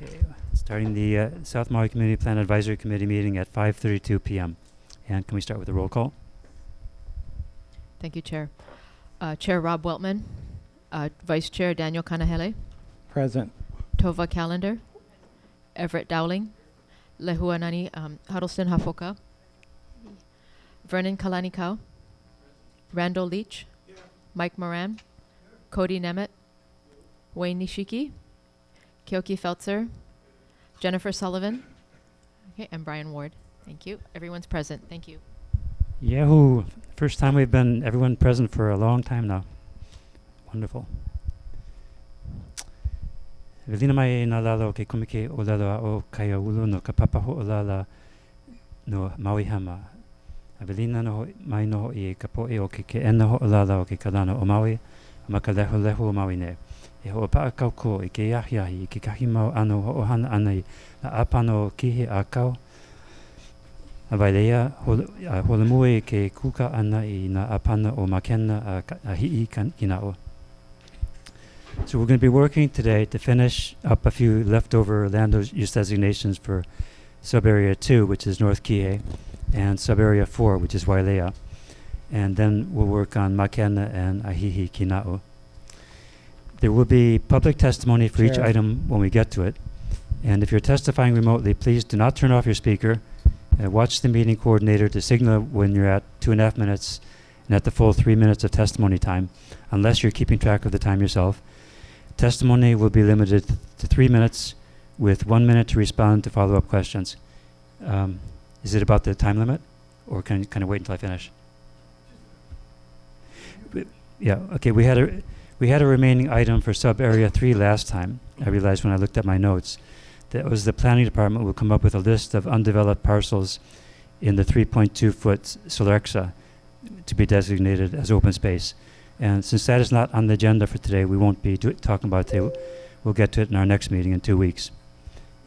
Okay, starting the South Maui Community Plan Advisory Committee meeting at 5:32 p.m. And can we start with a roll call? Thank you, Chair. Chair Rob Weltman, Vice Chair Daniel Kanahele, Present. Tova Callender, Everett Dowling, Lehuanani Huddleston Hafoka, Vernon Kalanikau, Randall Leach, Mike Moran, Cody Nemeth, Wayne Nishiki, Kyoki Feltzer, Jennifer Sullivan, okay, and Brian Ward. Thank you. Everyone's present. Thank you. Yahoo! First time we've been everyone present for a long time now. Wonderful. Velina mai na lalo ke kumike o lalo o kaya ulu no ka papaho o lala no Maui hama. Velina no mai no I ka poe o ke ena ho o lala o ke kalana o Maui ma ka leho o Maui ne. E ho pa akau ko I ke yahi I ke kahimau ano ho o hana anai na apano kihi akau. Availea holamue ke kuka ana I na apana o makena a hi'i kinao. So we're going to be working today to finish up a few leftover land use designations for sub-area 2, which is North Kihei, and sub-area 4, which is Wailea. And then we'll work on Makena and Ahihi Kinao. There will be public testimony for each item when we get to it. And if you're testifying remotely, please do not turn off your speaker. Watch the meeting coordinator to signal when you're at 2.5 minutes and at the full 3 minutes of testimony time, unless you're keeping track of the time yourself. Testimony will be limited to 3 minutes with 1 minute to respond to follow-up questions. Is it about the time limit, or can I wait until I finish? Yeah, okay, we had a remaining item for sub-area 3 last time. I realized when I looked at my notes that was the planning department will come up with a list of undeveloped parcels in the 3.2-foot Solexa to be designated as open space. And since that is not on the agenda for today, we won't be talking about it today. We'll get to it in our next meeting in 2 weeks.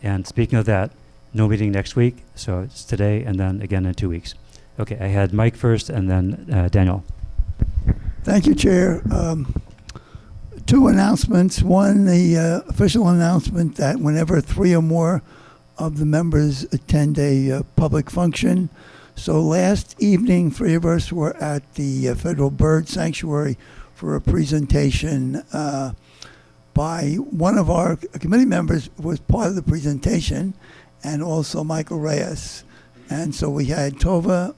And speaking of that, no meeting next week, so it's today and then again in 2 weeks. Okay, I had Mike first and then Daniel. Thank you, Chair. 2 announcements. One, the official announcement that whenever 3 or more of the members attend a public function. So last evening, 3 of us were at the Federal Bird Sanctuary for a presentation by one of our committee members was part of the presentation, and also Michael Reyes. And so we had Tova,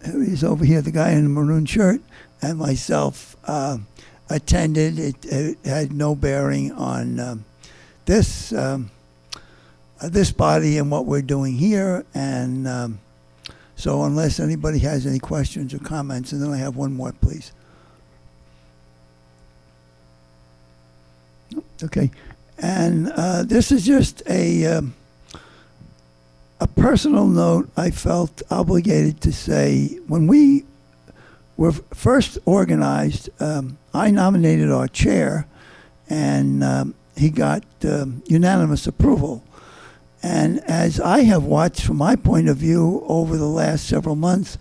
he's over here, the guy in the maroon shirt, and myself attended. It had no bearing on this body and what we're doing here. And so unless anybody has any questions or comments, and then I have one more, please. Okay. And this is just a personal note. I felt obligated to say, when we were first organized, I nominated our chair, and he got unanimous approval. And as I have watched from my point of view over the last several months,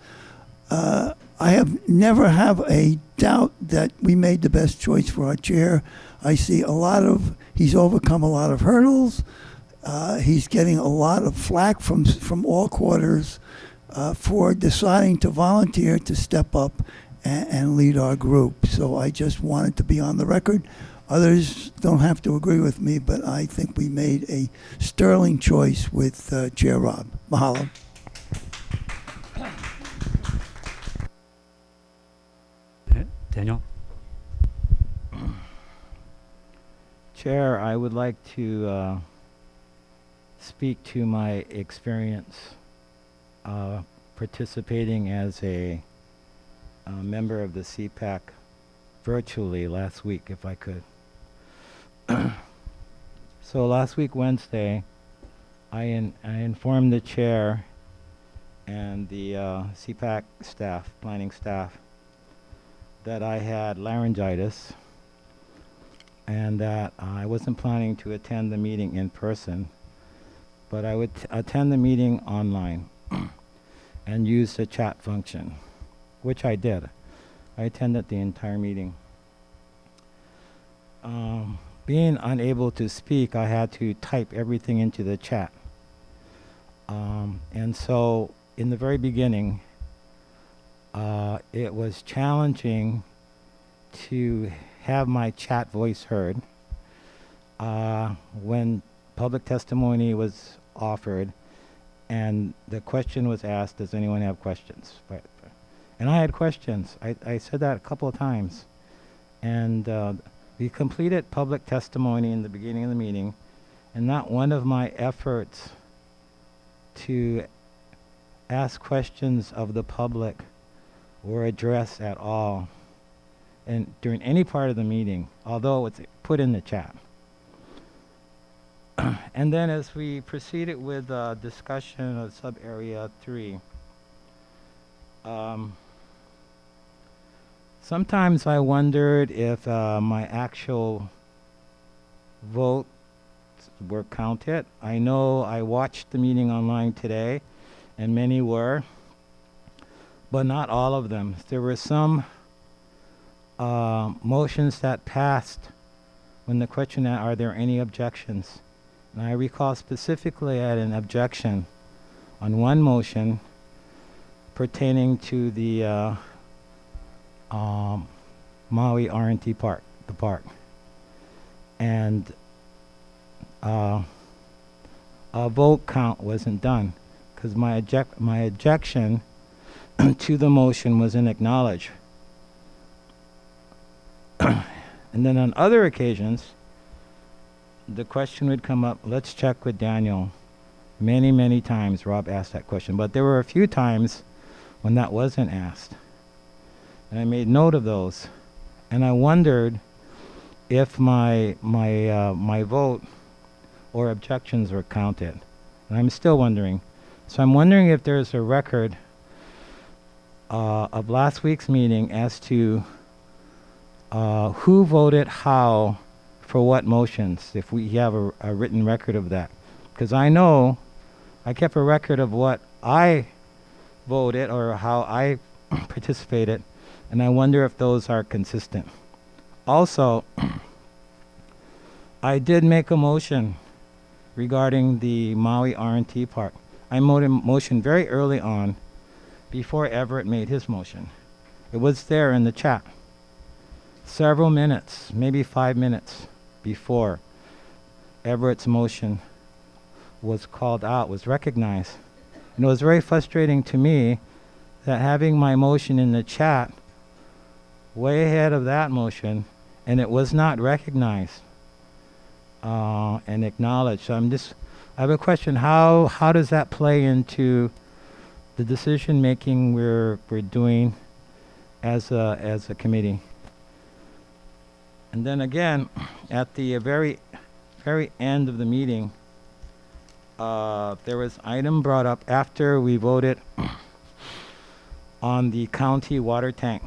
I have never have a doubt that we made the best choice for our chair. I see he's overcome a lot of hurdles. He's getting a lot of flack from all quarters for deciding to volunteer to step up and lead our group. So I just wanted to be on the record. Others don't have to agree with me, but I think we made a sterling choice with Chair Rob. Mahalo. Daniel? Chair, I would like to speak to my experience participating as a member of the CPAC virtually last week, if I could. So last week, Wednesday, I informed the chair and the CPAC staff, planning staff, that I had laryngitis and that I wasn't planning to attend the meeting in person, but I would attend the meeting online and use the chat function, which I did. I attended the entire meeting. being unable to speak, I had to type everything into the chat. And so in the very beginning, it was challenging to have my chat voice heard. When public testimony was offered and the question was asked, does anyone have questions? And I had questions. I said that a couple of times. And we completed public testimony in the beginning of the meeting, and not one of my efforts to ask questions of the public were addressed at all and during any part of the meeting, although it's put in the chat. And then as we proceeded with discussion of sub-area 3, sometimes I wondered if my actual votes were counted. I know I watched the meeting online today, and many were, but not all of them. There were some motions that passed when the question, are there any objections? And I recall specifically I had an objection on one motion pertaining to the Maui R&T park, the park. And a vote count wasn't done because my objection to the motion wasn't acknowledged. And then on other occasions, the question would come up, let's check with Daniel. Many, many times Rob asked that question, but there were a few times when that wasn't asked. And I made note of those. And I wondered if my vote or objections were counted. And I'm still wondering. So I'm wondering if there's a record of last week's meeting as to who voted how for what motions, if we have a written record of that. Because I know I kept a record of what I voted or how I participated, and I wonder if those are consistent. Also, I did make a motion regarding the Maui R&T park. I made a motion very early on before Everett made his motion. It was there in the chat. Several minutes, maybe 5 minutes before Everett's motion was called out, was recognized. And it was very frustrating to me that having my motion in the chat way ahead of that motion, and it was not recognized and acknowledged. So I have a question. How does that play into the decision making we're doing as a committee? And then again, at the very end of the meeting, there was item brought up after we voted on the county water tank.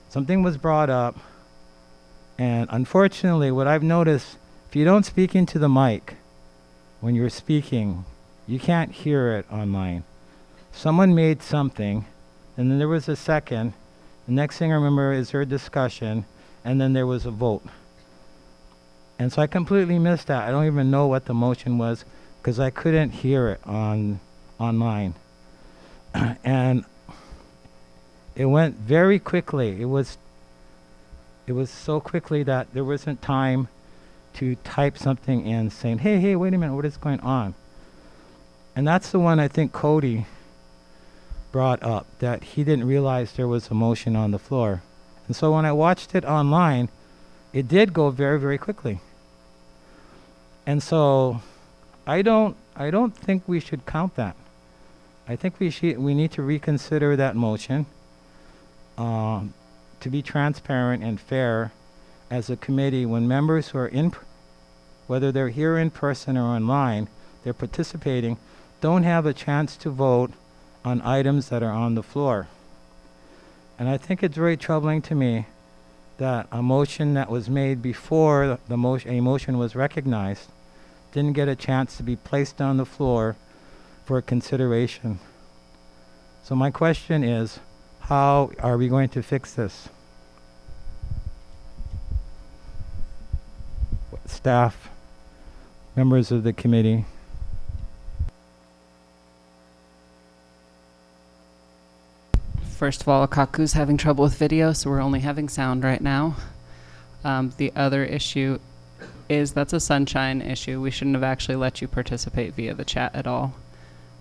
Something was brought up, and unfortunately, what I've noticed, if you don't speak into the mic when you're speaking, you can't hear it online. Someone made something, and then there was a second. The next thing I remember is her discussion, and then there was a vote. And so I completely missed that. I don't even know what the motion was because I couldn't hear it online. And it went very quickly. It was so quickly that there wasn't time to type something in saying, hey, wait a minute, what is going on? And that's the one I think Cody brought up, that he didn't realize there was a motion on the floor. And so when I watched it online, it did go very, very quickly. And so I don't think we should count that. I think we need to reconsider that motion to be transparent and fair as a committee. When members who are whether they're here in person or online, they're participating, don't have a chance to vote on items that are on the floor. And I think it's very troubling to me that a motion that was made before a motion was recognized didn't get a chance to be placed on the floor for consideration. So my question is, how are we going to fix this? staff, members of the committee. First of all, Akaku's having trouble with video, so we're only having sound right now. The other issue is that's a sunshine issue. We shouldn't have actually let you participate via the chat at all.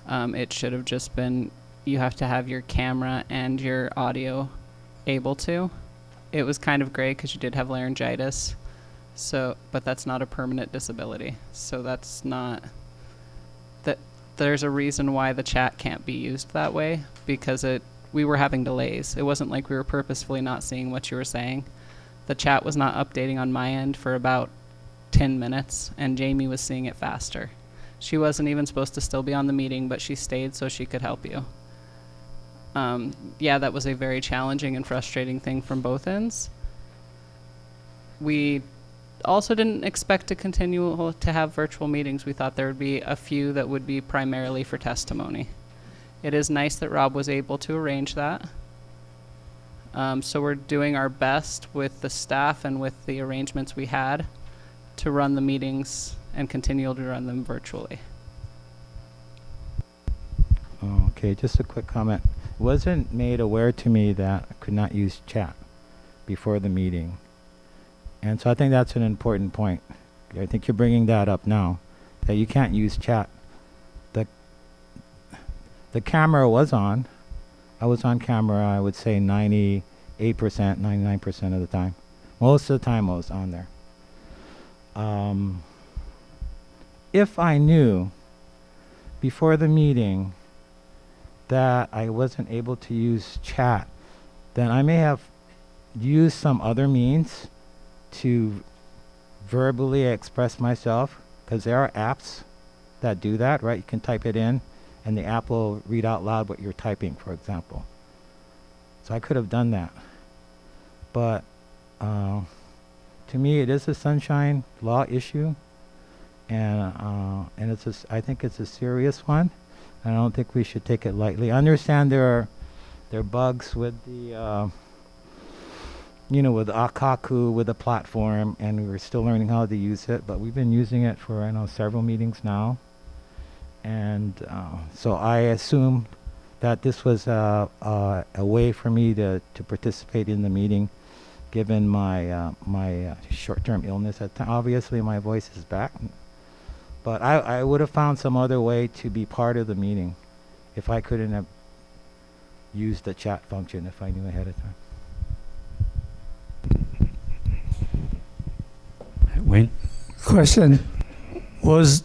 It should have just been you have to have your camera and your audio able to. It was kind of great because you did have laryngitis, but that's not a permanent disability. So that's not that. There's a reason why the chat can't be used that way because we were having delays. It wasn't like we were purposefully not seeing what you were saying. The chat was not updating on my end for about 10 minutes, and Jamie was seeing it faster. She wasn't even supposed to still be on the meeting, but she stayed so she could help you. Yeah, that was a very challenging and frustrating thing from both ends. We also didn't expect to continue to have virtual meetings. We thought there would be a few that would be primarily for testimony. It is nice that Rob was able to arrange that. So we're doing our best with the staff and with the arrangements we had to run the meetings and continue to run them virtually. Okay, just a quick comment. It wasn't made aware to me that I could not use chat before the meeting. And so I think that's an important point. I think you're bringing that up now, that you can't use chat. The camera was on. I was on camera, I would say 98%, 99% of the time. Most of the time I was on there. If I knew before the meeting that I wasn't able to use chat, then I may have used some other means to verbally express myself, because there are apps that do that, right? You can type it in and the app will read out loud what you're typing, for example. So I could have done that. But to me, it is a sunshine law issue, and I think it's a serious one. I don't think we should take it lightly. I understand there are bugs with the with Akaku, with the platform, and we're still learning how to use it. But we've been using it for several meetings now, and so I assume that this was a way for me to participate in the meeting, given my short-term illness. Obviously, my voice is back, but I would have found some other way to be part of the meeting if I couldn't have used the chat function if I knew ahead of time. Wayne? Question was,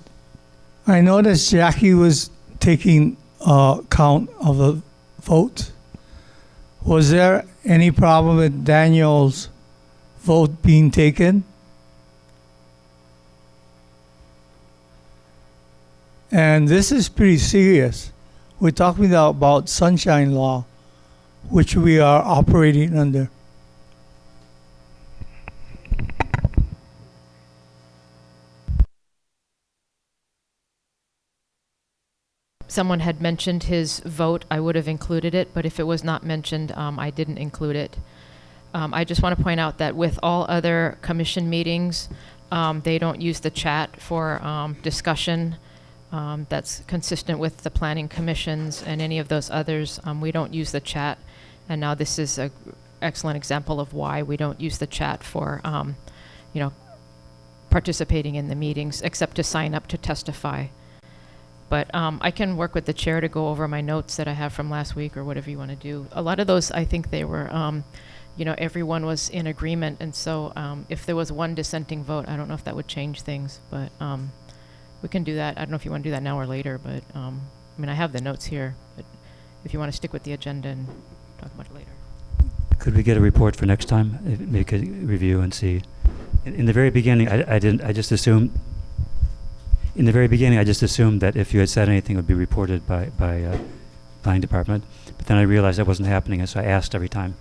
I noticed Jackie was taking count of the vote. Was there any problem with Daniel's vote being taken? And this is pretty serious. We're talking about sunshine law, which we are operating under. Someone had mentioned his vote, I would have included it, but if it was not mentioned, I didn't include it. I just want to point out that with all other commission meetings, they don't use the chat for discussion. That's consistent with the planning commissions and any of those others. We don't use the chat, and now this is an excellent example of why we don't use the chat for, participating in the meetings, except to sign up to testify. But I can work with the chair to go over my notes that I have from last week or whatever you want to do. A lot of those, I think they were, everyone was in agreement. And so if there was one dissenting vote, I don't know if that would change things. But we can do that. I don't know if you want to do that now or later. But, I have the notes here. But if you want to stick with the agenda and talk about it later. Could we get a report for next time? Make a review and see. In the very beginning, I just assumed that if you had said anything, it would be reported by planning department. But then I realized that wasn't happening, and so I asked every time,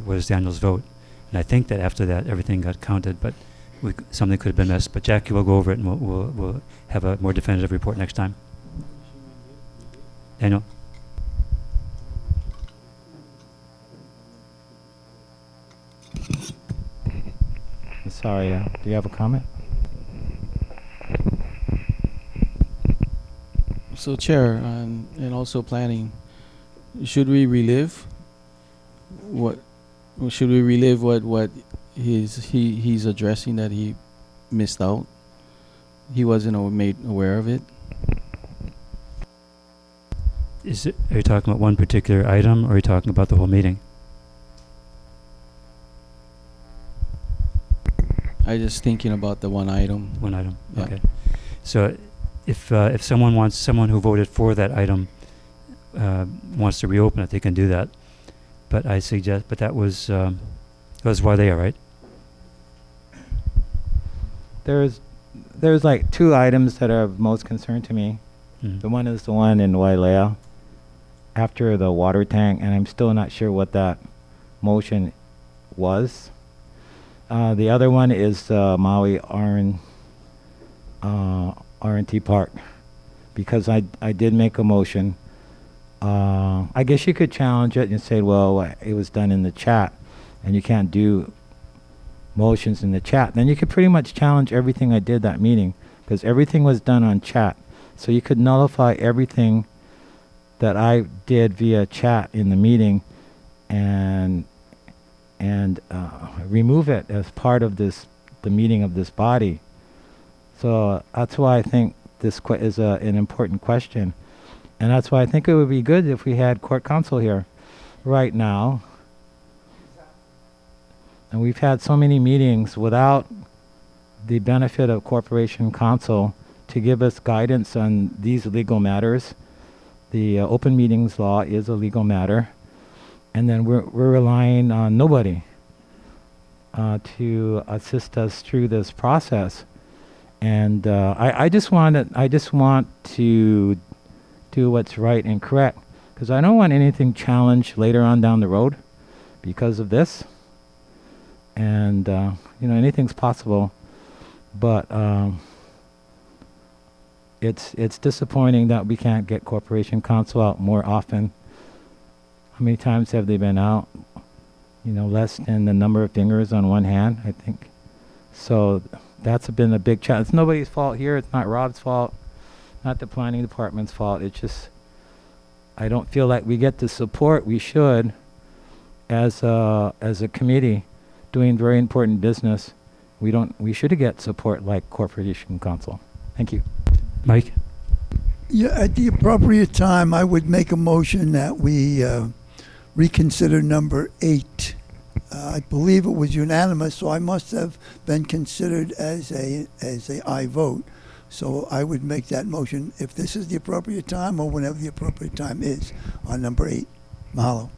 what is Daniel's vote? And I think that after that, everything got counted, but something could have been missed. But Jackie will go over it, and we'll have a more definitive report next time. Daniel? Sorry, do you have a comment? So, Chair, and also planning, should we relive what? Should we relive what he's addressing that he missed out? He wasn't made aware of it. Are you talking about one particular item, or are you talking about the whole meeting? I just thinking about the one item. One item. Yeah. Okay. So, if someone who voted for that item wants to reopen it, they can do that. But I suggest. But that was why they are, right? There's like two items that are of most concern to me. Mm. The one is the one in Wailea after the water tank, and I'm still not sure what that motion was. The other one is Maui R&T Park, because I did make a motion. I guess you could challenge it and say, well, it was done in the chat, and you can't do motions in the chat. Then you could pretty much challenge everything I did that meeting, because everything was done on chat. So you could nullify everything that I did via chat in the meeting, and remove it as part of the meeting of this body. So that's why I think this is an important question, and that's why I think it would be good if we had court counsel here right now. And we've had so many meetings without the benefit of corporation counsel to give us guidance on these legal matters. The open meetings law is a legal matter, and then we're relying on nobody to assist us through this process. And I just want to do what's right and correct, because I don't want anything challenged later on down the road because of this. And anything's possible, but it's disappointing that we can't get corporation counsel out more often. How many times have they been out? Less than the number of fingers on one hand, I think. So that's been a big challenge. It's nobody's fault here. It's not Rob's fault, not the planning department's fault. It's just I don't feel like we get the support we should as a committee doing very important business. We should get support like corporation counsel. Thank you. Mike? Yeah, at the appropriate time, I would make a motion that we reconsider number 8. I believe it was unanimous, so I must have been considered as a aye vote. So I would make that motion if this is the appropriate time or whenever the appropriate time is on number 8. Mahalo.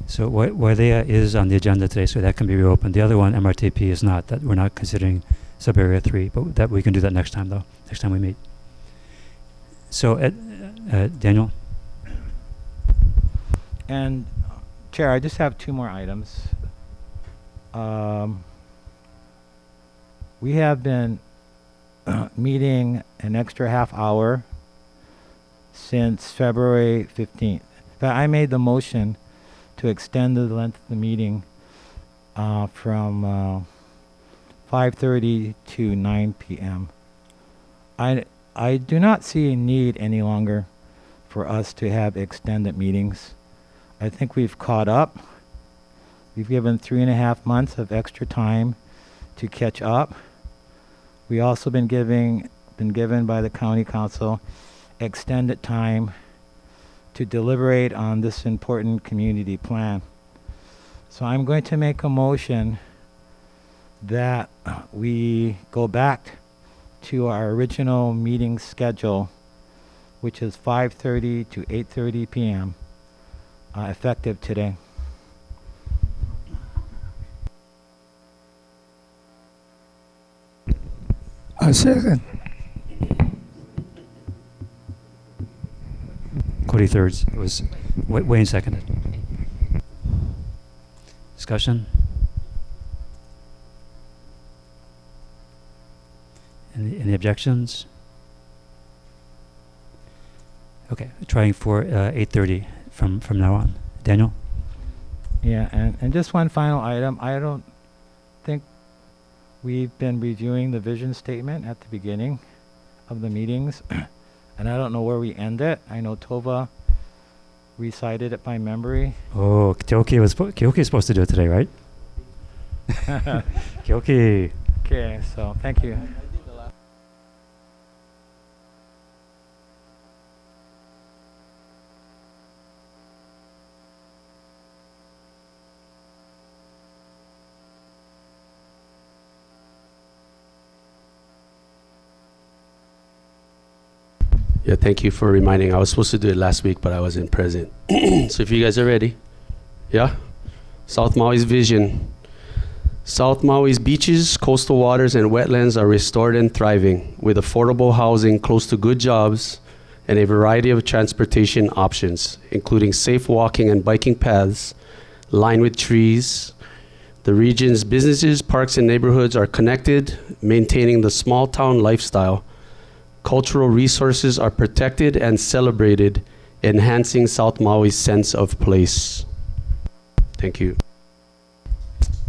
So Wailea is on the agenda today, so that can be reopened. The other one, MRTP, is not. That we're not considering sub-area 3, but that we can do that next time, though. Next time we meet. So, Daniel? And Chair, I just have 2 more items. We have been meeting an extra half hour since February 15th. But I made the motion to extend the length of the meeting from 5:30 to 9 p.m. I do not see a need any longer for us to have extended meetings. I think we've caught up. We've given 3.5 months of extra time to catch up. We also been given by the county council extended time to deliberate on this important community plan. So I'm going to make a motion that we go back to our original meeting schedule, which is 5:30 to 8:30 p.m. Effective today. A second. Cody thirds. It was Wayne seconded. Discussion? Any objections? Okay, trying for 8:30 from now on. Daniel? Yeah, and just one final item. I don't think we've been reviewing the vision statement at the beginning of the meetings. and I don't know where we end it. I know Tova recited it by memory. Oh, Kyoki is supposed to do it today, right? Kyoki. Okay, so thank you. Yeah, thank you for reminding. I was supposed to do it last week, but I wasn't present. So if you guys are ready, yeah? South Maui's vision. South Maui's beaches, coastal waters, and wetlands are restored and thriving, with affordable housing close to good jobs and a variety of transportation options, including safe walking and biking paths lined with trees. The region's businesses, parks, and neighborhoods are connected, maintaining the small town lifestyle. Cultural resources are protected and celebrated, enhancing South Maui's sense of place. Thank you.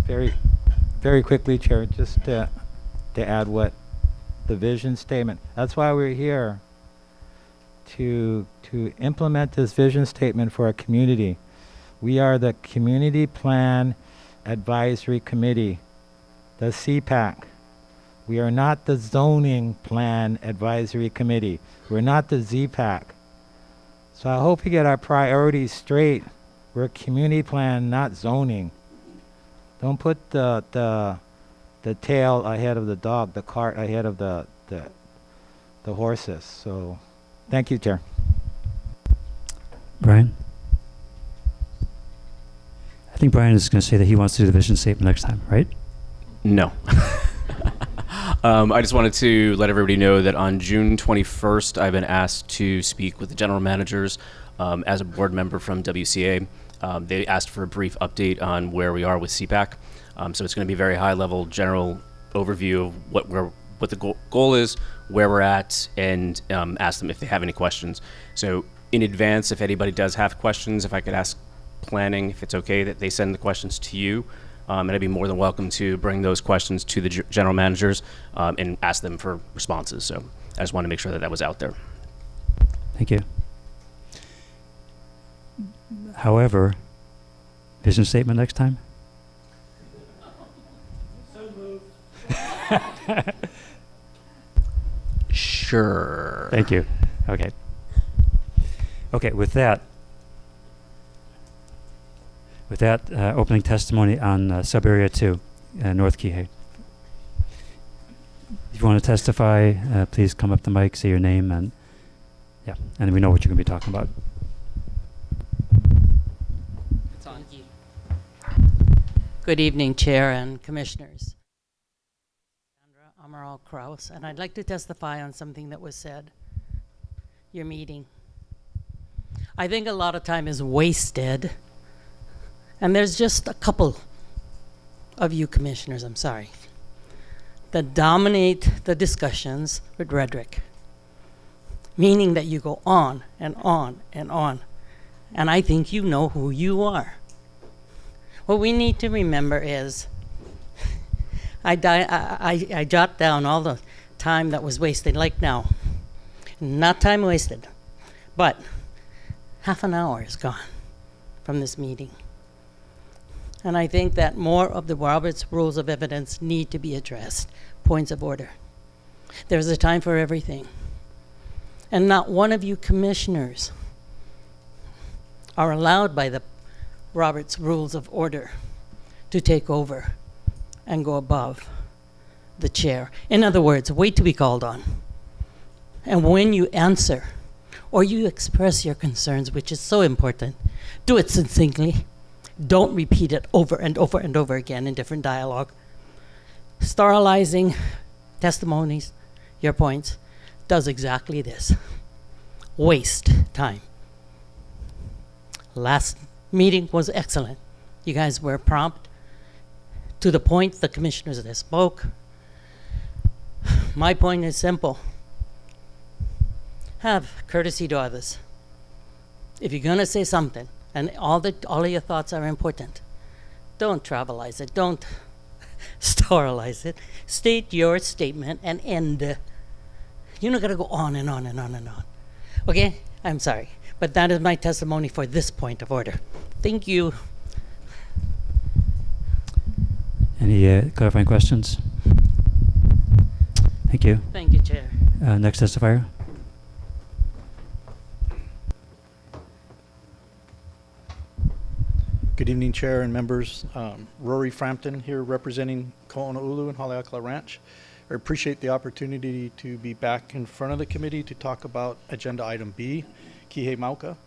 Very quickly, Chair, just to add what the vision statement. That's why we're here, to implement this vision statement for our community. We are the Community Plan Advisory Committee, the CPAC. We are not the Zoning Plan Advisory Committee. We're not the ZPAC. So I hope we get our priorities straight. We're community plan, not zoning. Don't put the tail ahead of the dog, the cart ahead of the horses. So thank you, Chair. Brian? I think Brian is going to say that he wants to do the vision statement next time, right? No. I just wanted to let everybody know that on June 21st, I've been asked to speak with the general managers as a board member from WCA. They asked for a brief update on where we are with CPAC. So it's going to be a very high-level general overview of what the goal is, where we're at, and ask them if they have any questions. So in advance, if anybody does have questions, if I could ask planning, if it's okay that they send the questions to you, and I'd be more than welcome to bring those questions to the general managers and ask them for responses. So I just want to make sure that that was out there. Thank you. However, vision statement next time? So moved. Sure. Thank you. Okay. Okay, with that, opening testimony on Sub-Area 2, North Kihei. If you want to testify, please come up to the mic, say your name, and we know what you're going to be talking about. Thank you. Good evening, Chair and Commissioners. Sandra Amaral Kraus, and I'd like to testify on something that was said. Your meeting. I think a lot of time is wasted, and there's just a couple of you commissioners, I'm sorry, that dominate the discussions with rhetoric, meaning that you go on and on and on, and I think you know who you are. What we need to remember is, I jot down all the time that was wasted, like now. Not time wasted, but half an hour is gone from this meeting. And I think that more of the Robert's Rules of Evidence need to be addressed. Points of order. There's a time for everything. And not one of you commissioners are allowed by the Robert's Rules of Order to take over and go above the chair. In other words, wait to be called on. And when you answer or you express your concerns, which is so important, do it succinctly. Don't repeat it over and over and over again in different dialogue. Sterilizing testimonies, your points, does exactly this. Waste time. Last meeting was excellent. You guys were prompt, to the point, the commissioners that spoke. My point is simple. Have courtesy to others. If you're gonna say something, and all of your thoughts are important, don't travelize it, don't sterilize it. State your statement and end. You're not gonna go on and on and on and on. Okay, I'm sorry. But that is my testimony for this point of order. Thank you. Any clarifying questions? Thank you. Thank you, Chair. Next testifier. Good evening, Chair and members. Rory Frampton here representing Ko'onaulu and Haleakala Ranch. I appreciate the opportunity to be back in front of the committee to talk about Agenda Item B, Kihei Mauka.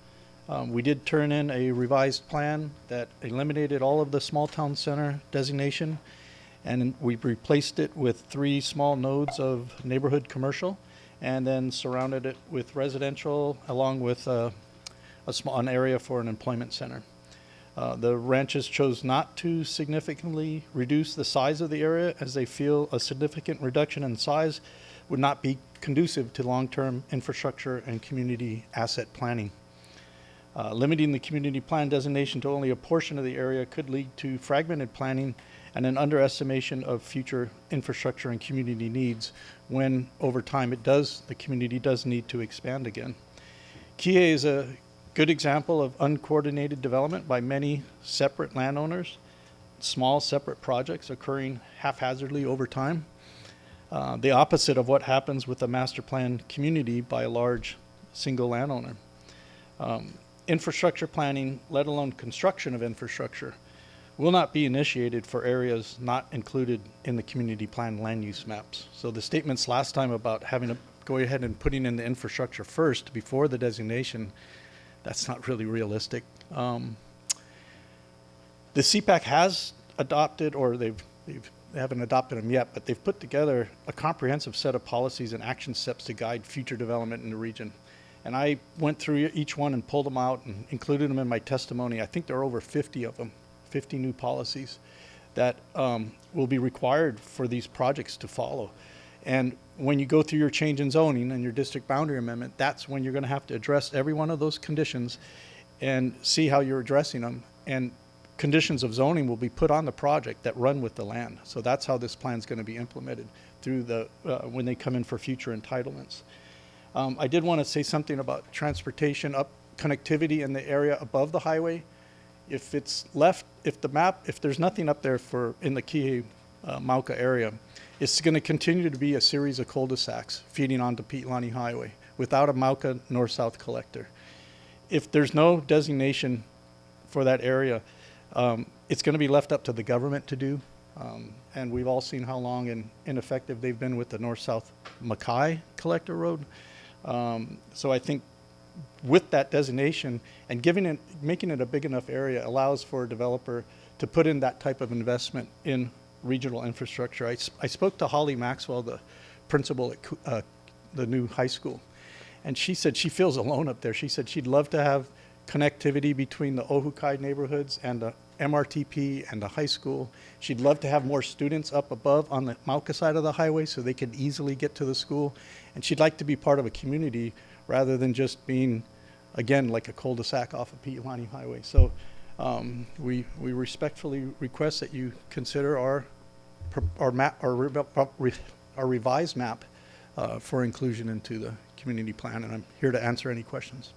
We did turn in a revised plan that eliminated all of the small town center designation, and we replaced it with 3 small nodes of neighborhood commercial, and then surrounded it with residential along with an area for an employment center. The ranches chose not to significantly reduce the size of the area, as they feel a significant reduction in size would not be conducive to long-term infrastructure and community asset planning. Limiting the community plan designation to only a portion of the area could lead to fragmented planning and an underestimation of future infrastructure and community needs when, over time, the community does need to expand again. Kihei is a good example of uncoordinated development by many separate landowners, small separate projects occurring haphazardly over time. The opposite of what happens with a master plan community by a large single landowner. Infrastructure planning, let alone construction of infrastructure, will not be initiated for areas not included in the community plan land use maps. So the statements last time about having to go ahead and putting in the infrastructure first before the designation, that's not really realistic. The CPAC has adopted, or they haven't adopted them yet, but they've put together a comprehensive set of policies and action steps to guide future development in the region. And I went through each one and pulled them out and included them in my testimony. I think there are over 50 of them, 50 new policies that will be required for these projects to follow. And when you go through your change in zoning and your district boundary amendment, that's when you're going to have to address every one of those conditions and see how you're addressing them. And conditions of zoning will be put on the project that run with the land. So that's how this plan is going to be implemented through the when they come in for future entitlements. I did want to say something about transportation connectivity in the area above the highway. If it's left, if there's nothing up there in the Kihei Mauka area, it's going to continue to be a series of cul-de-sacs feeding onto Pi'ilani Highway without a Mauka north-south collector. If there's no designation for that area, it's going to be left up to the government to do. And we've all seen how long and ineffective they've been with the north-south Makai collector road. So I think with that designation and making it a big enough area allows for a developer to put in that type of investment in regional infrastructure. I spoke to Holly Maxwell, the principal at the new high school, and she said she feels alone up there. She said she'd love to have connectivity between the Ohukai neighborhoods and the MRTP and the high school. She'd love to have more students up above on the Mauka side of the highway so they could easily get to the school. And she'd like to be part of a community rather than just being, again, like a cul-de-sac off of Pi'ilani Highway. So we respectfully request that you consider our revised map for inclusion into the community plan. And I'm here to answer any questions.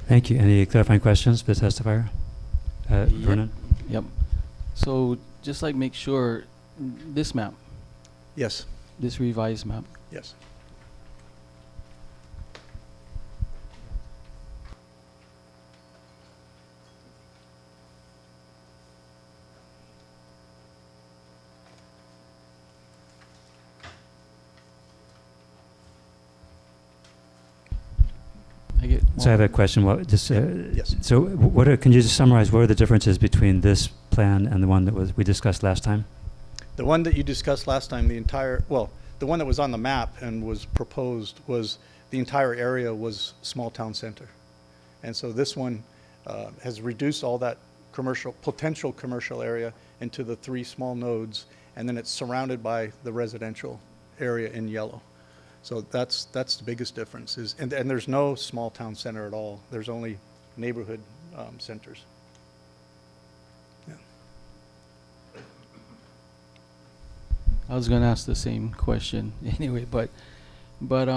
Thank you. Any clarifying questions for the testifier? Vernon? Yep. So just like make sure this map, Yes. this revised map. Yes. I get So I have a question. Yes. So can you just summarize what are the differences between this plan and the one that we discussed last time? The one that you discussed last time, the one that was on the map and was proposed was the entire area was small town center. And so this one has reduced all that potential commercial area into the 3 small nodes, and then it's surrounded by the residential area in yellow. So that's the biggest difference and there's no small town center at all. There's only neighborhood centers. Yeah. I was gonna ask the same question anyway, but But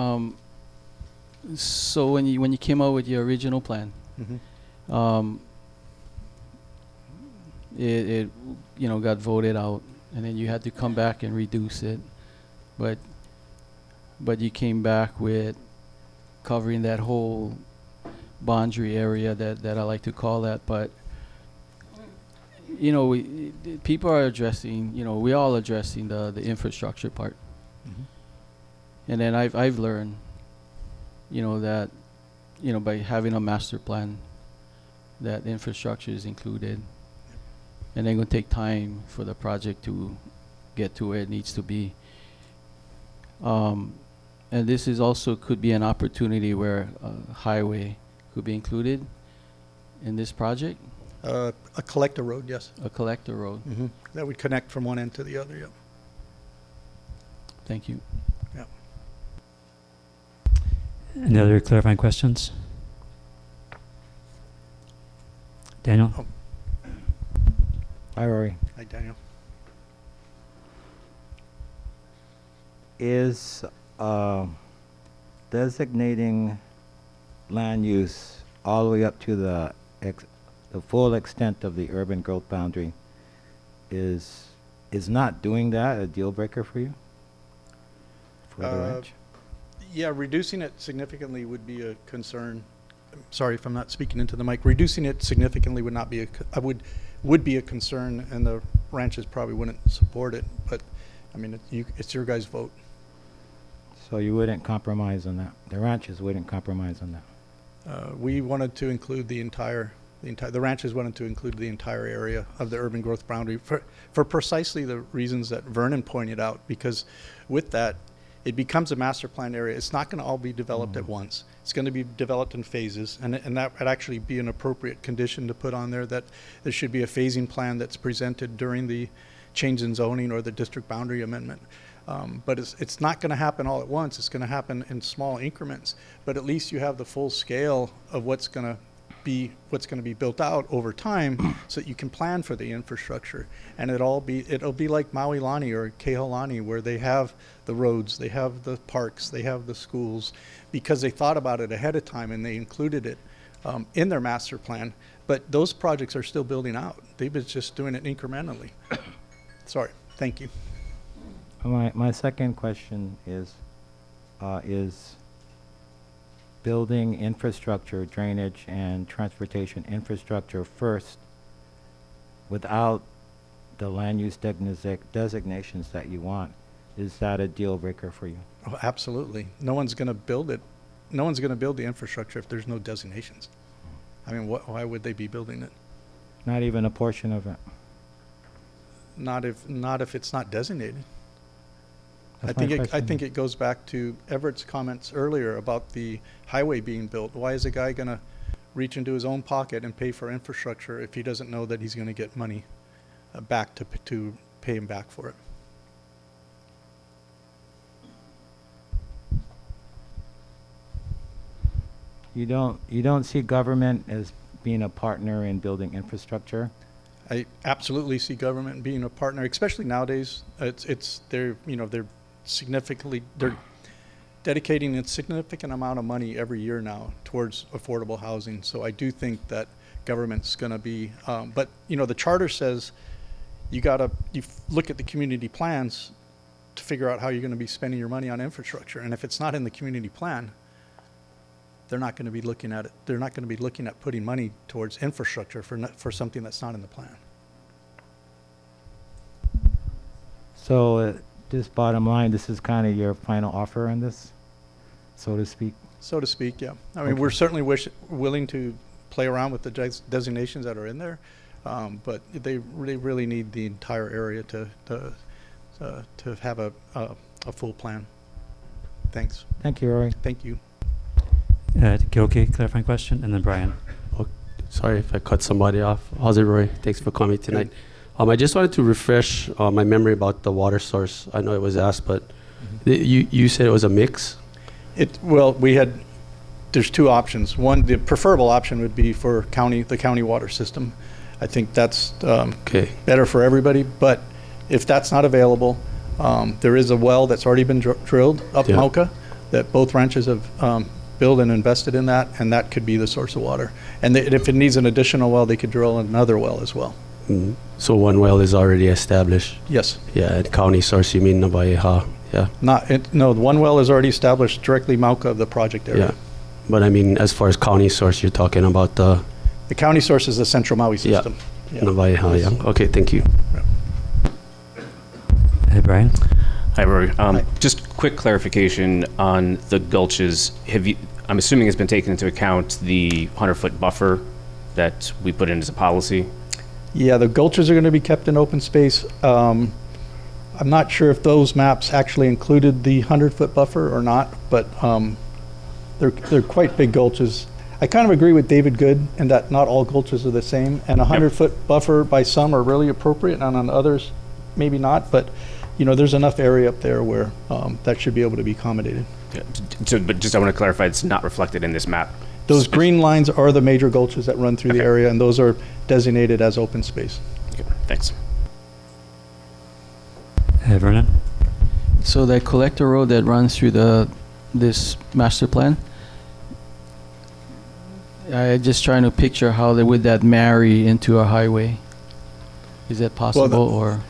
so when you came out with your original plan, Mhm. it got voted out, and then you had to come back and reduce it, but you came back with covering that whole boundary area that I like to call that. But people are addressing, we all addressing the infrastructure part. Mhm. And then I've learned, that, by having a master plan, that infrastructure is included. And then going to take time for the project to get to where it needs to be. And this is also could be an opportunity where a highway could be included in this project, A collector road, yes. a collector road. That would connect from one end to the other, yep. Thank you. Yep. Any other clarifying questions? Daniel? Oh. Hi, Rory. Hi, Daniel. Is designating land use all the way up to the full extent of the urban growth boundary is not doing that a deal breaker for you? For the ranch? Yeah, reducing it significantly would be a concern. I'm sorry if I'm not speaking into the mic. Reducing it significantly would not be would be a concern, and the ranches probably wouldn't support it. But I mean, it's your guys' vote. So you wouldn't compromise on that? The ranches wouldn't compromise on that? We wanted to include the ranches wanted to include the entire area of the urban growth boundary for precisely the reasons that Vernon pointed out, because with that, it becomes a master plan area. It's not going to all be developed at once. It's going to be developed in phases, and that would actually be an appropriate condition to put on there, that there should be a phasing plan that's presented during the change in zoning or the district boundary amendment. But it's not going to happen all at once. It's going to happen in small increments. But at least you have the full scale of what's going to be built out over time, so that you can plan for the infrastructure. And it'll be like Maui Lani or Keholani, where they have the roads, they have the parks, they have the schools, because they thought about it ahead of time and they included it in their master plan. But those projects are still building out. They've been just doing it incrementally. Sorry. Thank you. My second question is building infrastructure, drainage and transportation infrastructure first without the land use designations that you want. Is that a deal breaker for you? Oh, absolutely. No one's going to build it. No one's going to build the infrastructure if there's no designations. I mean, why would they be building it? Not even a portion of it? Not if it's not designated. That's I my question. think it goes back to Everett's comments earlier about the highway being built. Why is a guy going to reach into his own pocket and pay for infrastructure if he doesn't know that he's going to get money back to pay him back for it? You don't see government as being a partner in building infrastructure? I absolutely see government being a partner, especially nowadays. They're dedicating a significant amount of money every year now towards affordable housing. So I do think that government's going to be, but the charter says you look at the community plans to figure out how you're going to be spending your money on infrastructure. And if it's not in the community plan, they're not going to be looking at it. They're not going to be looking at putting money towards infrastructure for something that's not in the plan. So just bottom line, this is kind of your final offer on this, so to speak? So to speak, yeah. I mean, we're certainly willing to play around with the designations that are in there, but they really need the entire area to have a full plan. Thanks. Thank you, Rory. Thank you. Gilkey, clarifying question, and then Brian. Oh, sorry if I cut somebody off. How's it, Roy? Thanks for coming tonight. I just wanted to refresh my memory about the water source. I know it was asked, but you said it was a mix? There's two options. One, the preferable option would be for the county water system. I think that's better for everybody. But if that's not available, there is a well that's already been drilled up Mocha that both ranches have built and invested in that, and that could be the source of water. And if it needs an additional well, they could drill another well as well. Mhm. So one well is already established. Yes. Yeah, at county source, you mean Nabaiha? Yeah. No, the one well is already established directly Mauka of the project area. Yeah. But I mean, as far as county source, you're talking about the The county source is the Central Maui system. Yeah. Nabaiha, yeah. Okay, thank you. Hey, Brian. Hi, Rory. Hi. Just quick clarification on the gulches. I'm assuming it's been taken into account the 100-foot buffer that we put in as a policy? Yeah, the gulches are going to be kept in open space. I'm not sure if those maps actually included the 100-foot buffer or not, but they're quite big gulches. I kind of agree with David Good in that not all gulches are the same, and a 100-foot buffer by some are really appropriate, and on others, maybe not. But there's enough area up there where that should be able to be accommodated. Yeah. But just I want to clarify, it's not reflected in this map. Those green lines are the major gulches that run through the area, and those are designated as open space. Okay, thanks. Hey, Vernon. So that collector road that runs through this master plan, I just trying to picture how would that marry into a highway. Is that possible, or?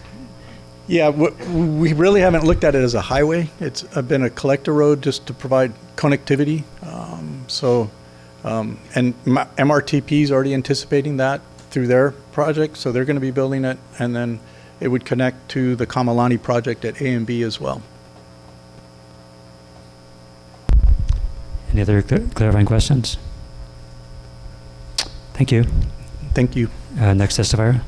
Yeah, we really haven't looked at it as a highway. It's been a collector road just to provide connectivity. And MRTP is already anticipating that through their project, so they're going to be building it, and then it would connect to the Kamalani project at A and B as well. Any other clarifying questions? Thank you. Thank you. Next testifier.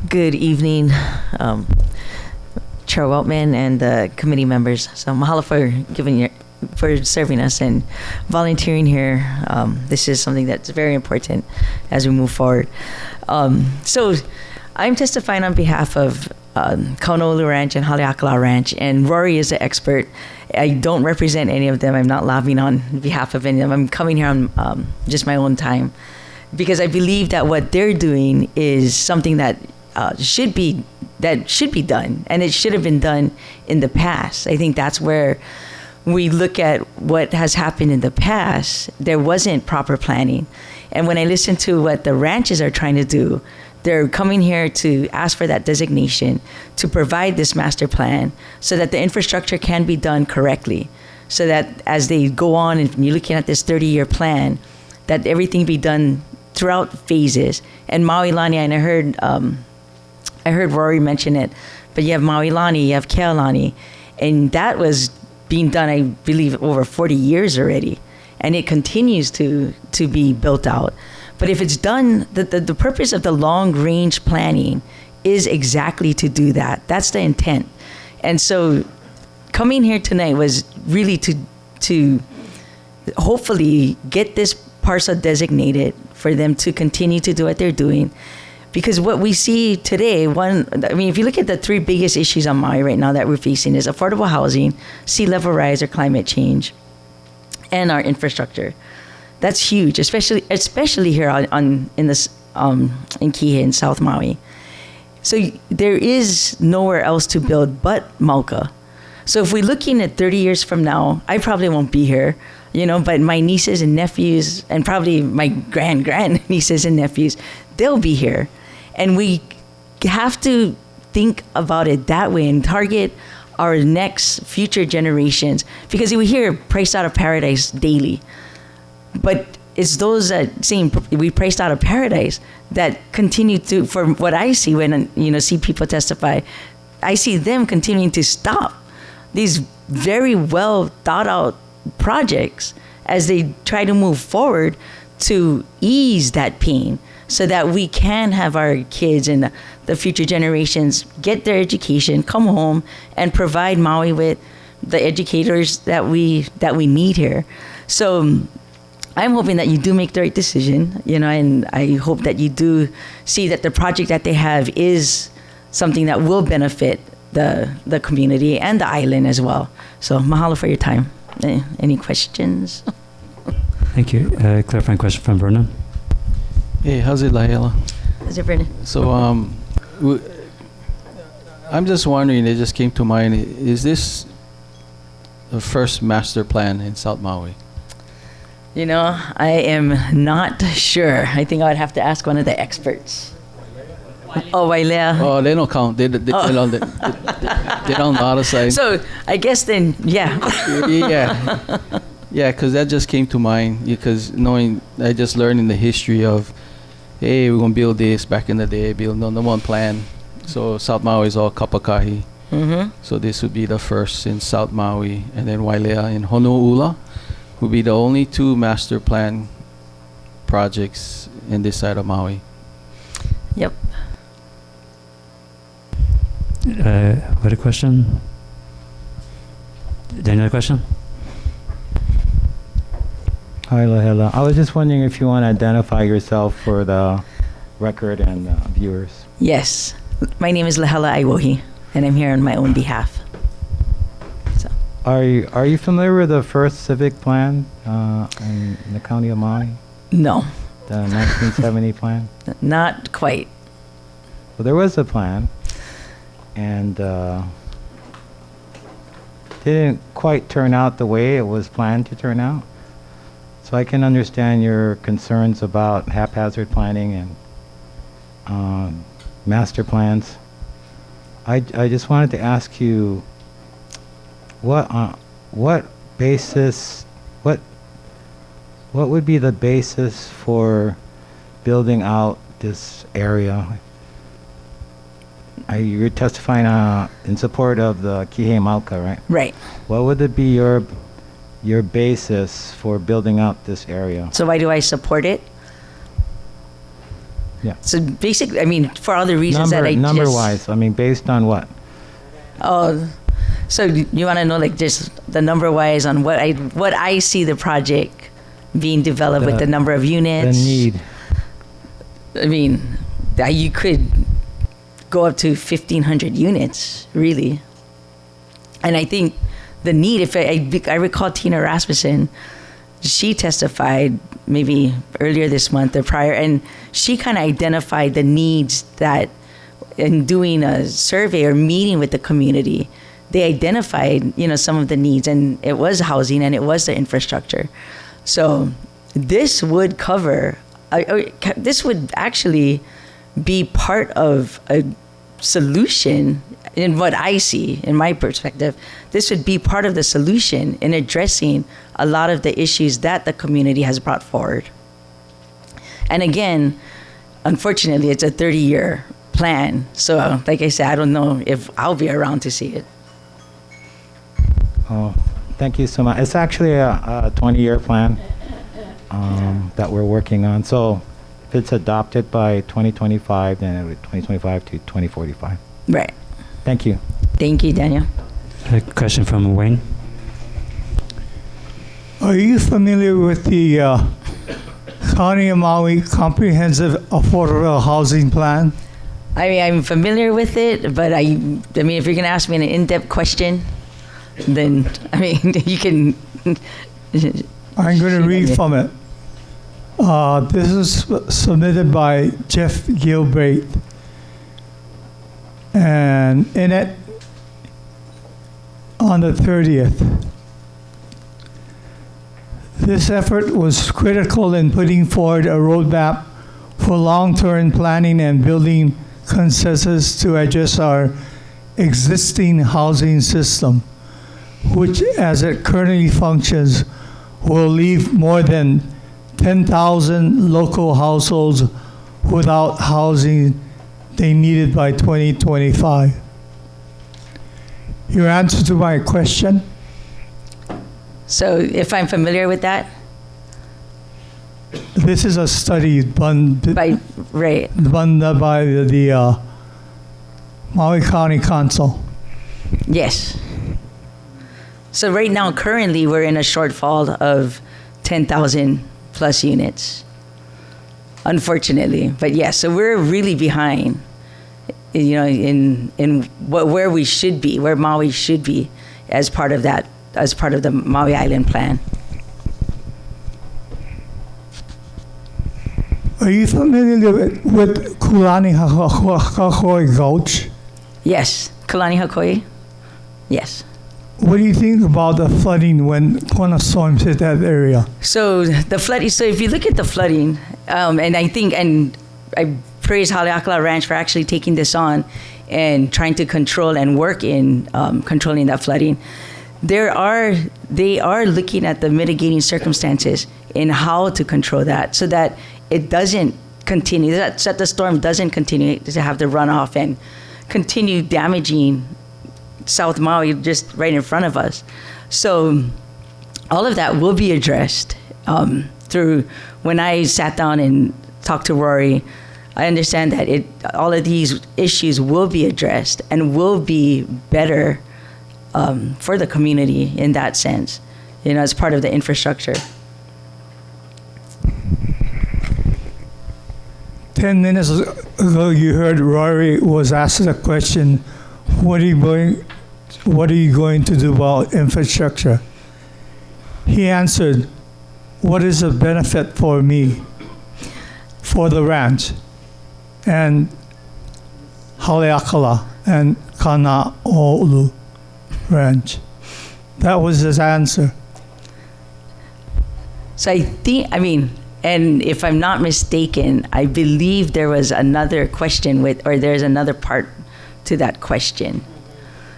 Good evening, Chair Weltman and the committee members. So mahalo for serving us and volunteering here. This is something that's very important as we move forward. So I'm testifying on behalf of Kaunolu Ranch and Haleakala Ranch, and Rory is the expert. I don't represent any of them. I'm not lobbying on behalf of any of them. I'm coming here on just my own time because I believe that what they're doing is something that should be done, and it should have been done in the past. I think that's where we look at what has happened in the past. There wasn't proper planning, and when I listen to what the ranches are trying to do, they're coming here to ask for that designation to provide this master plan so that the infrastructure can be done correctly, so that as they go on and you're looking at this 30-year plan, that everything be done throughout phases. And Maui Lani, and I heard Rory mention it, but you have Maui Lani, you have Kealani, and that was being done, I believe, over 40 years already, and it continues to be built out. But if it's done, the purpose of the long-range planning is exactly to do that. That's the intent. And so coming here tonight was really to hopefully get this parcel designated for them to continue to do what they're doing. Because what we see today, if you look at the three biggest issues on Maui right now that we're facing is affordable housing, sea level rise or climate change, and our infrastructure. That's huge, especially here in Kihei in South Maui. So there is nowhere else to build but Mauka. So if we're looking at 30 years from now, I probably won't be here, but my nieces and nephews, and probably my grand nieces and nephews, they'll be here. And we have to think about it that way and target our next future generations, because we hear priced out of paradise daily. But it's those that seem we priced out of paradise that continue to, for what I see when see people testify, I see them continuing to stop these very well thought out projects as they try to move forward to ease that pain, so that we can have our kids and the future generations get their education, come home, and provide Maui with the educators that we need here. So I'm hoping that you do make the right decision, and I hope that you do see that the project that they have is something that will benefit the community and the island as well. So mahalo for your time. Any questions? Thank you. Clarifying question from Vernon. Hey, how's it, Laela? Is it Brendan? So, I'm just wondering, it just came to mind, is this the first master plan in South Maui? You know, I am not sure. I think I would have to ask one of the experts. Oh, Wailea. Oh, they don't count. They don't know how to say. So I guess then, yeah. Yeah. Yeah, because that just came to mind. Because knowing, I just learned in the history of, hey, we're going to build this back in the day, build on the one plan. So South Maui is all kapakahi. Mm-hmm. So this would be the first in South Maui. And then Wailea in Honolulu would be the only two master plan projects in this side of Maui. Yep. What a question? Daniel, a question? Hi, Lahela. I was just wondering if you want to identify yourself for the record and viewers. Yes. My name is Lahela Aiwohi, and I'm here on my own behalf. So. Are you familiar with the first civic plan in the county of Maui? No. The 1970 plan? Not quite. Well, there was a plan, and didn't quite turn out the way it was planned to turn out. So I can understand your concerns about haphazard planning and master plans. I just wanted to ask you, what basis, what would be the basis for building out this area? You're testifying in support of the Kihei Mauka, right? Right. What would it be your basis for building out this area? So why do I support it? Yeah. So basically, I mean, for all the reasons that I number-wise, I mean, based on what? Oh, so you want to know like just the number-wise on what I see the project being developed with the number of units? The need. I mean, you could go up to 1,500 units, really. And I think the need, if I recall Tina Rasmussen, she testified maybe earlier this month or prior, and she kind of identified the needs that in doing a survey or meeting with the community, they identified, some of the needs, and it was housing and it was the infrastructure. So this would cover, this would actually be part of a solution in what I see, in my perspective. This would be part of the solution in addressing a lot of the issues that the community has brought forward. And again, unfortunately, it's a 30-year plan. So like I said, I don't know if I'll be around to see it. Oh, thank you so much. It's actually a 20-year plan that we're working on. So if it's adopted by 2025, then it'll be 2025 to 2045. Right. Thank you. Thank you, Daniel. A question from Wayne. Are you familiar with the County of Maui Comprehensive Affordable Housing Plan? I mean, I'm familiar with it, but I mean, if you're going to ask me an in-depth question, then, I mean, you can... I'm going to read from it. This is submitted by Jeff Gilbreth. And in it, on the 30th, this effort was critical in putting forward a roadmap for long-term planning and building consensus to address our existing housing system, which as it currently functions will leave more than 10,000 local households without housing they needed by 2025. Your answer to my question? So if I'm familiar with that? This is a study done by the Maui County Council. Yes. So right now, currently, we're in a shortfall of 10,000 plus units, unfortunately. But yes, so we're really behind, in where we should be, where Maui should be as part of that, as part of the Maui Island Plan. Are you familiar with Kulani Hakoi Gulch? Yes, Kalani Hakoi. Yes. What do you think about the flooding when Kona storms hit that area? So the flooding. So if you look at the flooding, and I praise Haleakala Ranch for actually taking this on and trying to control and work in controlling that flooding. They are looking at the mitigating circumstances in how to control that, so that it doesn't continue. That the storm doesn't continue to have the runoff and continue damaging South Maui just right in front of us. So all of that will be addressed through when I sat down and talked to Rory. I understand that all of these issues will be addressed and will be better for the community in that sense, as part of the infrastructure. 10 minutes ago, you heard Rory was asked a question, what are you going to do about infrastructure? He answered, what is the benefit for me, for the ranch, and Haleakala, and Kana'olu Ranch? That was his answer. So and if I'm not mistaken, I believe there was another question there's another part to that question.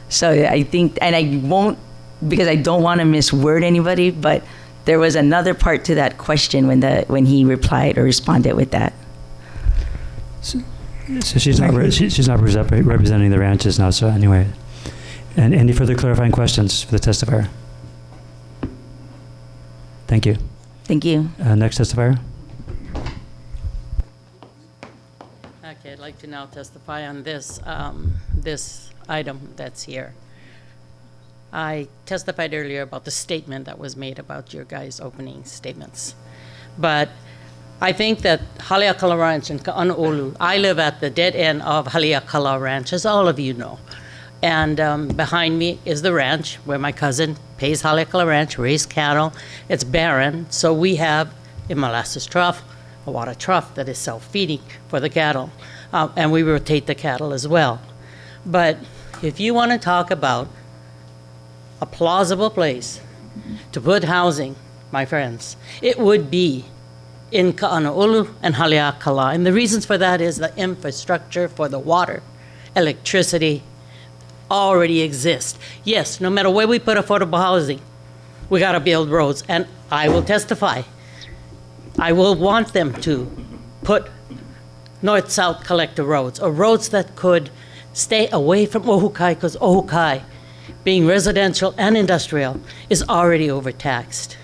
So I think, and I won't, because I don't want to misword anybody, but there was another part to that question when he replied or responded with that. So she's not representing the ranches now. So anyway, and any further clarifying questions for the testifier? Thank you. Thank you. Next testifier. Okay, I'd like to now testify on this item that's here. I testified earlier about the statement that was made about your guys' opening statements. But I think that Haleakala Ranch and Ka'ana'olu, I live at the dead end of Haleakala Ranch, as all of you know. And behind me is the ranch where my cousin pays Haleakala Ranch, raise cattle. It's barren, so we have a molasses trough, a water trough that is self-feeding for the cattle. And we rotate the cattle as well. But if you want to talk about a plausible place to put housing, my friends, it would be in Ka'ana'olu and Haleakala. And the reasons for that is the infrastructure for the water, electricity, already exist. Yes, no matter where we put affordable housing, we got to build roads. And I will testify. I will want them to put north-south collector roads, or roads that could stay away from Ohukai, because Ohukai, being residential and industrial, is already overtaxed.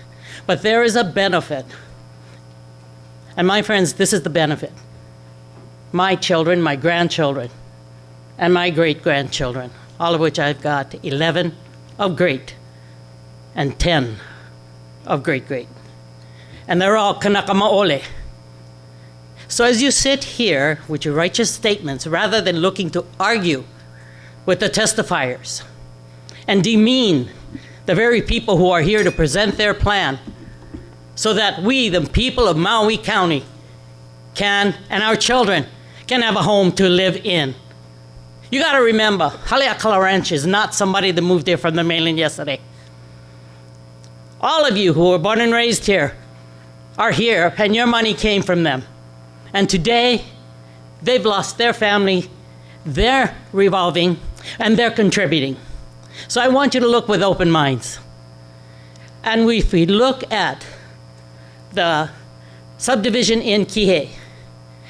But there is a benefit. And my friends, this is the benefit. My children, my grandchildren, and my great-grandchildren, all of which I've got 11 of great and 10 of great-great. And they're all kanaka maole. So as you sit here with your righteous statements, rather than looking to argue with the testifiers and demean the very people who are here to present their plan, so that we, the people of Maui County, can, and our children, can have a home to live in. You got to remember, Haleakala Ranch is not somebody that moved here from the mainland yesterday. All of you who were born and raised here are here, and your money came from them. And today, they've lost their family, they're revolving, and they're contributing. So I want you to look with open minds. And if we look at the subdivision in Kihei,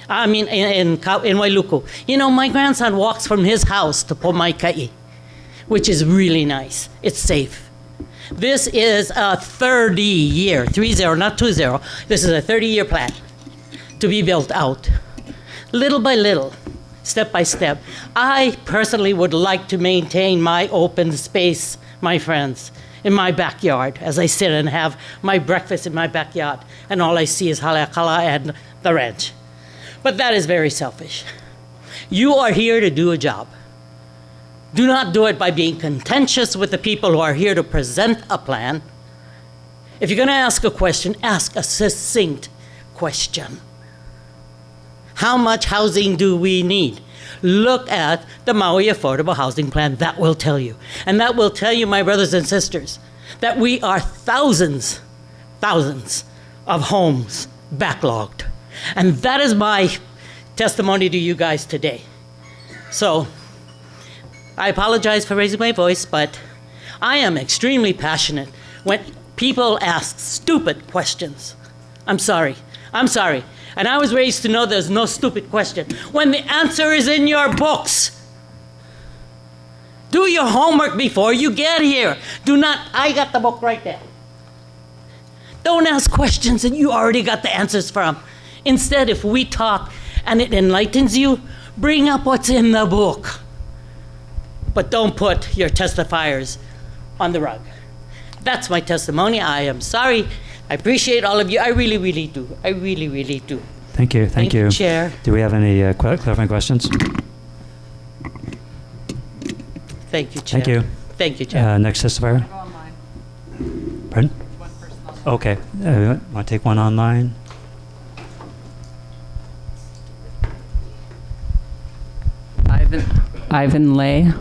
in Wailuku. My grandson walks from his house to Pomaikai, which is really nice. It's safe. This is a 30-year, 30, not 20. This is a 30-year plan to be built out. Little by little, step by step. I personally would like to maintain my open space, my friends, in my backyard, as I sit and have my breakfast in my backyard, and all I see is Haleakala and the ranch. But that is very selfish. You are here to do a job. Do not do it by being contentious with the people who are here to present a plan. If you're going to ask a question, ask a succinct question. How much housing do we need? Look at the Maui Affordable Housing Plan. That will tell you. And that will tell you, my brothers and sisters, that we are thousands of homes backlogged. And that is my testimony to you guys today. So, I apologize for raising my voice, but I am extremely passionate when people ask stupid questions. I'm sorry. And I was raised to know there's no stupid question. When the answer is in your books. Do your homework before you get here. Do not, I got the book right there. Don't ask questions that you already got the answers from. Instead, if we talk and it enlightens you, bring up what's in the book. But don't put your testifiers on the rug. That's my testimony. I am sorry. I appreciate all of you. I really, really do. I really, really do. Thank you. Thank you. Chair. Do we have any clarifying questions? Thank you, Chair. Thank you. Thank you, Chair. Next testifier. Pardon? Okay. Want to take one online? Ivan Lay.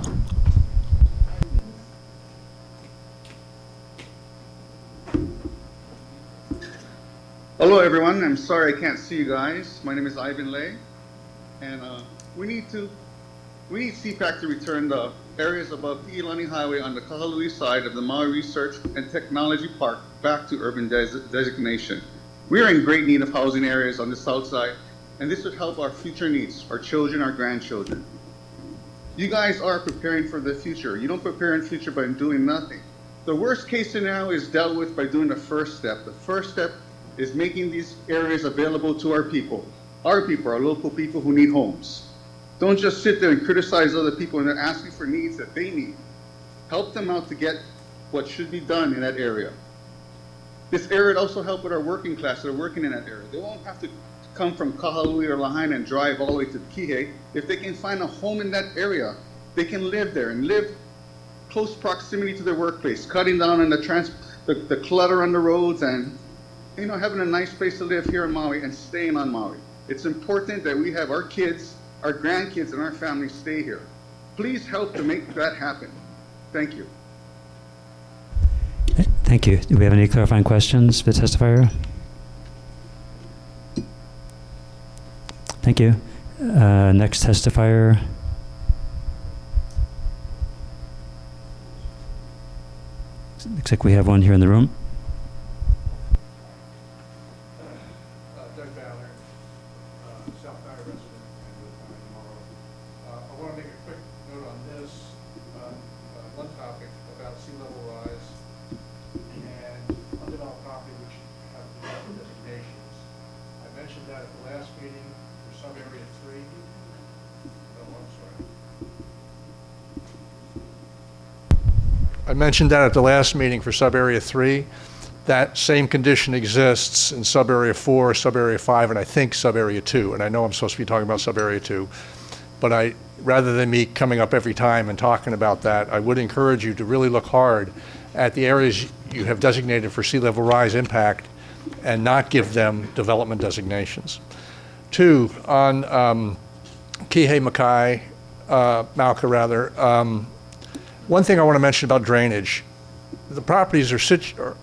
Hello everyone, I'm sorry I can't see you guys. My name is Ivan Lay, and we need CPAC to return the areas above Iolani Highway on the Kahului side of the Maui Research and Technology Park back to urban designation. We are in great need of housing areas on the south side, and this would help our future needs, our children, our grandchildren. You guys are preparing for the future. You don't prepare in the future by doing nothing. The worst case scenario is dealt with by doing the first step. The first step is making these areas available to our people, our local people who need homes. Don't just sit there and criticize other people and they're asking for needs that they need. Help them out to get what should be done in that area. This area would also help with our working class that are working in that area. They won't have to come from Kahului or Lahaina and drive all the way to Kihei. If they can find a home in that area, they can live there and live close proximity to their workplace, cutting down on the clutter on the roads and having a nice place to live here in Maui and staying on Maui. It's important that we have our kids, our grandkids, and our families stay here. Please help to make that happen. Thank you. Thank you. Do we have any clarifying questions for the testifier? Thank you. Next testifier. Looks like we have one here in the room. I mentioned that at the last meeting for sub-area 3. That same condition exists in sub-area 4, sub-area 5, and I think sub-area 2. And I know I'm supposed to be talking about sub-area 2. But rather than me coming up every time and talking about that, I would encourage you to really look hard at the areas you have designated for sea level rise impact and not give them development designations. 2, on Kihei Mauka rather, one thing I want to mention about drainage, the properties a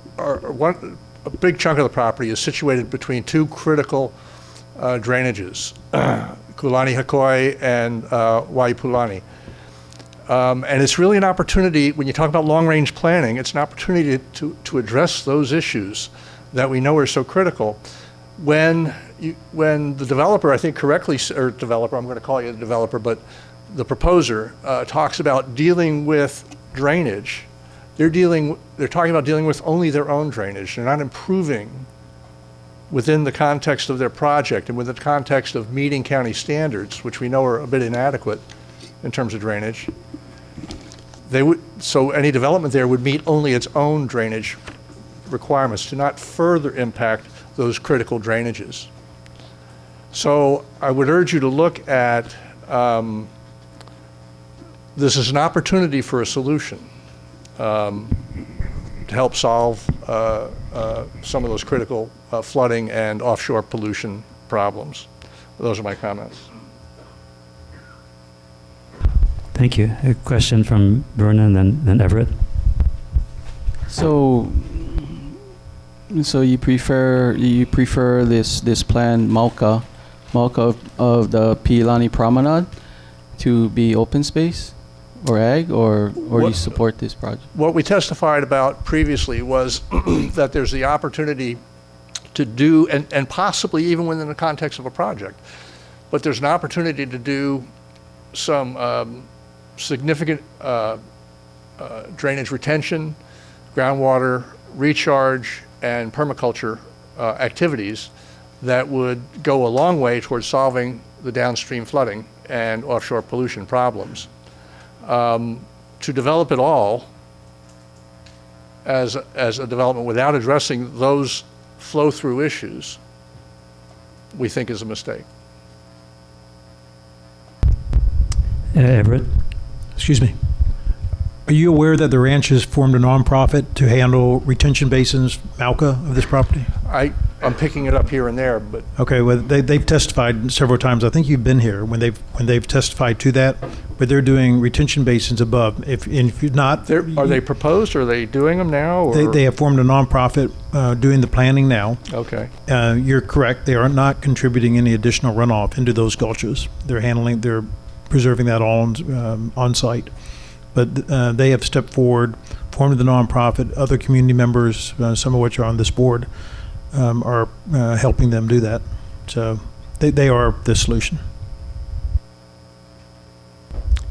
big chunk of the property is situated between 2 critical drainages, Kulani Hakoi and Waipulani. And it's really an opportunity, when you talk about long-range planning, it's an opportunity to address those issues that we know are so critical. When the developer, I think correctly, or developer, I'm going to call you the developer, but the proposer talks about dealing with drainage, they're talking about dealing with only their own drainage. They're not improving within the context of their project and within the context of meeting county standards, which we know are a bit inadequate in terms of drainage. So any development there would meet only its own drainage requirements to not further impact those critical drainages. So I would urge you to look at this is an opportunity for a solution to help solve some of those critical flooding and offshore pollution problems. Those are my comments. Thank you. A question from Vernon, then Everett. So you prefer this plan Mauka of the Piilani Promenade to be open space or ag, or you support this project? What we testified about previously was that there's the opportunity to do, and possibly even within the context of a project, but there's an opportunity to do some significant drainage retention, groundwater recharge, and permaculture activities that would go a long way towards solving the downstream flooding and offshore pollution problems. To develop it all as a development without addressing those flow-through issues, we think is a mistake. Everett? Excuse me. Are you aware that the ranch has formed a nonprofit to handle retention basins, Mauka, of this property? I'm picking it up here and there, but Okay, well, they've testified several times. I think you've been here when they've testified to that, but they're doing retention basins above. If you're not, are they proposed? Are they doing them now? Or? They have formed a nonprofit doing the planning now. Okay. You're correct. They are not contributing any additional runoff into those gulches. They're preserving that all on site. But they have stepped forward, formed the nonprofit. Other community members, some of which are on this board, are helping them do that. So they are the solution.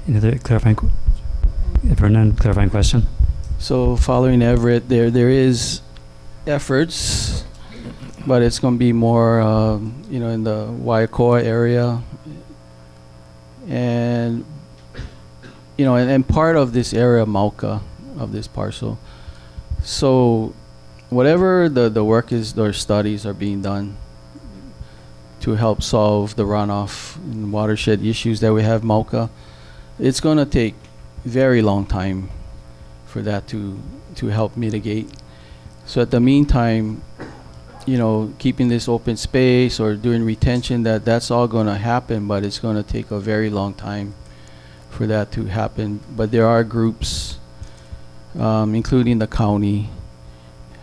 Any other clarifying question? So following Everett, there is efforts, but it's going to be more, in the Waikoa area, and and part of this area, Mauka, of this parcel. So whatever the work is, or studies are being done to help solve the runoff and watershed issues that we have Mauka, it's going to take very long time for that to help mitigate. So at the meantime, keeping this open space or doing retention, that's all going to happen, but it's going to take a very long time for that to happen. But there are groups, including the county,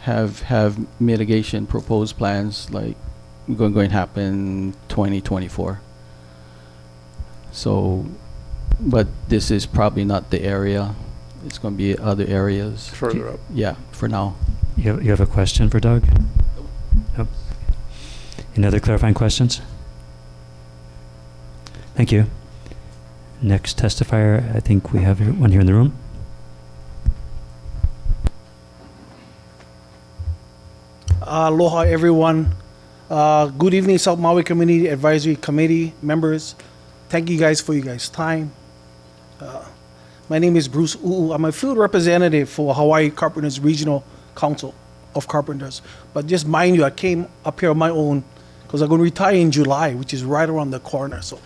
have mitigation proposed plans, like going to happen 2024. So, but this is probably not the area. It's going to be other areas. Further up. Yeah, for now. You have a question for Doug? Nope. Any other clarifying questions? Thank you. Next testifier, I think we have one here in the room. Aloha, everyone. Good evening, South Maui Community Advisory Committee members. Thank you guys for your guys' time. My name is Bruce U'u. I'm a field representative for Hawaii Carpenters Regional Council of Carpenters. But just mind you, I came up here on my own because I'm going to retire in July, which is right around the corner. So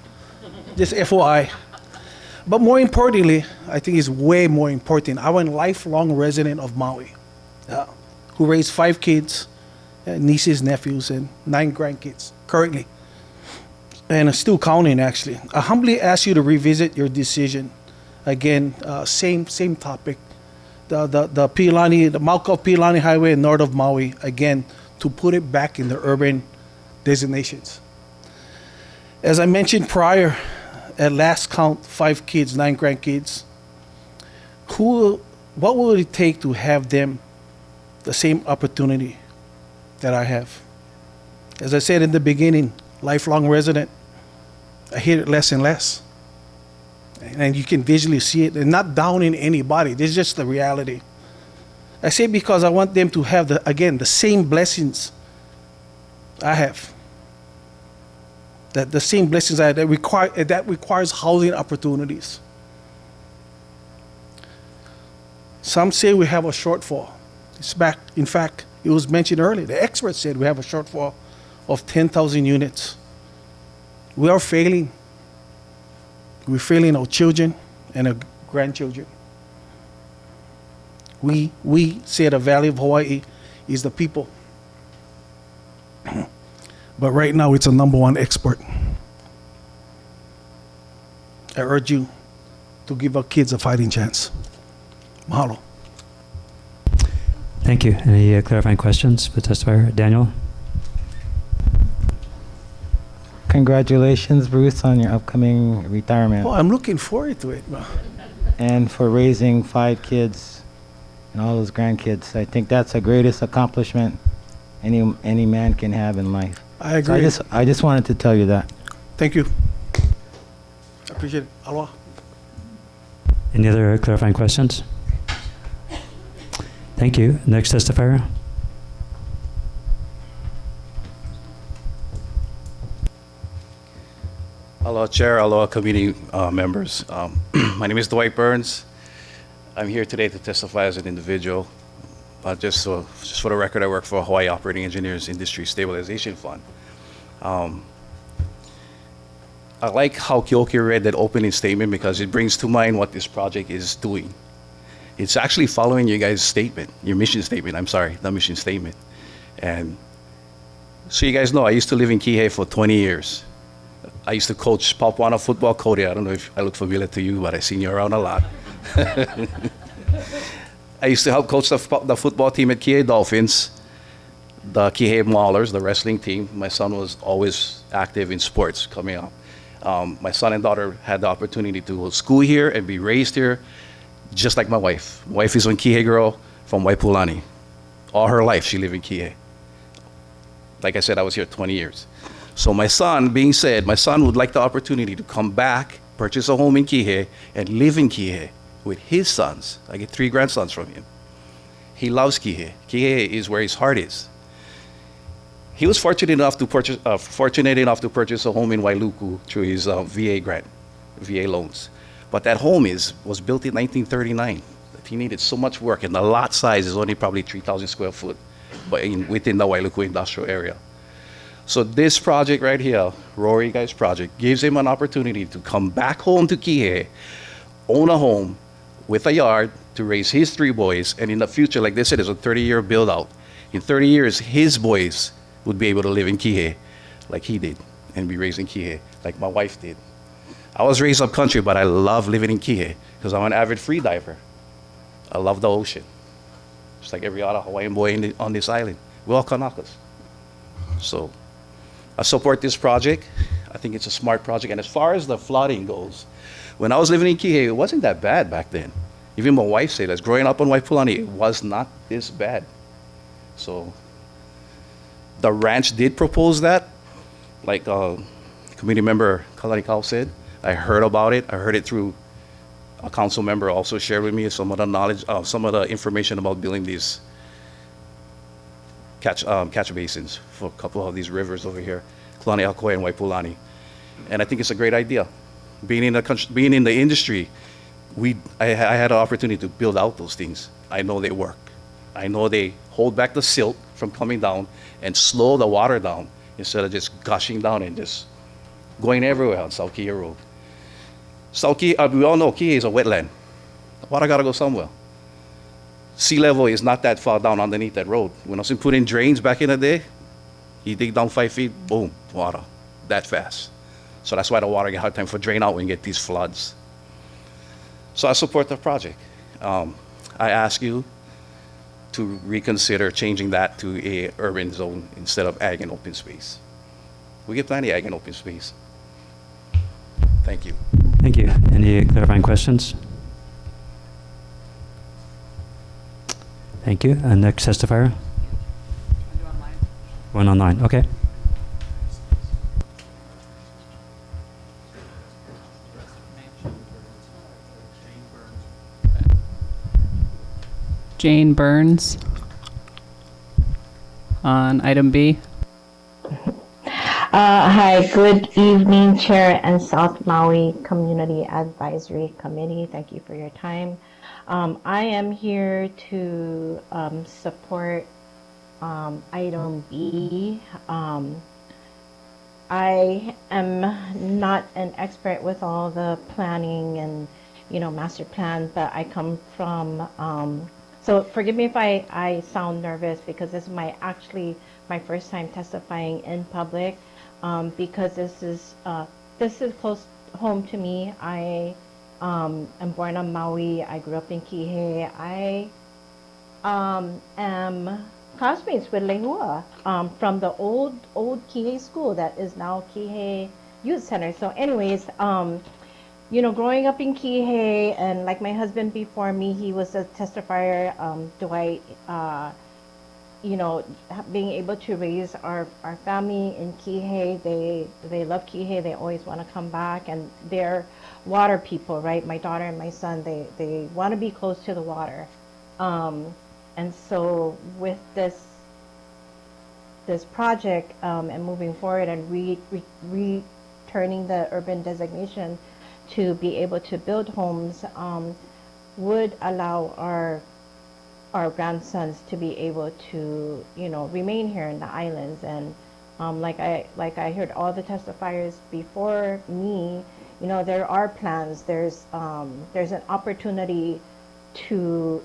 just FYI. But more importantly, I think it's way more important, I'm a lifelong resident of Maui who raised 5 kids, nieces, nephews, and 9 grandkids currently. And still counting, actually. I humbly ask you to revisit your decision. Again, same topic. The Piilani, the Mauka Piilani Highway north of Maui, again, to put it back in the urban designations. As I mentioned prior, at last count, 5 kids, 9 grandkids. What will it take to have them the same opportunity that I have? As I said in the beginning, lifelong resident, I hear it less and less. And you can visually see it, and not downing anybody. This is just the reality. I say because I want them to have, the same blessings I have. That the same blessings that requires housing opportunities. Some say we have a shortfall. In fact, it was mentioned earlier. The experts said we have a shortfall of 10,000 units. We are failing. We're failing our children and our grandchildren. We say the value of Hawaii is the people. But right now, it's a #1 export. I urge you to give our kids a fighting chance. Mahalo. Thank you. Any clarifying questions for the testifier? Daniel? Congratulations, Bruce, on your upcoming retirement Oh, I'm looking forward to it. and for raising 5 kids and all those grandkids. I think that's the greatest accomplishment any man can have in life. I So agree. I just wanted to tell you that. Thank you. I appreciate it. Aloha. Any other clarifying questions? Thank you. Next testifier. Aloha, Chair. Aloha, committee members. My name is Dwight Burns. I'm here today to testify as an individual. Just for the record, I work for Hawaii Operating Engineers Industry Stabilization Fund. I like how Kyoki read that opening statement because it brings to mind what this project is doing. It's actually following your guys' statement, your mission statement, I'm sorry, the mission statement. And so you guys know, I used to live in Kihei for 20 years. I used to coach Papuana football, Cody. I don't know if I look familiar to you, but I've seen you around a lot. I used to help coach the football team at Kihei Dolphins, the Kihei Maulers, the wrestling team. My son was always active in sports coming up. My son and daughter had the opportunity to go to school here and be raised here, just like my wife. My wife is a Kihei girl from Waipulani. All her life, she lived in Kihei. Like I said, I was here 20 years. So my son, being said, my son would like the opportunity to come back, purchase a home in Kihei, and live in Kihei with his sons. I get 3 grandsons from him. He loves Kihei. Kihei is where his heart is. He was fortunate enough to purchase a home in Wailuku through his VA grant, VA loans. But that home was built in 1939. He needed so much work, and the lot size is only probably 3,000 square foot, but within the Wailuku industrial area. So this project right here, Rory Guy's project, gives him an opportunity to come back home to Kihei, own a home with a yard to raise his 3 boys, and in the future, like they said, it's a 30-year build-out. In 30 years, his boys would be able to live in Kihei like he did and be raised in Kihei like my wife did. I was raised up country, but I love living in Kihei because I'm an avid free diver. I love the ocean, just like every other Hawaiian boy on this island. We're all Kanakas. So I support this project. I think it's a smart project. And as far as the flooding goes, when I was living in Kihei, it wasn't that bad back then. Even my wife said that growing up on Waipulani, it was not this bad. So the ranch did propose that, like committee member Kalani Kau said. I heard about it. I heard it through a council member also shared with me some of the knowledge, some of the information about building these catch basins for a couple of these rivers over here, Kalani Akoi and Waipulani. And I think it's a great idea. Being in the industry, I had an opportunity to build out those things. I know they work. I know they hold back the silt from coming down and slow the water down instead of just gushing down and just going everywhere on South Kihei Road. We all know Kihei is a wetland. The water gotta go somewhere. Sea level is not that far down underneath that road. When I was putting drains back in the day, you dig down 5 feet, boom, water, that fast. So that's why the water get hard time for drain out when you get these floods. So I support the project. I ask you to reconsider changing that to a urban zone instead of ag and open space. We get plenty of ag and open space. Thank you. Thank you. Any clarifying questions? Thank you. Next testifier. One online. Okay. Jane Burns on item B. Hi, good evening, Chair and South Maui Community Advisory Committee. Thank you for your time. I am here to support item B. I am not an expert with all the planning and, master plan, but I come from, so forgive me if I sound nervous because this is actually my first time testifying in public. Because this is close home to me. I am born on Maui. I grew up in Kihei. I am classmates with Lehua from the old Kihei school that is now Kihei Youth Center. So anyways, you know, growing up in Kihei, and like my husband before me, he was a testifier. Dwight, you know, being able to raise our family in Kihei, they love Kihei. They always want to come back, and they're water people, right? My daughter and my son, they want to be close to the water. And so with this project and moving forward and returning the urban designation to be able to build homes would allow our grandsons to be able to, you know, remain here in the islands. And like I heard all the testifiers before me, you know, there are plans. There's an opportunity to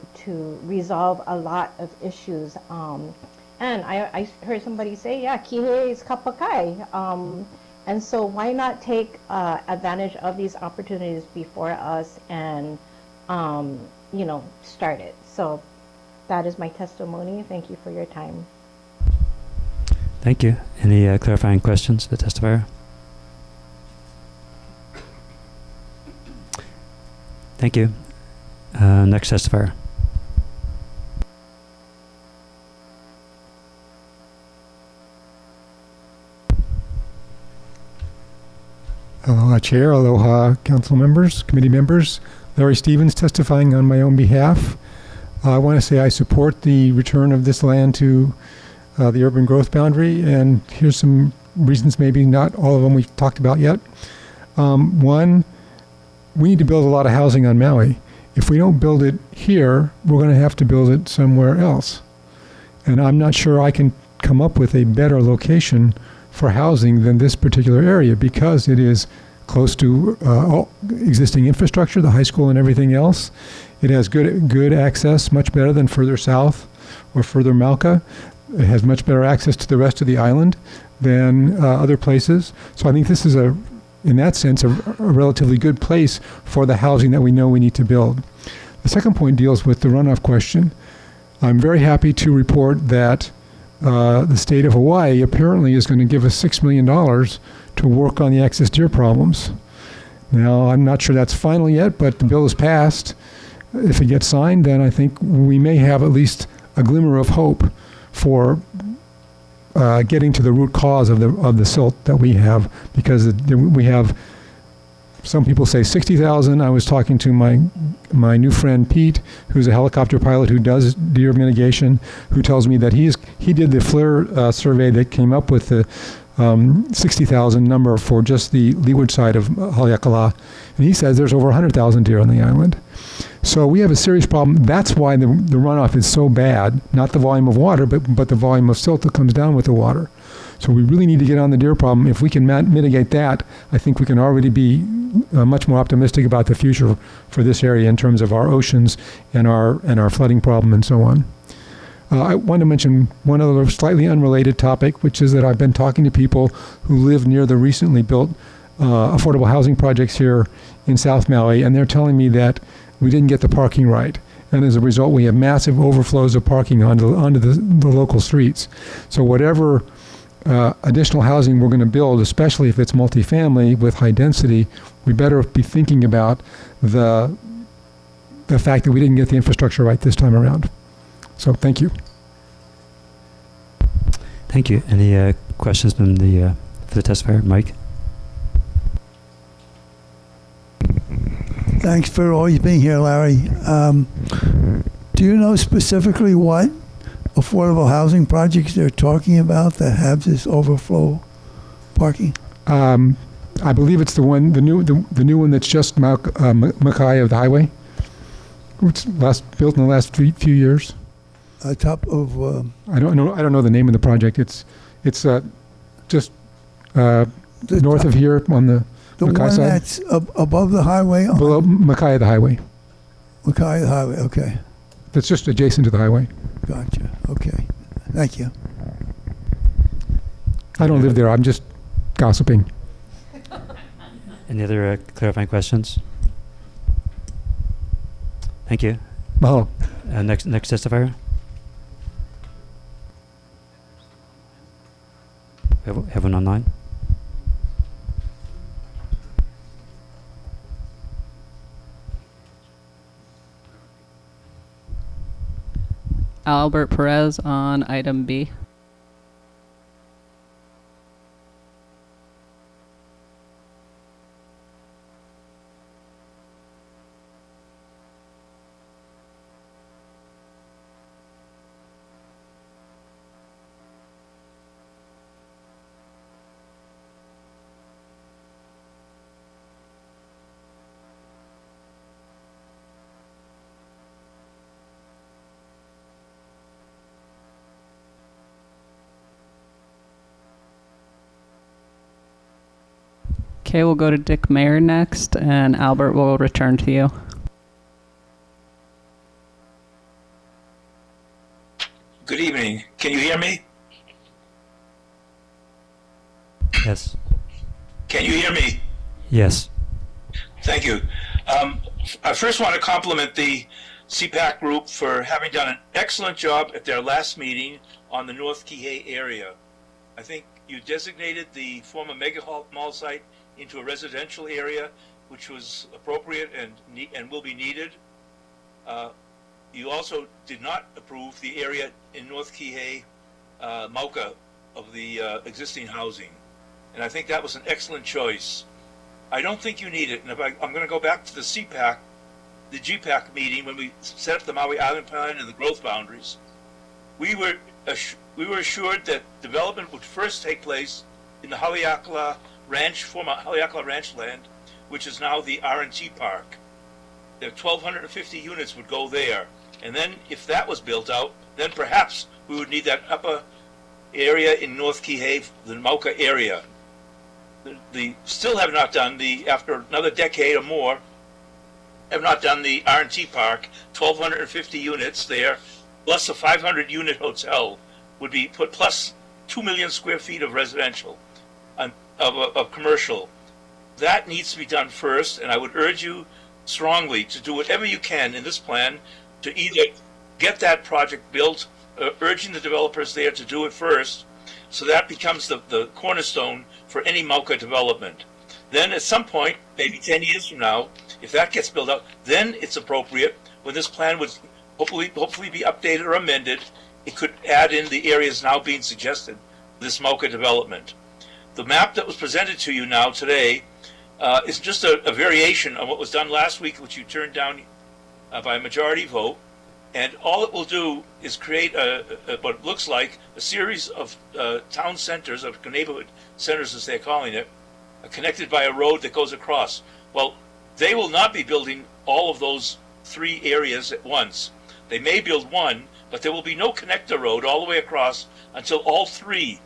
resolve a lot of issues. And I heard somebody say, yeah, Kihei is kapakai. And so why not take advantage of these opportunities before us and, you know, start it. So that is my testimony. Thank you for your time. Thank you. Any clarifying questions for the testifier? Thank you. Next testifier. Aloha Chair, aloha Council members, committee members. Larry Stevens testifying on my own behalf. I want to say I support the return of this land to the urban growth boundary, and here's some reasons, maybe not all of them we've talked about yet. One, we need to build a lot of housing on Maui. If we don't build it here, we're going to have to build it somewhere else. And I'm not sure I can come up with a better location for housing than this particular area, because it is close to all existing infrastructure, the high school and everything else. It has good access, much better than further south or further Malka. It has much better access to the rest of the island than other places. So I think this is in that sense, a relatively good place for the housing that we know we need to build. The second point deals with the runoff question. I'm very happy to report that the state of Hawaii apparently is going to give us $6 million to work on the excess deer problems. Now, I'm not sure that's final yet, but the bill is passed. If it gets signed, then I think we may have at least a glimmer of hope for getting to the root cause of the silt that we have, because we have, some people say 60,000. I was talking to my new friend Pete, who's a helicopter pilot who does deer mitigation, who tells me that he did the FLIR survey that came up with the 60,000 number for just the leeward side of Haleakala, and he says there's over 100,000 deer on the island. So we have a serious problem. That's why the runoff is so bad, not the volume of water, but the volume of silt that comes down with the water. So we really need to get on the deer problem. If we can mitigate that, I think we can already be much more optimistic about the future for this area in terms of our oceans and our flooding problem and so on. I want to mention one other slightly unrelated topic, which is that I've been talking to people who live near the recently built affordable housing projects here in South Maui, and they're telling me that we didn't get the parking right. And as a result, we have massive overflows of parking onto the local streets. So whatever additional housing we're going to build, especially if it's multifamily with high density, we better be thinking about the fact that we didn't get the infrastructure right this time around. So thank you. Thank you. Any questions from for the testifier, Mike? Thanks for always being here, Larry. Do you know specifically what affordable housing projects they're talking about that have this overflow parking? I believe it's the new one that's just Makai of the highway. It's built in the last few years. Top of I don't know the name of the project. It's just north of here on the Makai one side. that's above the highway. Below Makai of the highway. Makai of the highway. Okay. That's just adjacent to the highway. Gotcha. Okay. Thank you. I don't live there. I'm just gossiping. Any other clarifying questions? Thank you. Mahalo. Next testifier. Have one online. Albert Perez on item B. Okay, we'll go to Dick Mayer next, and Albert will return to you. Good evening. Can you hear me? Yes. Can you hear me? Yes. Thank you. I first want to compliment the CPAC group for having done an excellent job at their last meeting on the North Kihei area. I think you designated the former mega mall site into a residential area, which was appropriate and will be needed. You also did not approve the area in North Kihei, Mauka, of the existing housing. And I think that was an excellent choice. I don't think you need it. And if I'm going to go back to the CPAC, the GPAC meeting when we set up the Maui Island Plan and the growth boundaries, we were assured that development would first take place in the Haleakala Ranch, former Haleakala Ranch land, which is now the R&T Park. There 1,250 units would go there. And then if that was built out, then perhaps we would need that upper area in North Kihei, the Mauka area. The still have not done after another decade or more, have not done the R&T Park, 1,250 units there, plus a 500 unit hotel would be put, plus 2 million square feet of residential, of commercial. That needs to be done first, and I would urge you strongly to do whatever you can in this plan to either get that project built, urging the developers there to do it first, so that becomes the cornerstone for any Mauka development. Then at some point, maybe 10 years from now, if that gets built out, then it's appropriate, when this plan would hopefully be updated or amended, it could add in the areas now being suggested for this Mauka development. The map that was presented to you now today is just a variation of what was done last week, which you turned down by a majority vote. And all it will do is create what looks like a series of town centers, of neighborhood centers as they're calling it, connected by a road that goes across. Well, they will not be building all of those 3 areas at once. They may build one, but there will be no connector road all the way across until all 3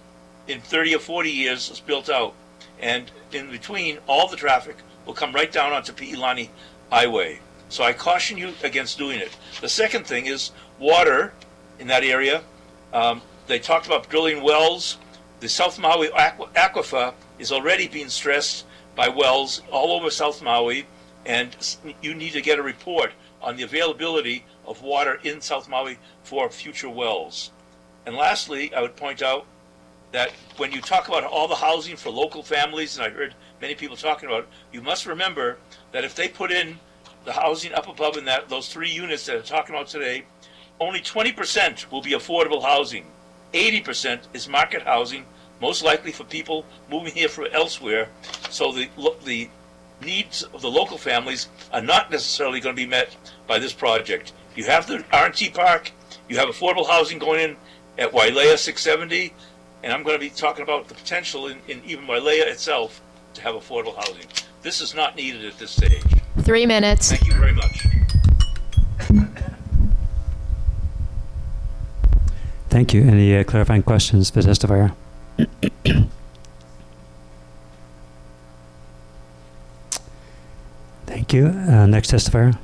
in 30 or 40 years is built out. And in between, all the traffic will come right down onto Pi'ilani Highway. So I caution you against doing it. The second thing is water in that area. They talked about drilling wells. The South Maui aquifer is already being stressed by wells all over South Maui, and you need to get a report on the availability of water in South Maui for future wells. And lastly, I would point out that when you talk about all the housing for local families, and I heard many people talking about it, you must remember that if they put in the housing up above in those 3 units that I'm talking about today, only 20% will be affordable housing. 80% is market housing, most likely for people moving here from elsewhere. So the needs of the local families are not necessarily going to be met by this project. You have the R&T Park, you have affordable housing going in at Wailea 670, and I'm going to be talking about the potential in even Wailea itself to have affordable housing. This is not needed at this stage. 3 minutes. Thank you very much. Thank you. Any clarifying questions for the testifier? Thank you. Next testifier.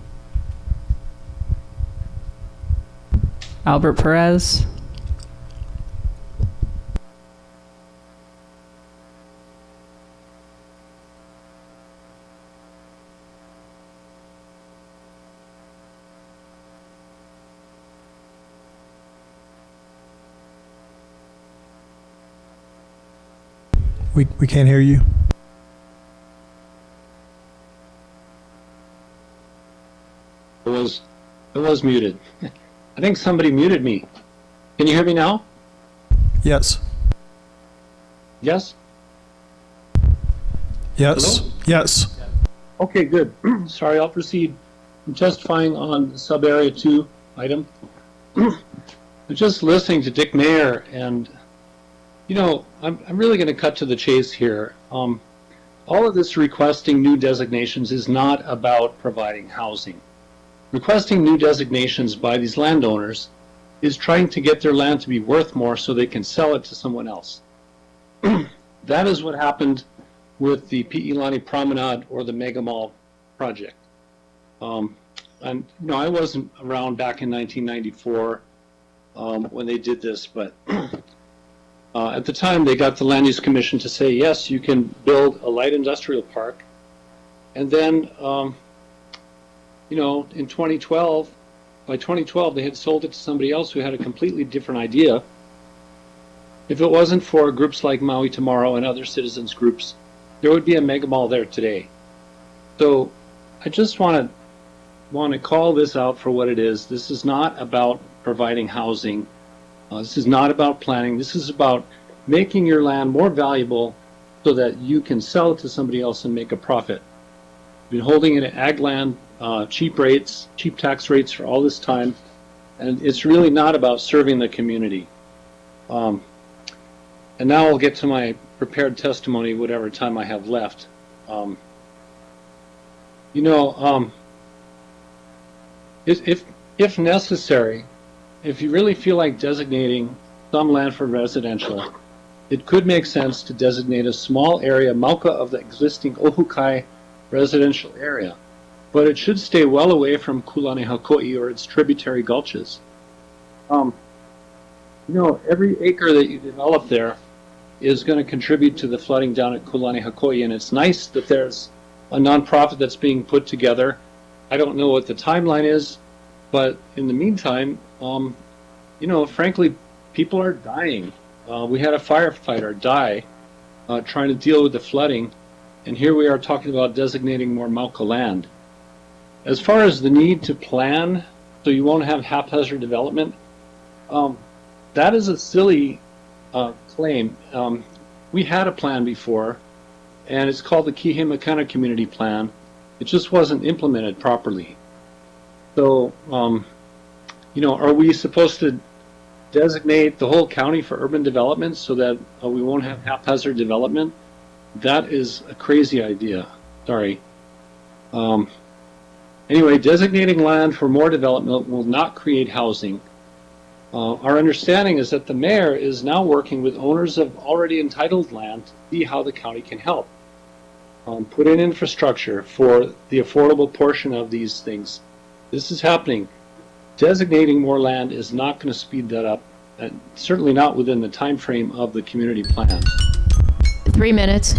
Albert Perez. We can't hear you. It was muted. I think somebody muted me. Can you hear me now? Yes. Yes? Yes. Hello? Yes. Okay, good. Sorry, I'll proceed. I'm testifying on the sub-area 2 item. I'm just listening to Dick Mayer, and, you know, I'm really going to cut to the chase here. All of this requesting new designations is not about providing housing. Requesting new designations by these landowners is trying to get their land to be worth more so they can sell it to someone else. That is what happened with the Pi'ilani Promenade or the Mega Mall project. And you know, I wasn't around back in 1994 when they did this, but at the time they got the Land Use Commission to say, yes, you can build a light industrial park. And then, you know, in 2012, by 2012, they had sold it to somebody else who had a completely different idea. If it wasn't for groups like Maui Tomorrow and other citizens groups, there would be a mega mall there today. So I just want to call this out for what it is. This is not about providing housing. This is not about planning. This is about making your land more valuable so that you can sell it to somebody else and make a profit. We've been holding it at ag land, cheap rates, cheap tax rates for all this time, and it's really not about serving the community. And now I'll get to my prepared testimony, whatever time I have left. You know, if necessary, if you really feel like designating some land for residential, it could make sense to designate a small area, Mauka, of the existing Ohukai residential area, but it should stay well away from Kulani Hakoi or its tributary gulches. You know, every acre that you develop there is going to contribute to the flooding down at Kulani Hakoi, and it's nice that there's a nonprofit that's being put together. I don't know what the timeline is, but in the meantime, you know, frankly, people are dying. We had a firefighter die trying to deal with the flooding, and here we are talking about designating more Mauka land. As far as the need to plan so you won't have haphazard development, that is a silly claim. We had a plan before, and it's called the Kihei-Makana Community Plan. It just wasn't implemented properly. So, you know, are we supposed to designate the whole county for urban development so that we won't have haphazard development? That is a crazy idea. Sorry. Anyway, designating land for more development will not create housing. Our understanding is that the mayor is now working with owners of already entitled land to see how the county can help. Put in infrastructure for the affordable portion of these things. This is happening. Designating more land is not going to speed that up, and certainly not within the time frame of the community plan. 3 minutes.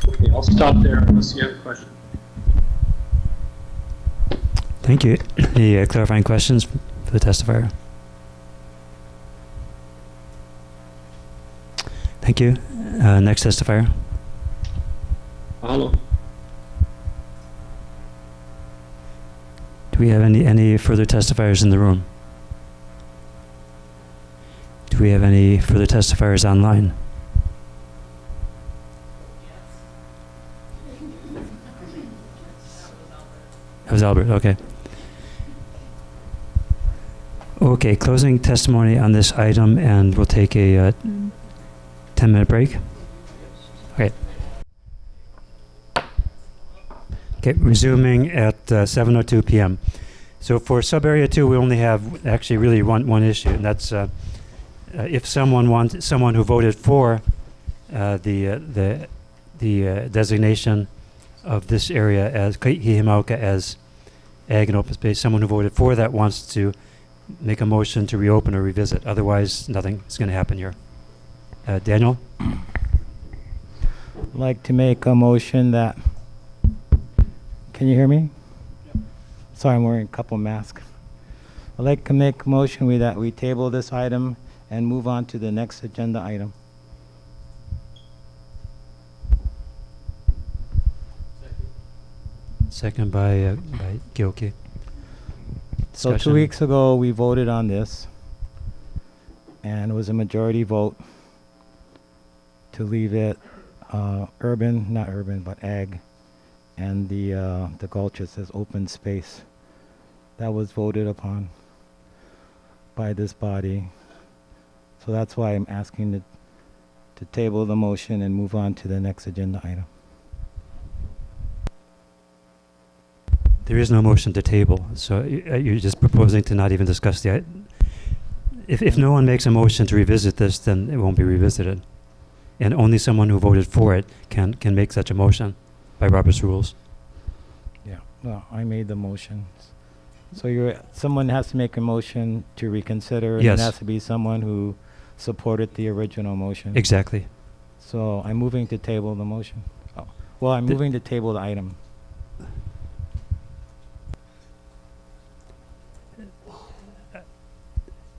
Okay, I'll stop there unless you have a question. Thank you. Any clarifying questions for the testifier? Thank you. Next testifier. Hello. Do we have any further testifiers in the room? Do we have any further testifiers online? That was Albert, okay. Okay, closing testimony on this item, and we'll take a 10-minute break. Okay. Okay, resuming at 7:02 p.m. So for sub-area 2, we only have actually really one issue, and that's if someone who voted for the designation of this area as Kihimauka as ag and open space, someone who voted for that wants to make a motion to reopen or revisit. Otherwise, nothing is going to happen here. Daniel? I'd like to make a motion that, can you hear me? Yep. Sorry, I'm wearing a couple masks. I'd like to make a motion that we table this item and move on to the next agenda item. Second by Gilkey. So 2 Discussion. weeks ago, we voted on this, and it was a majority vote to leave it urban, not urban, but ag, and the gulches as open space. That was voted upon by this body. So that's why I'm asking to table the motion and move on to the next agenda item. There is no motion to table, so you're just proposing to not even discuss the. If no one makes a motion to revisit this, then it won't be revisited, and only someone who voted for it can make such a motion, by Robert's rules. Yeah. Well, I made the motion. So someone has to make a motion to reconsider, and Yes. it has to be someone who supported the original motion. Exactly. So I'm moving to table the motion. Oh. Well, I'm moving to table the item.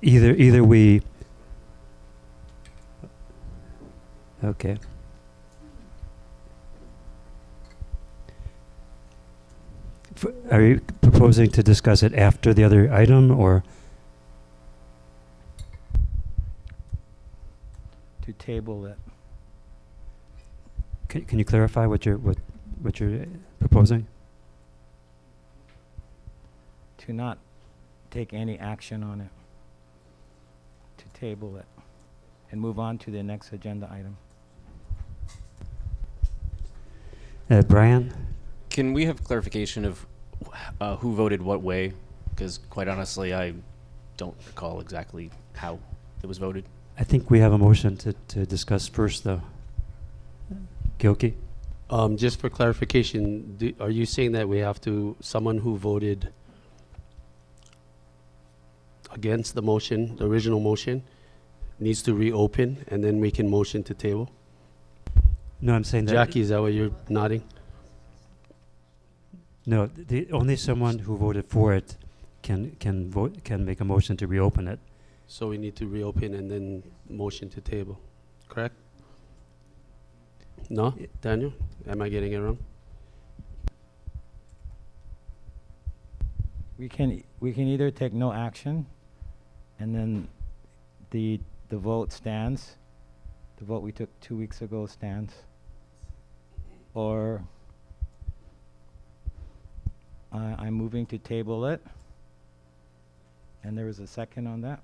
Either we. Okay. Are you proposing to discuss it after the other item, or? To table it. Can you clarify what you're proposing? To not take any action on it. To table it. And move on to the next agenda item. Brian? Can we have clarification of who voted what way? Because quite honestly, I don't recall exactly how it was voted. I think we have a motion to discuss first, though. Gilkey? Just for clarification, are you saying that we have someone who voted against the motion, the original motion, needs to reopen, and then we can motion to table? No, I'm saying that. Jackie, is that what you're nodding? No, only someone who voted for it can make a motion to reopen it. So we need to reopen and then motion to table, correct? No, Daniel? Am I getting it wrong? We can either take no action, and then the vote stands. The vote we took 2 weeks ago stands. Or I'm moving to table it. And there was a second on that.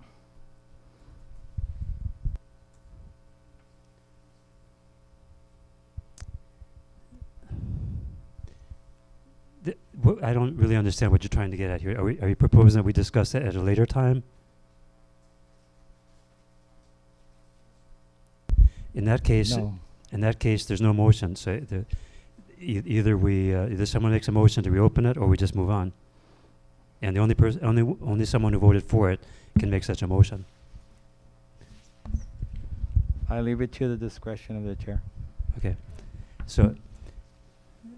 I don't really understand what you're trying to get at here. Are you proposing that we discuss it at a later time? In that case, No. There's no motion. So either someone makes a motion to reopen it, or we just move on. And the only someone who voted for it can make such a motion. I leave it to the discretion of the chair. Okay. So,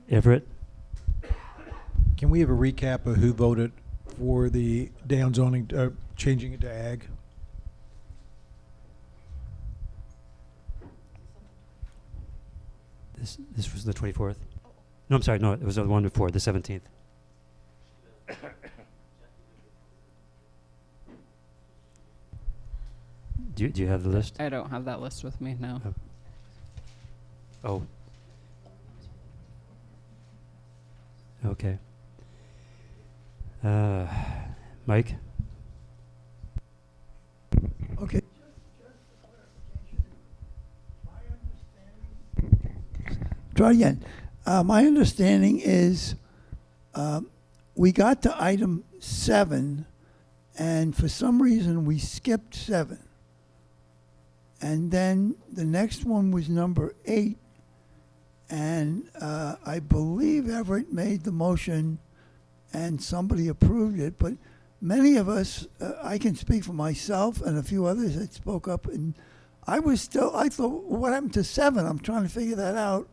Everett? Can we have a recap of who voted for the downzoning, changing it to ag? This was the 24th. No, I'm sorry. No, it was the one before, the 17th. Do you have the list? I don't have that list with me, no. Oh. Okay. Mike? Okay. Try again. My understanding is we got to item 7, and for some reason we skipped 7. And then the next one was number 8, and I believe Everett made the motion and somebody approved it, but many of us, I can speak for myself and a few others that spoke up, and I thought, well, what happened to 7? I'm trying to figure that out.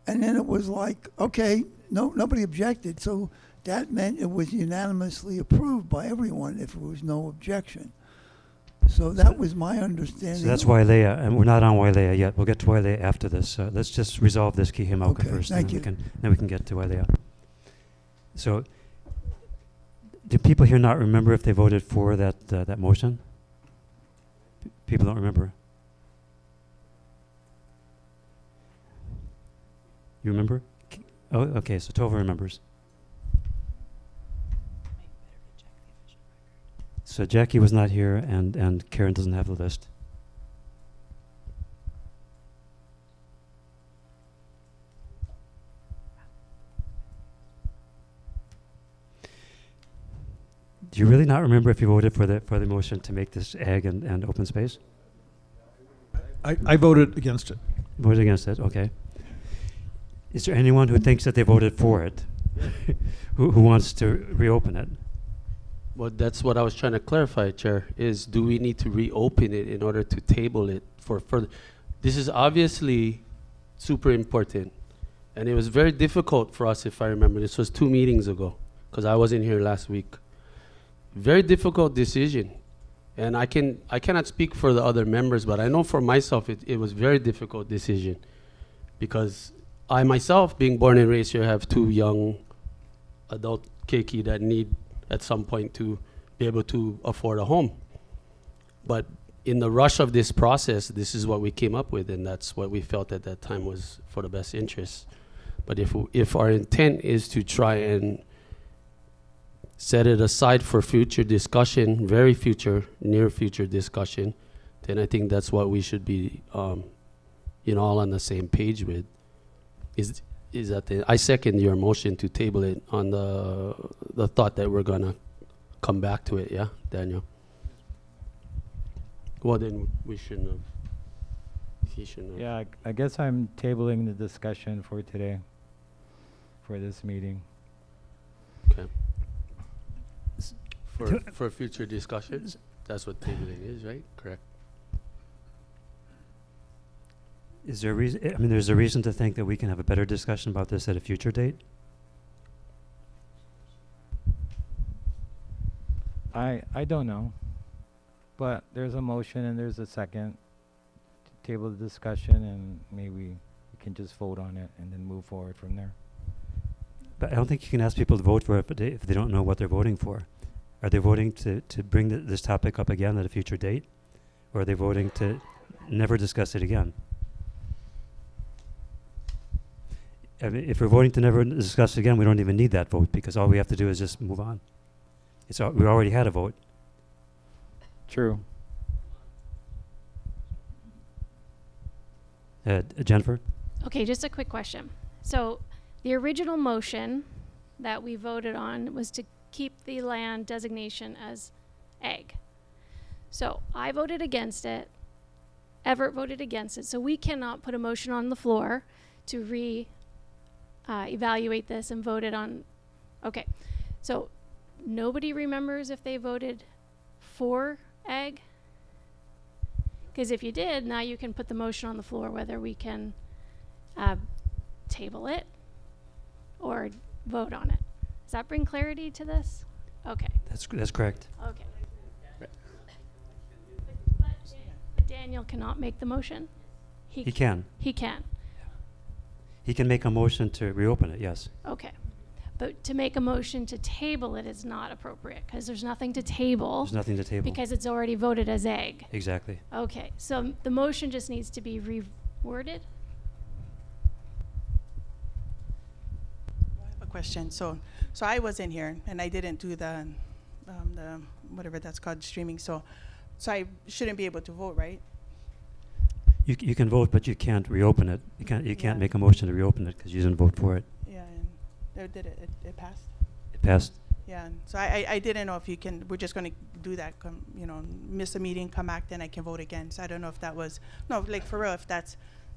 And then it was like, okay, nobody objected, so that meant it was unanimously approved by everyone if there was no objection. So that was my understanding. So that's Wailea, and we're not on Wailea yet. We'll get to Wailea after this. Let's just resolve this Kihimoka Okay, first, thank and you. then we can get to Wailea. So, do people here not remember if they voted for that motion? People don't remember. You remember? Oh, okay. So Tova remembers. So Jackie was not here, and Karen doesn't have the list. Do you really not remember if you voted for the motion to make this ag and open space? I voted against it. Voted against it, okay. Is there anyone who thinks that they voted for it, who wants to reopen it? Well, that's what I was trying to clarify, Chair, is do we need to reopen it in order to table it for further? This is obviously super important. And it was very difficult for us, if I remember. This was 2 meetings ago, because I wasn't here last week. Very difficult decision. And I cannot speak for the other members, but I know for myself it was very difficult decision. Because I myself, being born and raised here, have 2 young adult keiki that need at some point to be able to afford a home. But in the rush of this process, this is what we came up with, and that's what we felt at that time was for the best interest. But if our intent is to try and set it aside for future discussion, very future, near future discussion, then I think that's what we should be, all on the same page with. Is that I second your motion to table it on the thought that we're gonna come back to it, yeah, Daniel? Well, then we shouldn't have. He shouldn't have. Yeah, I guess I'm tabling the discussion for today, for this meeting. Okay. For future discussions, that's what tabling is, right? Correct. Is there a reason? I mean, there's a reason to think that we can have a better discussion about this at a future date? I don't know, but there's a motion and there's a second to table the discussion, and maybe we can just vote on it and then move forward from there. But I don't think you can ask people to vote for it if they don't know what they're voting for. Are they voting to bring this topic up again at a future date? Or are they voting to never discuss it again? I mean, if we're voting to never discuss it again, we don't even need that vote, because all we have to do is just move on. We already had a vote. True. Jennifer? Okay, just a quick question. So the original motion that we voted on was to keep the land designation as ag. So I voted against it. Everett voted against it. So we cannot put a motion on the floor to evaluate this and vote it on. Okay, so nobody remembers if they voted for ag? Because if you did, now you can put the motion on the floor whether we can table it or vote on it. Does that bring clarity to this? Okay. That's correct. Okay. But Daniel cannot make the motion? He can. He can. He can make a motion to reopen it, yes. Okay. But to make a motion to table it is not appropriate because there's nothing to table. There's nothing to table. Because it's already voted as ag. Exactly. Okay. So the motion just needs to be reworded? I have a question. So I wasn't here and I didn't do the whatever that's called, streaming. So I shouldn't be able to vote, right? You can vote, but you can't reopen it. You can't make a motion to reopen it because you didn't vote for it. Yeah, and it passed. It passed. Yeah, and so I didn't know if you can. We're just going to do that. Miss a meeting, come back, then I can vote again. So I don't know if that was for real.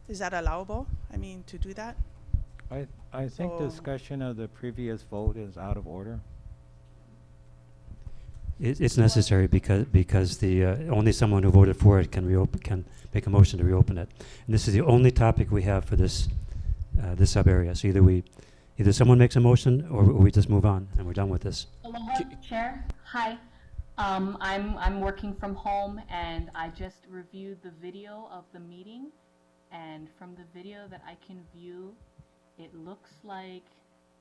Is that allowable? I mean, to do that? I think discussion of the previous vote is out of order. It's necessary because the only someone who voted for it can make a motion to reopen it, and this is the only topic we have for this sub area. So either someone makes a motion or we just move on and we're done with this. Aloha, Chair. Hi. I'm working from home and I just reviewed the video of the meeting, and from the video that I can view, it looks like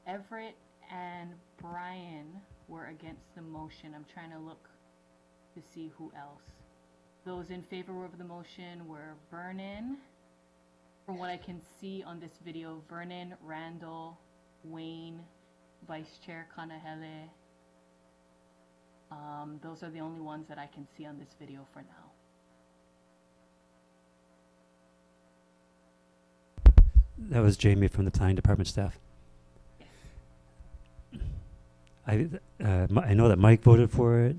Everett and Brian were against the motion. I'm trying to look to see who else. Those in favor of the motion were Vernon. From what I can see on this video, Vernon, Randall, Wayne, Vice Chair Kanahele. Those are the only ones that I can see on this video for now. That was Jamie from the planning department staff. I know that Mike voted for it.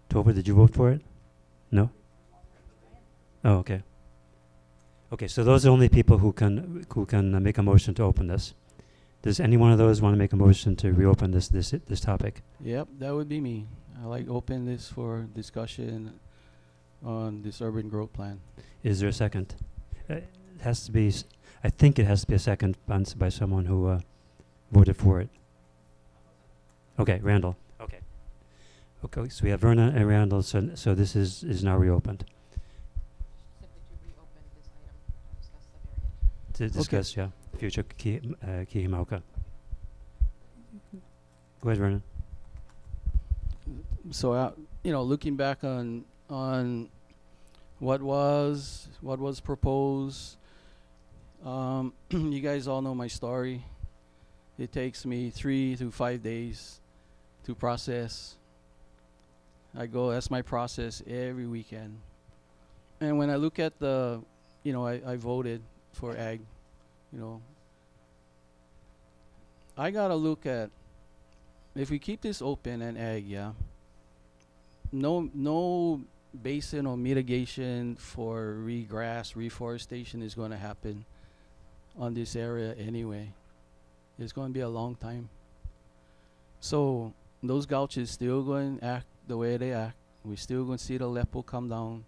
Toba, did you vote for it? No? Oh, okay. Okay, so those are the only people who can make a motion to open this. Does any one of those want to make a motion to reopen this topic? Yep, that would be me. I like open this for discussion on this urban growth plan. Is there a second? It has to be. I think it has to be a second by someone who voted for it. Okay, Randall. Okay. Okay, so we have Verna and Randall. So this is now reopened. To discuss, yeah, future Kihimauka. Go ahead, Vernon. So, looking back on what was proposed, you guys all know my story. It takes me 3 to 5 days to process. That's my process every weekend. And when I look at I voted for ag, I gotta look at, if we keep this open and ag, no basin or mitigation for reforestation is going to happen on this area anyway. It's going to be a long time. So those gulches still going to act the way they act. We're still going to see the lepo come down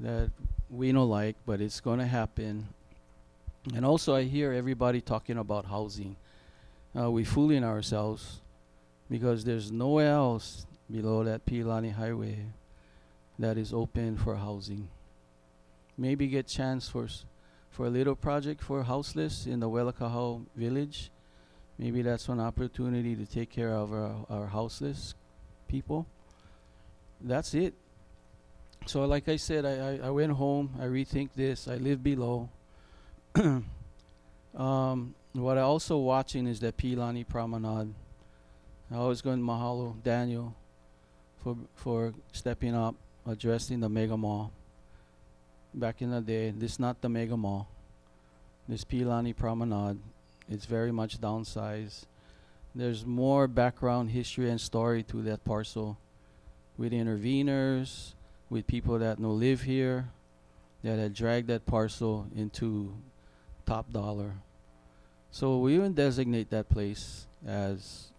that we don't like, but it's going to happen. And also I hear everybody talking about housing. We're fooling ourselves because there's nowhere else below that Pilani Highway that is open for housing. Maybe get chance for a little project for houseless in the Welakahau village. Maybe that's an opportunity to take care of our houseless people. That's it. So like I said, I went home, I rethink this, I live below. What I also watching is that Pilani Promenade. I was going to mahalo Daniel for stepping up, addressing the mega mall. Back in the day, this is not the mega mall. This Pilani Promenade, it's very much downsized. There's more background history and story to that parcel with interveners, with people that no live here, that had dragged that parcel into top dollar. So we even designate that place as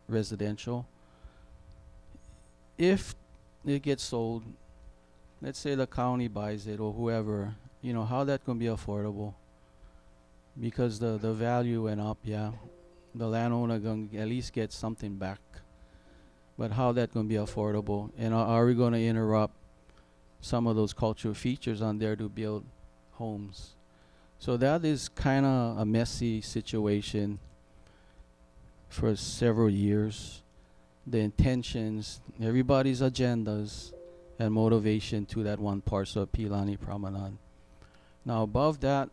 residential. If it gets sold, let's say the county buys it or whoever, how that can be affordable? Because the value went up, yeah. The landowner gonna at least get something back. But how that gonna be affordable? And are we gonna interrupt some of those cultural features on there to build homes? So that is kind of a messy situation for several years. The intentions, everybody's agendas and motivation to that one parcel of Pilani Promenade. Now above that,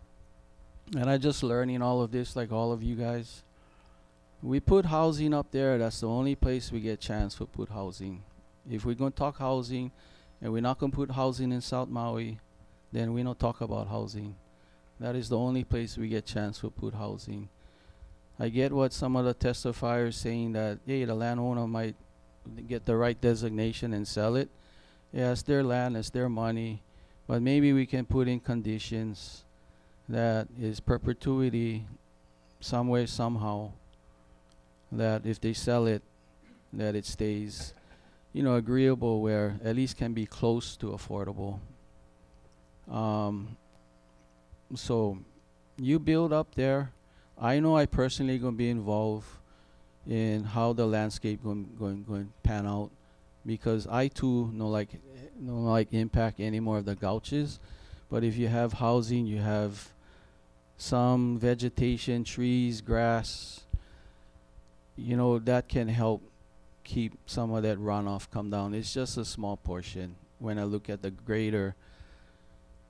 and I just learning all of this like all of you guys, we put housing up there. That's the only place we get chance to put housing. If we're going to talk housing and we're not going to put housing in South Maui, then we don't talk about housing. That is the only place we get chance to put housing. I get what some of the testifiers saying that, hey, the landowner might get the right designation and sell it. Yeah, it's their land, it's their money. But maybe we can put in conditions that is perpetuity some way, somehow, that if they sell it, that it stays, agreeable where at least can be close to affordable. So you build up there. I know I personally going to be involved in how the landscape going to pan out, because I too no like impact any more of the gouches. But if you have housing, you have some vegetation, trees, grass, you know, that can help keep some of that runoff come down. It's just a small portion when I look at the greater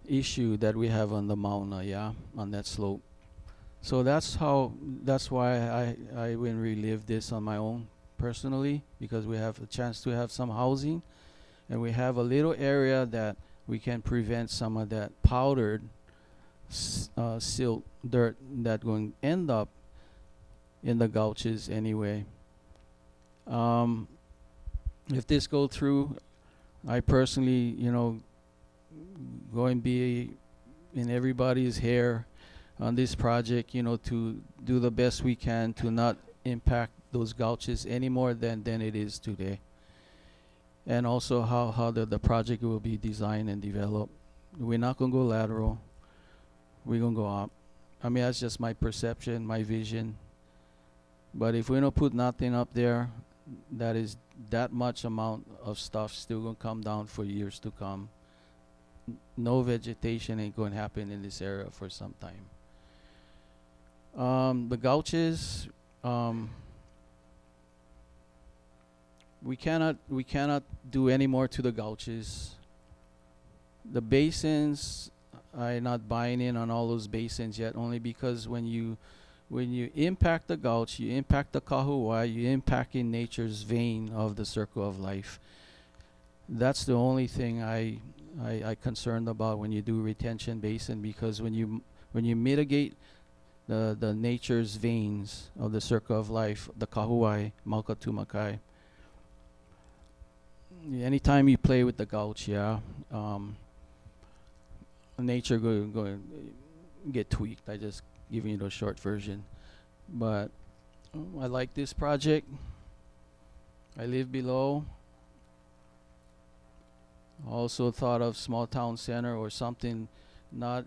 issue that we have on the mountain, yeah, on that slope. So that's why I went relive this on my own personally, because we have a chance to have some housing, and we have a little area that we can prevent some of that powdered silt dirt that going to end up in the gulches anyway. If this go through, I personally, you know, go and be in everybody's hair on this project, you know, to do the best we can to not impact those gulches any more than it is today. And also how the project will be designed and developed. We're not going to go lateral. We're going to go up. I mean, that's just my perception, my vision. But if we don't put nothing up there, that is that much amount of stuff still going to come down for years to come. No vegetation ain't going to happen in this area for some time. The gulches, we cannot do any more to the gulches. The basins, I'm not buying in on all those basins yet, only because when you impact the gulch, you impact the kahuai, you impact in nature's vein of the circle of life. That's the only thing I concerned about when you do retention basin, because when you mitigate the nature's veins of the circle of life, the kahuai, mauka tumakai. Anytime you play with the gulch, yeah, nature go get tweaked. I just giving you the short version, but I like this project. I live below. Also thought of small town center or something not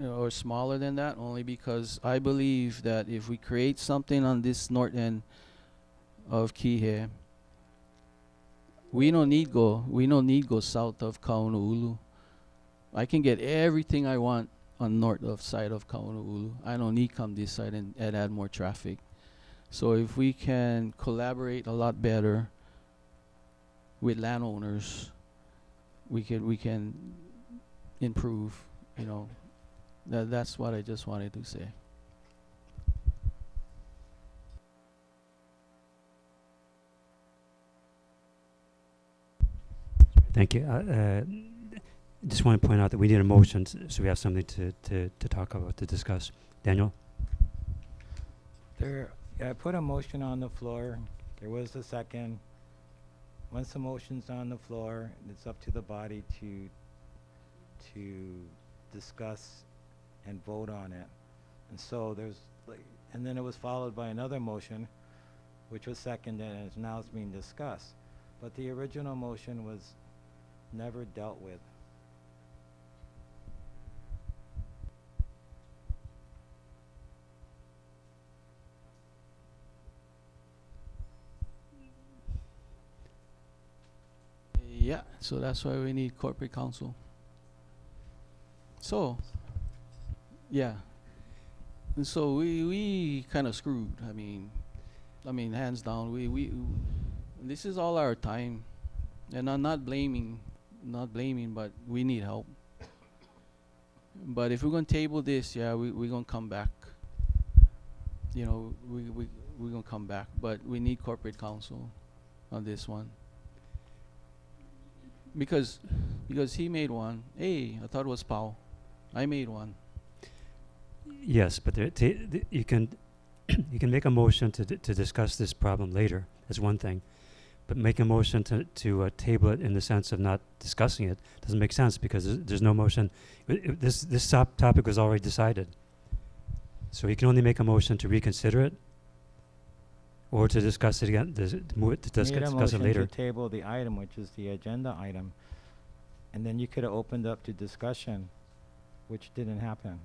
or smaller than that, only because I believe that if we create something on this north end of Kihei, we don't need go south of Kaunu'ulu. I can get everything I want on north of side of Kaunu'ulu. I don't need come this side and add more traffic. So if we can collaborate a lot better with landowners, we can improve, you know. That's what I just wanted to say. Thank you. Just want to point out that we need a motion, so we have something to talk about, to discuss. Daniel? I put a motion on the floor. There was a second. Once the motion's on the floor, it's up to the body to discuss and vote on it. And so and then it was followed by another motion, which was seconded, and now it's being discussed. But the original motion was never dealt with. Yeah, so that's why we need corporate counsel. So, yeah. And so we kind of screwed. I mean, hands down, we this is all our time. And I'm not blaming, but we need help. But if we're going to table this, yeah, we're going to come back. You know, we're going to come back. But we need corporate counsel on this one. Because he made one. Hey, I thought it was Pao. I made one. Yes, but you can make a motion to discuss this problem later. That's one thing. But make a motion to table it in the sense of not discussing it doesn't make sense, because there's no motion. This topic was already decided. So you can only make a motion to reconsider it, or to discuss it again, move it to discuss it later. To table the item, which is the agenda item, and then you could have opened up to discussion, which didn't happen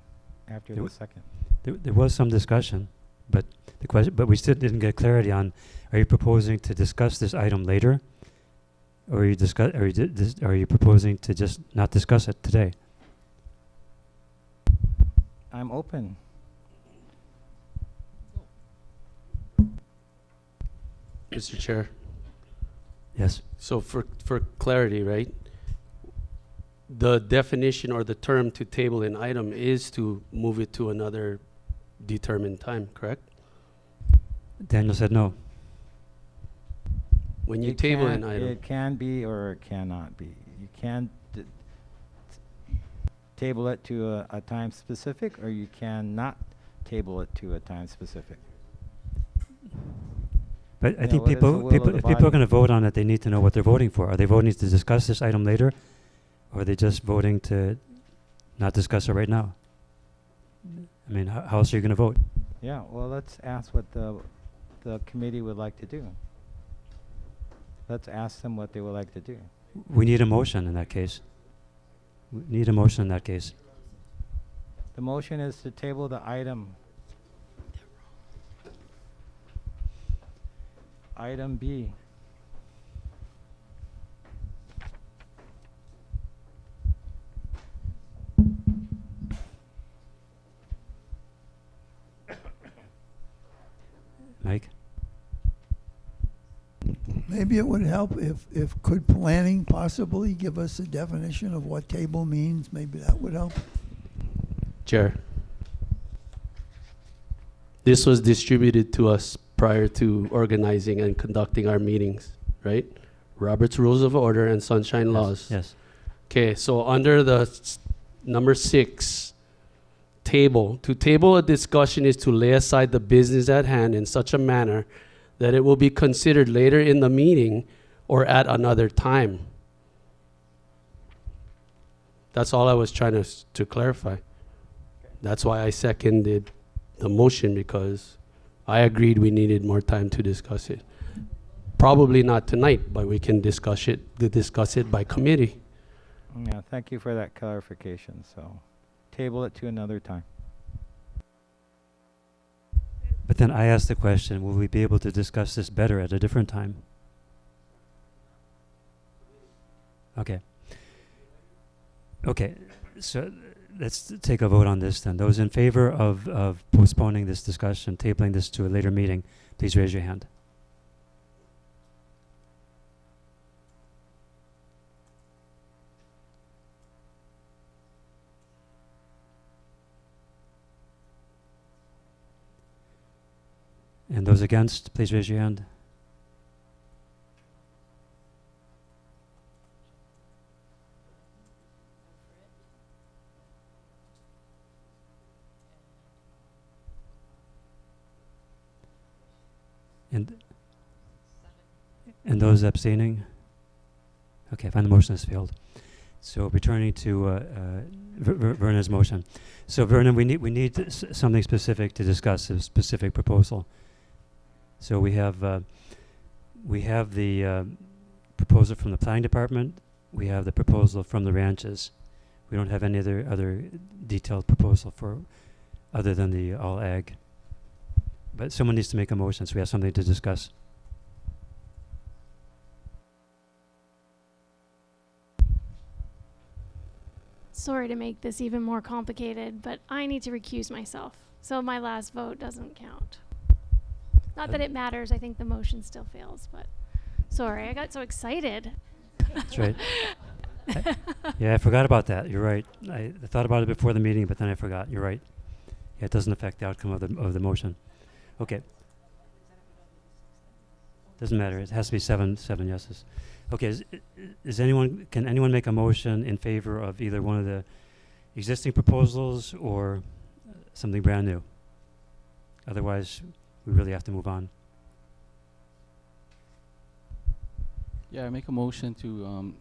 after the second. There was some discussion, but we still didn't get clarity on: are you proposing to discuss this item later, or are you proposing to just not discuss it today? I'm open. Mr. Chair. Yes. So for clarity, right? The definition or the term to table an item is to move it to another determined time, correct? Daniel said no. When you table an item. It can be or it cannot be. You can table it to a time specific, or you cannot table it to a time specific. But I Yeah, think what is the will of the if people are body? going to vote on it, they need to know what they're voting for. Are they voting to discuss this item later, or are they just voting to not discuss it right now? I mean, how else are you going to vote? Yeah, well, let's ask what the committee would like to do. Let's ask them what they would like to do. We need a motion in that case. We need a motion in that case. The motion is to table the item. Item B. Mike? Maybe it would help if could planning possibly give us a definition of what table means? Maybe that would help. Chair. This was distributed to us prior to organizing and conducting our meetings, right? Robert's Rules of Order and Sunshine Laws. Yes. Okay, so under the number 6, table. To table a discussion is to lay aside the business at hand in such a manner that it will be considered later in the meeting or at another time. That's all I was trying to clarify. That's why I seconded the motion, because I agreed we needed more time to discuss it. Probably not tonight, but we can discuss it by committee. Yeah, thank you for that clarification. So, table it to another time. But then I asked the question, will we be able to discuss this better at a different time? Okay. Okay, so let's take a vote on this then. Those in favor of postponing this discussion, tabling this to a later meeting, please raise your hand. And those against, please raise your hand. And those abstaining? Okay, fine, the motion has failed. So returning to Vernon's motion. So Vernon, we need something specific to discuss, a specific proposal. So we have the proposal from the planning department. We have the proposal from the ranches. We don't have any other detailed proposal for other than the all ag. But someone needs to make a motion, so we have something to discuss. Sorry to make this even more complicated, but I need to recuse myself, so my last vote doesn't count. Not that it matters, I think the motion still fails, but sorry, I got so excited. That's right. I forgot about that. You're right. I thought about it before the meeting, but then I forgot. You're right. Yeah, it doesn't affect the outcome of the motion. Okay. Doesn't matter. It has to be seven yeses. Okay. Can anyone make a motion in favor of either one of the existing proposals or something brand new? Otherwise, we really have to move on. Yeah, I make a motion to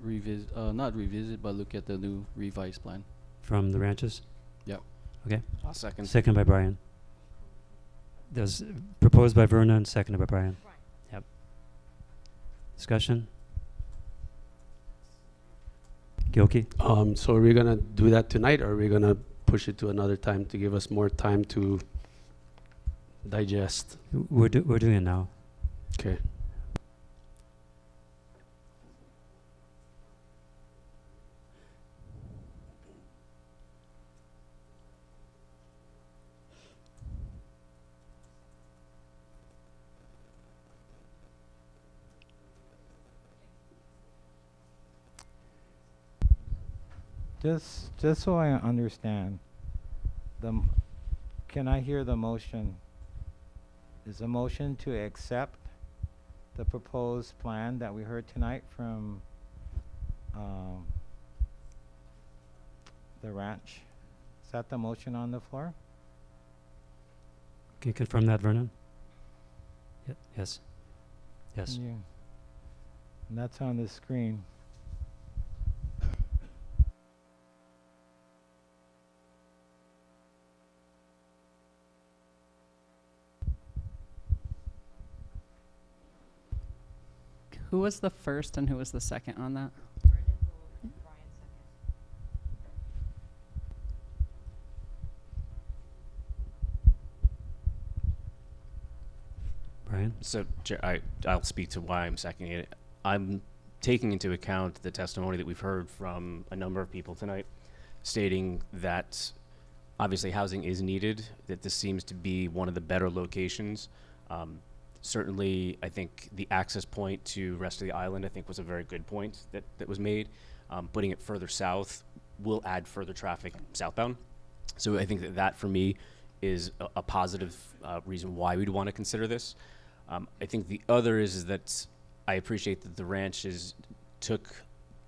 revisit, not revisit, but look at the new revised plan. From the ranches? Yep. Okay. I'll second. Second by Brian. There's proposed by Vernon, seconded by Brian. Yep. Discussion? Gilkey? So are we gonna do that tonight, or are we gonna push it to another time to give us more time to digest? We're doing it now. Okay. Just so I understand, can I hear the motion? Is the motion to accept the proposed plan that we heard tonight from the ranch? Is that the motion on the floor? Can you confirm that, Vernon? Yes. Yes. Yeah. And that's on the screen. Who was the first and who was the second on that? Brian? So I'll speak to why I'm seconding it. I'm taking into account the testimony that we've heard from a number of people tonight, stating that obviously housing is needed, that this seems to be one of the better locations. Certainly, I think the access point to rest of the island, I think, was a very good point that was made. Putting it further south will add further traffic southbound. So I think that for me is a positive reason why we'd want to consider this. I think the other is that I appreciate that the ranch took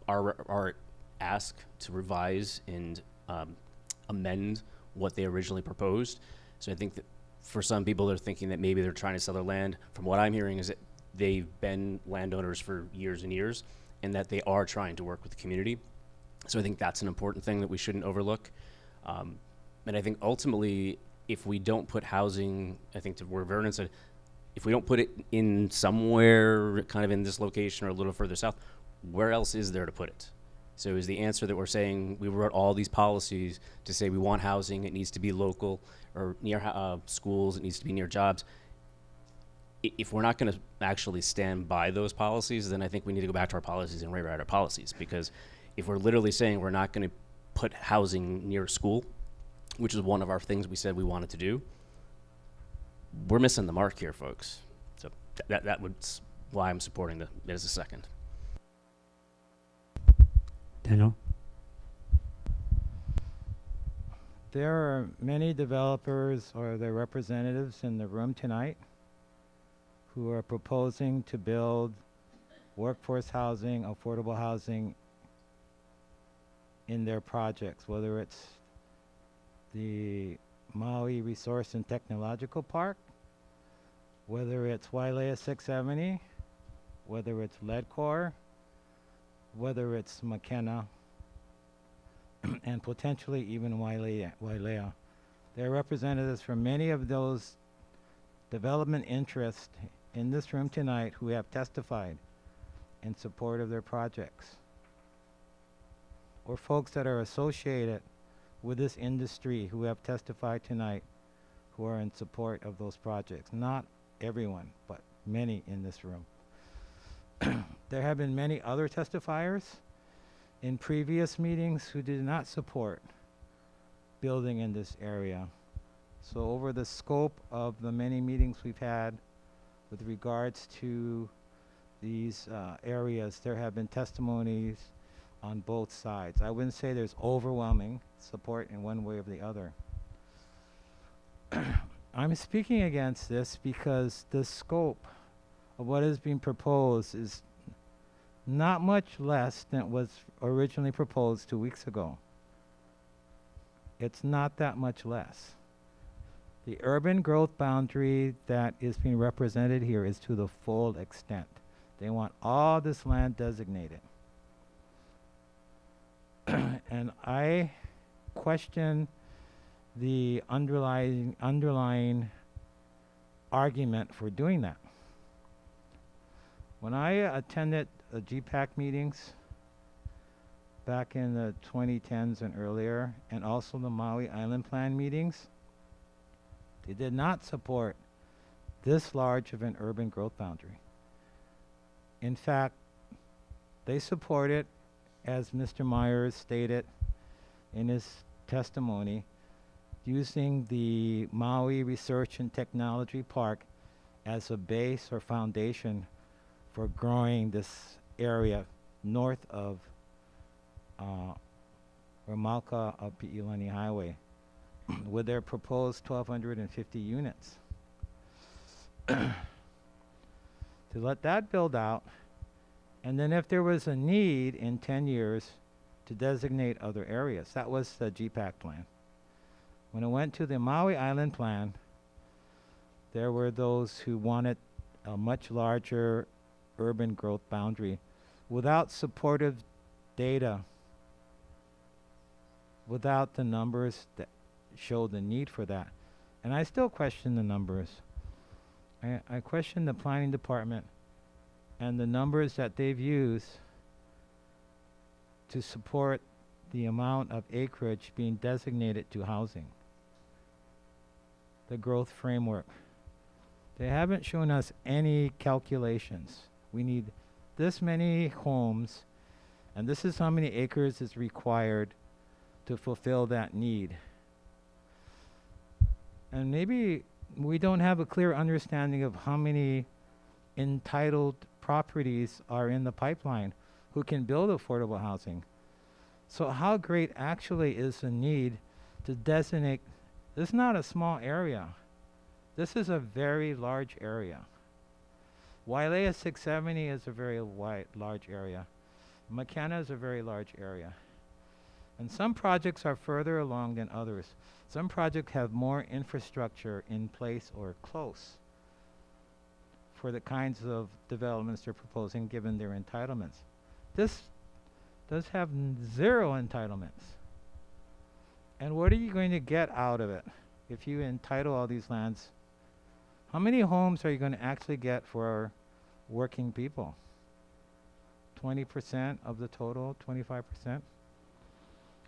our ask to revise and amend what they originally proposed. So I think that for some people, they're thinking that maybe they're trying to sell their land. From what I'm hearing is that they've been landowners for years and years, and that they are trying to work with the community. So I think that's an important thing that we shouldn't overlook. And I think ultimately, if we don't put housing, I think to where Vernon said, if we don't put it in somewhere kind of in this location or a little further south, where else is there to put it? So is the answer that we're saying we wrote all these policies to say we want housing, it needs to be local or near schools, it needs to be near jobs. If we're not going to actually stand by those policies, then I think we need to go back to our policies and rewrite our policies. Because if we're literally saying we're not going to put housing near school, which is one of our things we said we wanted to do, we're missing the mark here, folks. So that was why I'm supporting it as a second. Daniel? There are many developers or their representatives in the room tonight who are proposing to build workforce housing, affordable housing in their projects, whether it's the Maui Resource and Technological Park, whether it's Wailea 670, whether it's Leadcore, whether it's McKenna, and potentially even Wailea. There are representatives from many of those development interests in this room tonight who have testified in support of their projects, or folks that are associated with this industry who have testified tonight who are in support of those projects. Not everyone, but many in this room. There have been many other testifiers in previous meetings who did not support building in this area. So over the scope of the many meetings we've had with regards to these areas, there have been testimonies on both sides. I wouldn't say there's overwhelming support in one way or the other. I'm speaking against this because the scope of what is being proposed is not much less than was originally proposed 2 weeks ago. It's not that much less. The urban growth boundary that is being represented here is to the full extent. They want all this land designated. And I question the underlying argument for doing that. When I attended the GPAC meetings back in the 2010s and earlier, and also the Maui Island Plan meetings, they did not support this large of an urban growth boundary. In fact, they supported, as Mr. Myers stated in his testimony, using the Maui Research and Technology Park as a base or foundation for growing this area north of or Malka up Iolani Highway with their proposed 1,250 units. To let that build out, and then if there was a need in 10 years to designate other areas. That was the GPAC plan. When it went to the Maui Island plan, there were those who wanted a much larger urban growth boundary without supportive data, without the numbers that show the need for that. And I still question the numbers. I question the planning department and the numbers that they've used to support the amount of acreage being designated to housing. The growth framework. They haven't shown us any calculations. We need this many homes, and this is how many acres is required to fulfill that need. And maybe we don't have a clear understanding of how many entitled properties are in the pipeline who can build affordable housing. So how great actually is the need to designate? This is not a small area. This is a very large area. Wailea 670 is a very large area. McKenna is a very large area. And some projects are further along than others. Some projects have more infrastructure in place or close for the kinds of developments they're proposing given their entitlements. This does have zero entitlements. And what are you going to get out of it if you entitle all these lands? How many homes are you going to actually get for working people? 20% of the total, 25%?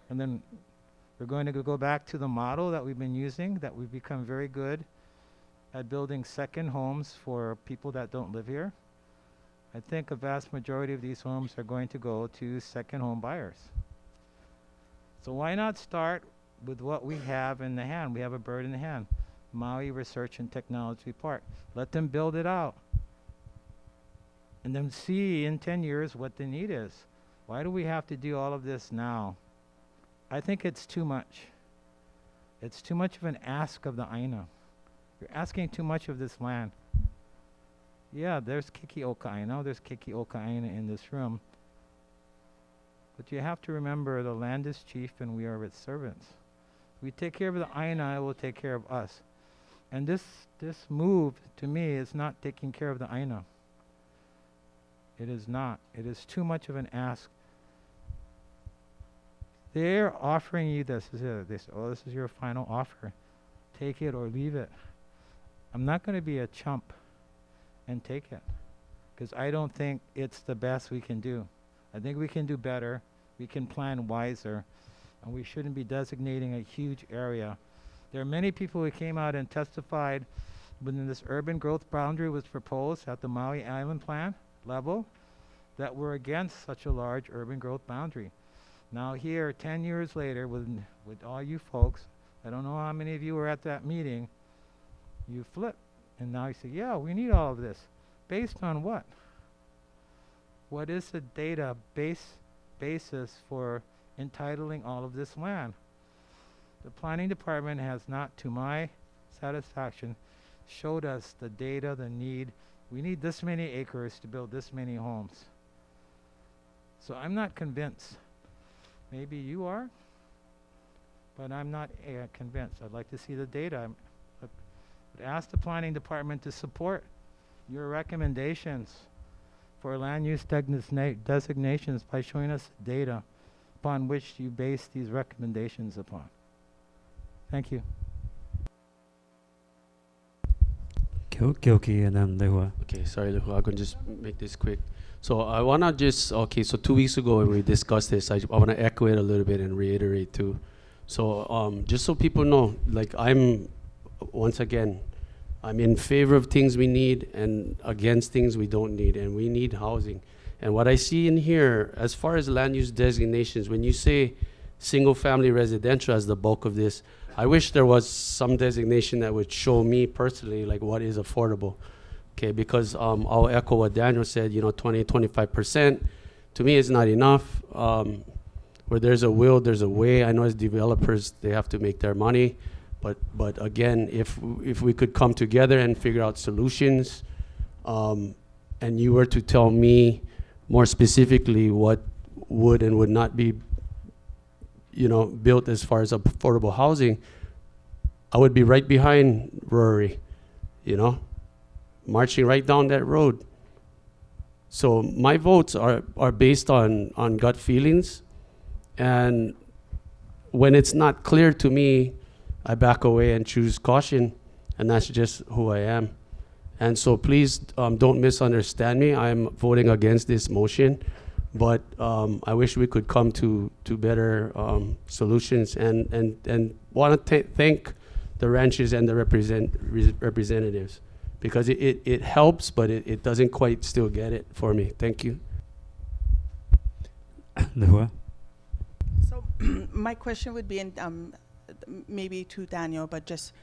And then we're going to go back to the model that we've been using, that we've become very good at building second homes for people that don't live here. I think a vast majority of these homes are going to go to second home buyers. So why not start with what we have in the hand? We have a bird in the hand. Maui Research and Technology Park. Let them build it out. And then see in 10 years what the need is. Why do we have to do all of this now? I think it's too much. It's too much of an ask of the Aina. You're asking too much of this land. Yeah, there's Kikioka Aina. There's Kikioka Aina in this room. But you have to remember the land is chief and we are its servants. We take care of the Aina, it will take care of us. And this move, to me, is not taking care of the Aina. It is not. It is too much of an ask. They're offering you this. They say, oh, this is your final offer. Take it or leave it. I'm not going to be a chump and take it, because I don't think it's the best we can do. I think we can do better. We can plan wiser. And we shouldn't be designating a huge area. There are many people who came out and testified when this urban growth boundary was proposed at the Maui Island plan level that were against such a large urban growth boundary. Now here, 10 years later, with all you folks, I don't know how many of you were at that meeting, you flip. And now you say, yeah, we need all of this. Based on what? What is the data basis for entitling all of this land? The planning department has not, to my satisfaction, showed us the data, the need. We need this many acres to build this many homes. So I'm not convinced. Maybe you are, but I'm not convinced. I'd like to see the data. But ask the planning department to support your recommendations for land use designations by showing us data upon which you base these recommendations upon. Thank you. Gilkey and then Lehua. Okay, sorry, Lehua. I can just make this quick. So I want to just, okay, so 2 weeks ago when we discussed this, I want to echo it a little bit and reiterate too. So just so people know, like once again, I'm in favor of things we need and against things we don't need, and we need housing. And what I see in here, as far as land use designations, when you say single family residential as the bulk of this, I wish there was some designation that would show me personally like what is affordable. Okay, because I'll echo what Daniel said, 20, 25%, to me is not enough. where there's a will, there's a way. I know as developers, they have to make their money. But again, if we could come together and figure out solutions, and you were to tell me more specifically what would and would not be, built as far as affordable housing, I would be right behind Rory, marching right down that road. So my votes are based on gut feelings, and when it's not clear to me, I back away and choose caution, and that's just who I am. And so please don't misunderstand me. I'm voting against this motion, but I wish we could come to better solutions, and want to thank the ranchers and the representatives, because it helps, but it doesn't quite still get it for me. Thank you. Lehua? So my question would be, maybe to Daniel, but just,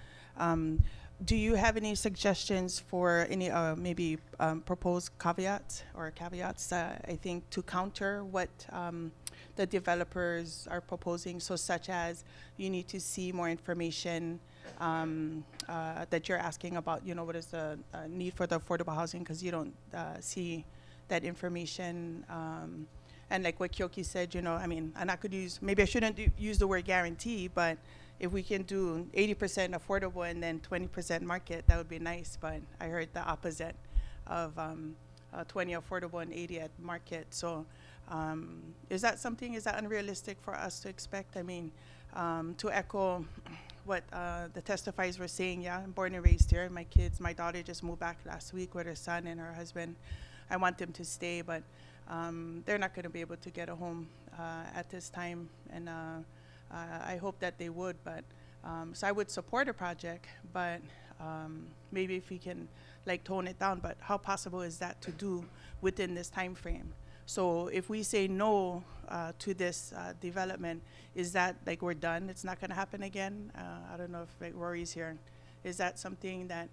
do you have any suggestions for any maybe proposed caveats, I think, to counter what the developers are proposing? So such as you need to see more information that you're asking about, what is the need for the affordable housing, because you don't see that information. And like what Kyoki said, and I could maybe I shouldn't use the word guarantee, but if we can do 80% affordable and then 20% market, that would be nice. But I heard the opposite of 20 affordable and 80 at market. So is that unrealistic for us to expect? I mean, to echo what the testifiers were saying, yeah, I'm born and raised here. My daughter just moved back last week with her son and her husband. I want them to stay, but they're not going to be able to get a home at this time, and I hope that they would. But so I would support a project, but maybe if we can tone it down. But how possible is that to do within this time frame? So if we say no to this development, is that we're done? It's not going to happen again? I don't know if Rory's here. Is that something that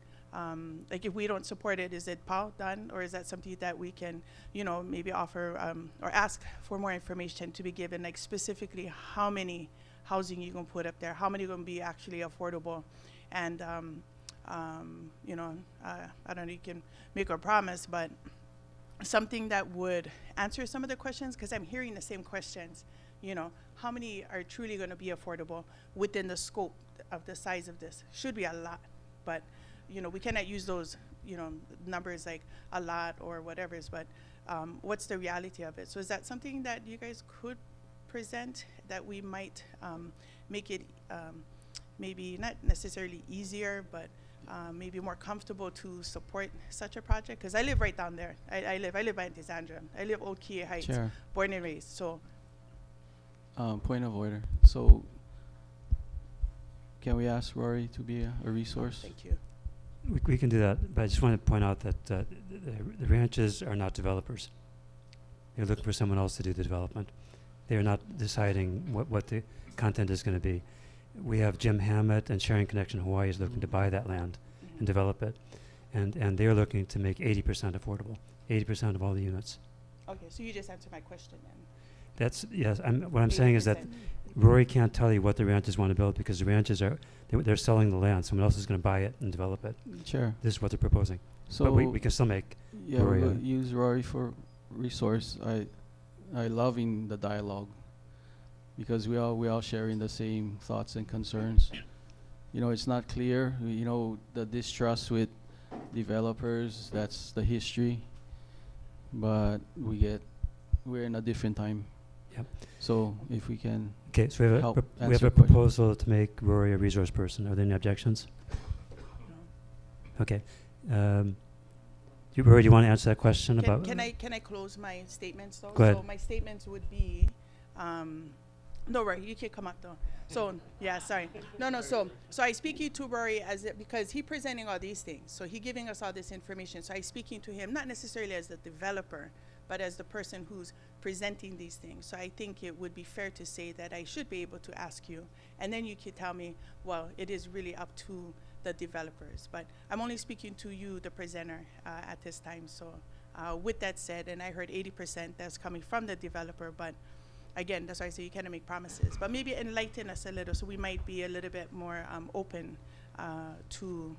if we don't support it, is it done, or is that something that we can, maybe offer or ask for more information to be given, specifically how many housing you're going to put up there, how many are going to be actually affordable, and I don't know, you can make a promise, but something that would answer some of the questions, because I'm hearing the same questions. How many are truly going to be affordable within the scope of the size of this? Should be a lot, but we cannot use those, numbers like a lot or whatever, but what's the reality of it? So is that something that you guys could present, that we might make it maybe not necessarily easier, but maybe more comfortable to support such a project? Because I live right down there. I live by Antisandra. I live Old Key Heights, Chair. Born and raised. So point of order. So can we ask Rory to be a resource? Thank you. We can do that, but I just want to point out that the ranches are not developers. They're looking for someone else to do the development. They are not deciding what the content is going to be. We have Jim Hammett and Sharing Connection Hawaii is looking to buy that land and develop it, and they're looking to make 80% affordable, 80% of all the units. Okay, so you just answered my question then. That's, yes, what I'm saying is that Rory can't tell you what the ranchers want to build, because the ranchers they're selling the land. Someone else is going to buy it and develop it. Sure. This is what they're proposing. So but we can still make Rory we'll use Rory for resource. I loving the dialogue, because we all sharing the same thoughts and concerns. It's not clear. The distrust with developers, that's the history. But we're in a different time. Yep. So if we can so we have help we have a proposal to make Rory a resource person. Are there any objections? Okay. Rory, do you want to answer that question about? Can I close my statements though? Go ahead. So my statements would be, no, Rory, you can come up though. So yeah, sorry. No. So I speak you to Rory because he presenting all these things. So he giving us all this information. So I speaking to him not necessarily as the developer, but as the person who's presenting these things. So I think it would be fair to say that I should be able to ask you, and then you could tell me, well, it is really up to the developers. But I'm only speaking to you, the presenter, at this time. So with that said, and I heard 80% that's coming from the developer, but again, that's why I say you cannot make promises, but maybe enlighten us a little so we might be a little bit more open to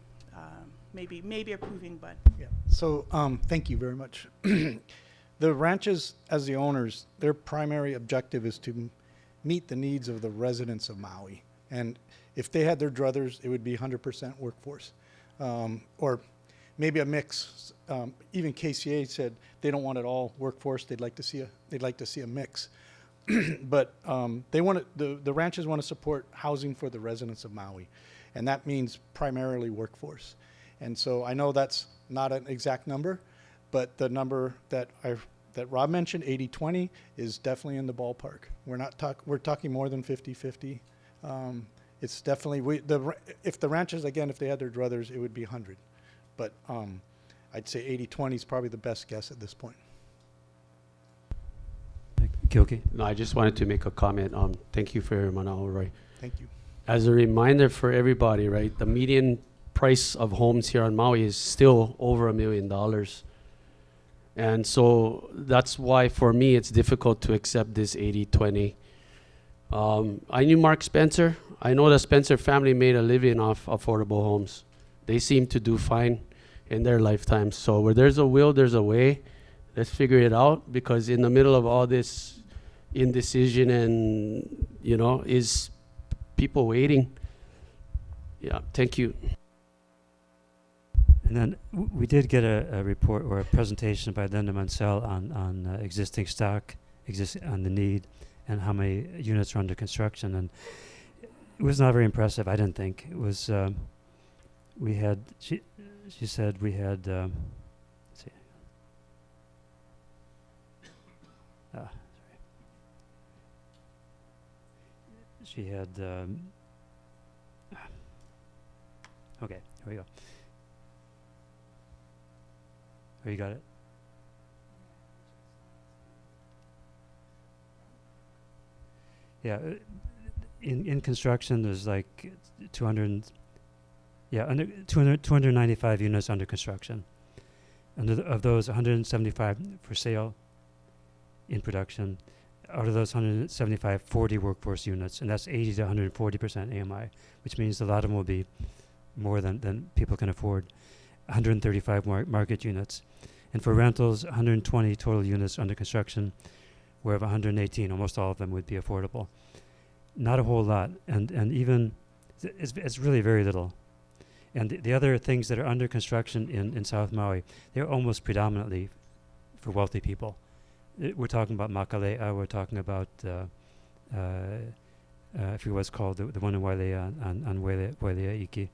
maybe approving, but. Yeah. So thank you very much. The ranches, as the owners, their primary objective is to meet the needs of the residents of Maui. And if they had their druthers, it would be 100% workforce, or maybe a mix. Even KCA said they don't want it all workforce. They'd like to see a mix. But the ranches want to support housing for the residents of Maui, and that means primarily workforce. And so I know that's not an exact number, but the number that Rob mentioned, 80-20, is definitely in the ballpark. We're talking more than 50-50. It's definitely if the ranches, again, if they had their druthers, it would be 100. But I'd say 80-20 is probably the best guess at this point. Gilkey? No, I just wanted to make a comment. Thank you for your manao, Roy. Thank you. As a reminder for everybody, right, the median price of homes here on Maui is still over $1 million. And so that's why, for me, it's difficult to accept this 80-20. I knew Mark Spencer. I know the Spencer family made a living off affordable homes. They seem to do fine in their lifetime. So where there's a will, there's a way. Let's figure it out, because in the middle of all this indecision and, is people waiting. Yeah, thank you. And then we did get a report or a presentation by Linda Mansell on existing stock, on the need, and how many units are under construction. And it was not very impressive, I didn't think. It was, she said we had, let's see. Sorry. She had, okay, here we go. Oh, you got it? Yeah, in construction, there's like 295 units under construction. Of those, 175 for sale in production. Out of those 175, 40 workforce units, and that's 80 to 140% AMI, which means a lot of them will be more than people can afford. 135 market units. And for rentals, 120 total units under construction, where of 118, almost all of them would be affordable. Not a whole lot, and even, it's really very little. And the other things that are under construction in South Maui, they're almost predominantly for wealthy people. We're talking about Makalea, we're talking about, I forget what it's called, the one in Wailea, on Wailea Iki.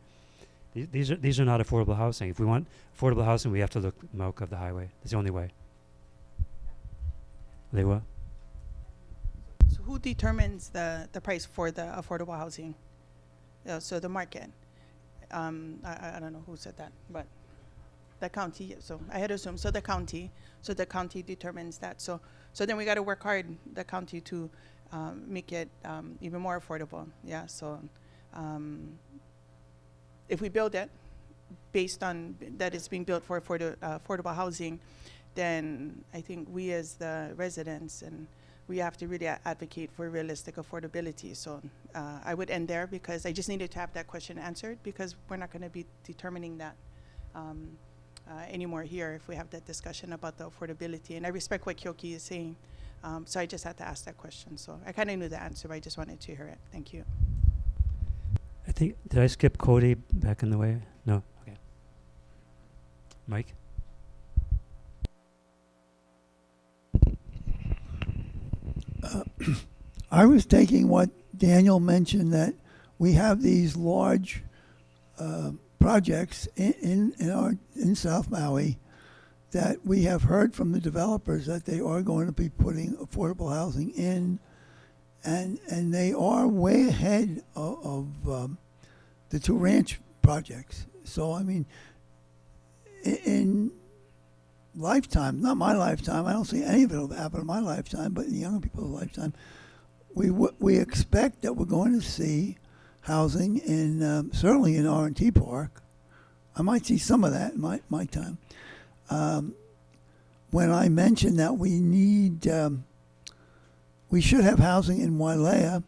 These are not affordable housing. If we want affordable housing, we have to look Mauka of the highway. It's the only way. Lewa? So who determines the price for the affordable housing? So the market. I don't know who said that, but the county. So I had assumed. So the county determines that. So then we got to work hard, the county, to make it even more affordable. Yeah. So. If we build it based on that it's being built for affordable housing, then I think we as the residents, and we have to really advocate for realistic affordability. So I would end there, because I just needed to have that question answered, because we're not going to be determining that anymore here if we have that discussion about the affordability. And I respect what Kyoki is saying, so I just had to ask that question. So I kind of knew the answer, but I just wanted to hear it. Thank you. I think, did I skip Cody back in the way? No? Okay. Mike? I was taking what Daniel mentioned, that we have these large projects in South Maui that we have heard from the developers that they are going to be putting affordable housing in, and they are way ahead of the two ranch projects. So I mean, in lifetime, not my lifetime, I don't see any of it will happen in my lifetime, but in the younger people's lifetime, we expect that we're going to see housing in certainly in R&T Park. I might see some of that in my time. When I mentioned that we we should have housing in Wailea,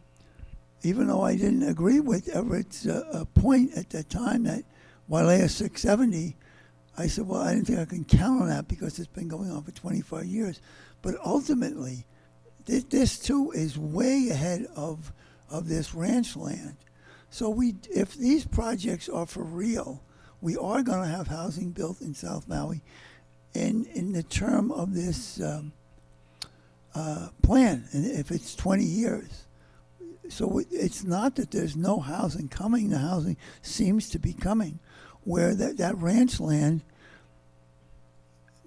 even though I didn't agree with Everett's point at that time that Wailea 670. I said, well, I didn't think I can count on that because it's been going on for 25 years. But ultimately, this too is way ahead of this ranch land. So if these projects are for real, we are going to have housing built in South Maui in the term of this plan, and if it's 20 years. So it's not that there's no housing coming. The housing seems to be coming, where that ranch land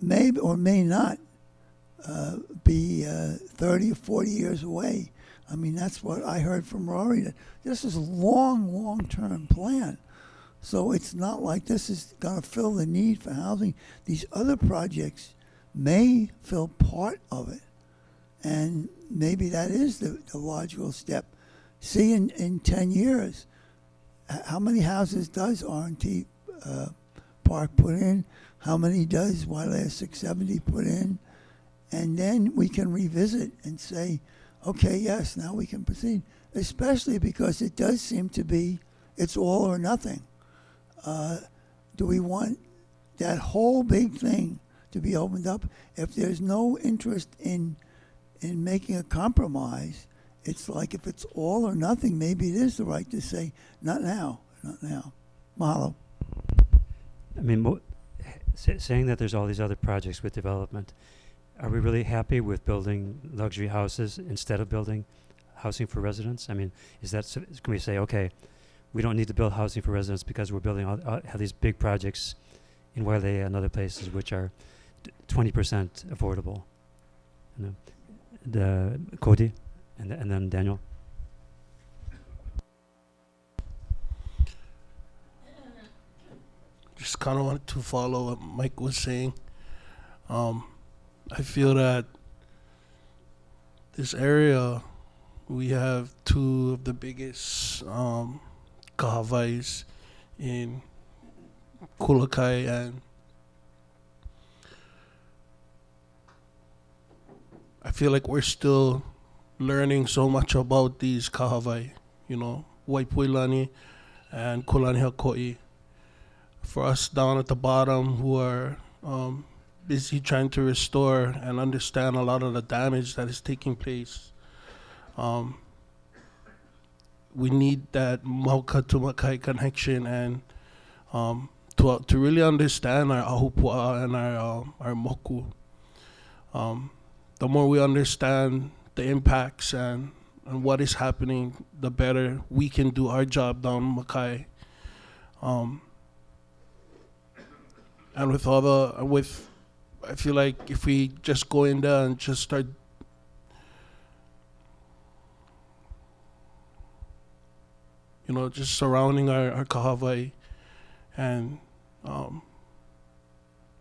may or may not be 30 or 40 years away. I mean, that's what I heard from Rory, that this is a long-term plan. So it's not like this is going to fill the need for housing. These other projects may fill part of it. And maybe that is the logical step. See in 10 years, how many houses does R&T Park put in? How many does Wailea 670 put in? And then we can revisit and say, okay, yes, now we can proceed. Especially because it does seem to be, it's all or nothing. Do we want that whole big thing to be opened up? If there's no interest in making a compromise, it's like if it's all or nothing, maybe it is the right to say, not now, not now. Mahalo. I mean, saying that there's all these other projects with development, are we really happy with building luxury houses instead of building housing for residents? I mean, can we say, okay, we don't need to build housing for residents because we're building have these big projects in Wailea and other places which are 20% affordable? You know, the Cody and then Daniel. Just kind of wanted to follow what Mike was saying. I feel that this area, we have two of the biggest kahawais in Kulakai, and I feel like we're still learning so much about these kahawai, you know, Waipuilani and Kulani Hakoi. For us down at the bottom who are busy trying to restore and understand a lot of the damage that is taking place, we need that Mauka to Makai connection, and to really understand our ahupua and our moku. The more we understand the impacts and what is happening, the better we can do our job down Makai. And I feel like if we just go in there and just start just surrounding our kahawai and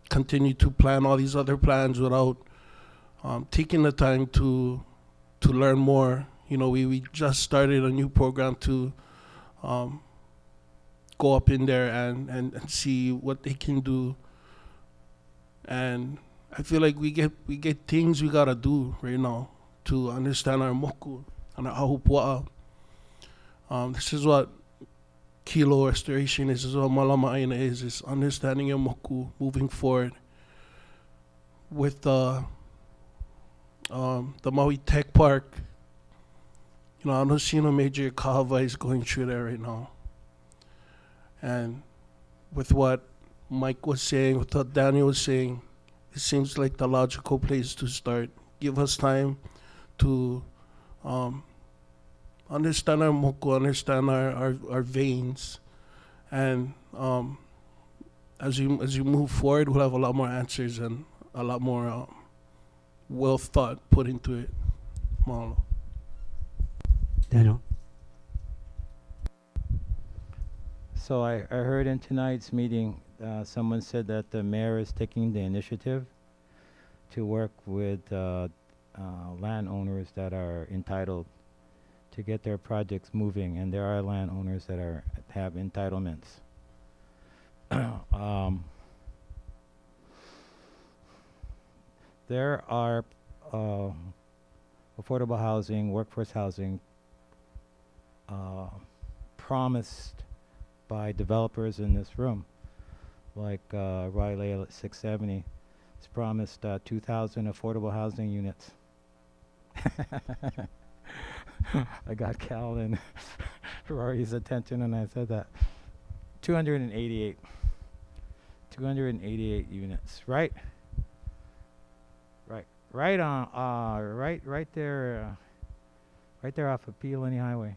continue to plan all these other plans without taking the time to learn more. You know, we just started a new program to go up in there and see what they can do. And I feel like we get things we gotta do right now to understand our moku and our ahupua'a. This is what Kilo Restoration is. This is what Malama Aina is understanding your moku, moving forward with the Maui Tech Park. You know, I don't see no major kahawais going through there right now. And with what Mike was saying, with what Daniel was saying, it seems like the logical place to start. Give us time to understand our moku, understand our veins, and as you move forward, we'll have a lot more answers and a lot more well thought put into it. Mahalo. Daniel. So I heard in tonight's meeting, someone said that the mayor is taking the initiative to work with landowners that are entitled to get their projects moving, and there are landowners that have entitlements. There are, of affordable housing, workforce housing, promised by developers in this room, like Riley at 670. It's promised 2,000 affordable housing units. I got Cal and Rory's attention when I said that. 288. 288 units, right? Right on, right there off of Peabody Highway.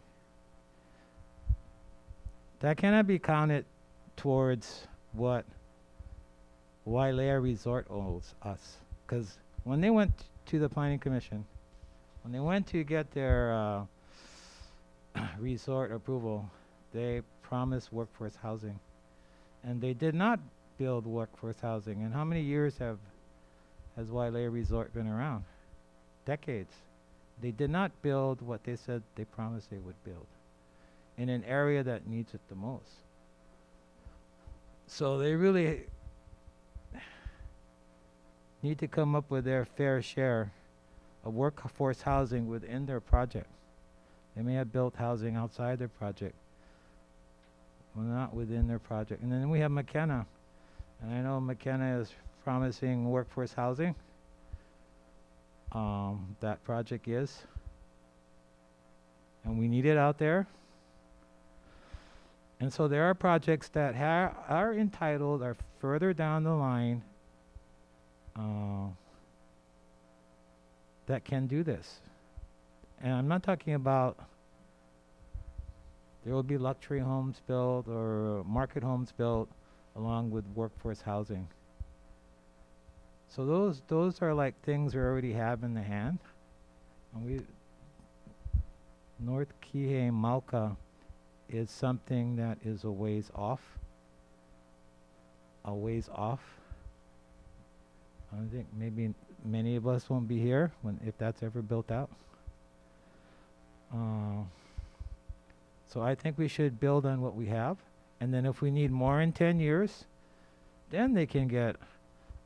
That cannot be counted towards what Wailea Resort owes us. Because when they went to the Planning Commission, when they went to get their resort approval, they promised workforce housing. And they did not build workforce housing. And how many years has Wailea Resort been around? Decades. They did not build what they said they promised they would build in an area that needs it the most. So they really need to come up with their fair share of workforce housing within their project. They may have built housing outside their project, but not within their project. And then we have McKenna. And I know McKenna is promising workforce housing. That project is. And we need it out there. And so there are projects that are entitled, are further down the line, that can do this. And I'm not talking about there will be luxury homes built or market homes built along with workforce housing. So those are like things we already have in the hand. And North Kihei Mauka is something that is a ways off. A ways off. I think maybe many of us won't be here if that's ever built out. So I think we should build on what we have, and then if we need more in 10 years, then they can get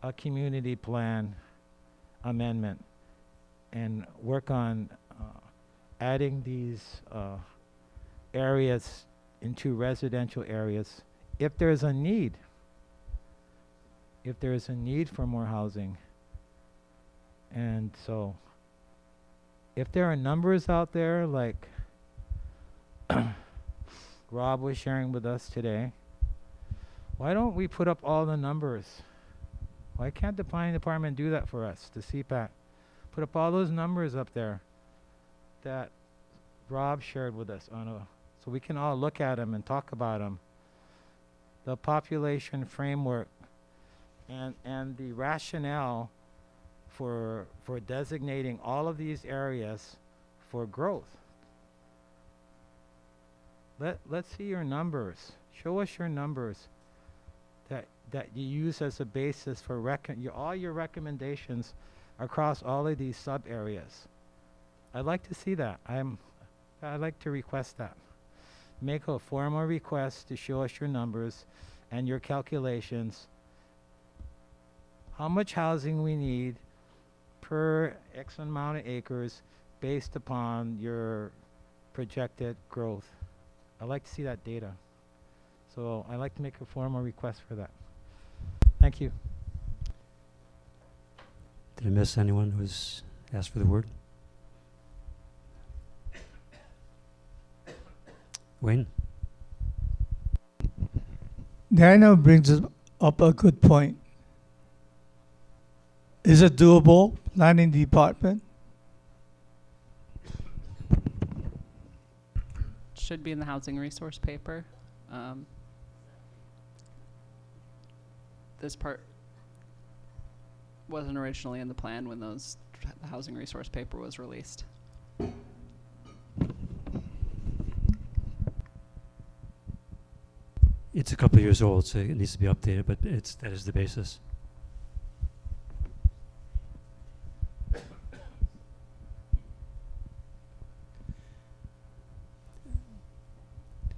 a community plan amendment and work on adding these areas into residential areas if there's a need. If there is a need for more housing. And so if there are numbers out there like Rob was sharing with us today, why don't we put up all the numbers? Why can't the planning department do that for us, the CPAC? Put up all those numbers up there that Rob shared with us so we can all look at them and talk about them. The population framework and the rationale for designating all of these areas for growth. Let's see your numbers. Show us your numbers that you use as a basis for all your recommendations across all of these sub areas. I'd like to see that. I'd like to request that. Make a formal request to show us your numbers and your calculations. How much housing we need per X amount of acres based upon your projected growth. I'd like to see that data. So I'd like to make a formal request for that. Thank you. Did I miss anyone who's asked for the word? Wayne? Daniel brings up a good point. Is it doable, planning department? Should be in the housing resource paper. This part wasn't originally in the plan when the housing resource paper was released. It's a couple of years old, so it needs to be updated, but that is the basis.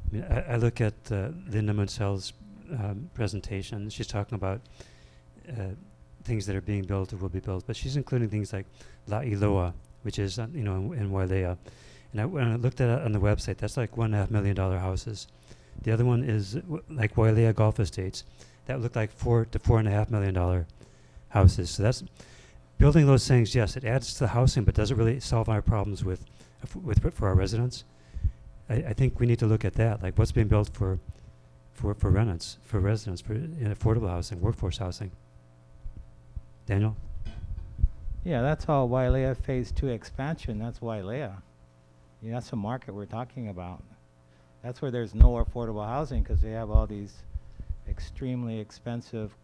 I mean, I look at Linda Munsel's presentation. She's talking about things that are being built or will be built, but she's including things like La'iloa, which is in Wailea. And when I looked at it on the website, that's like $1.5 million houses. The other one is like Wailea Golf Estates. That looked like $4 to $4.5 million houses. So that's building those things. Yes, it adds to the housing, but does it really solve our problems for our residents? I think we need to look at that, like what's being built for residents, in affordable housing, workforce housing. Daniel? Yeah, that's all Wailea Phase 2 expansion. That's Wailea. Yeah, that's the market we're talking about. That's where there's no affordable housing because they have all these extremely expensive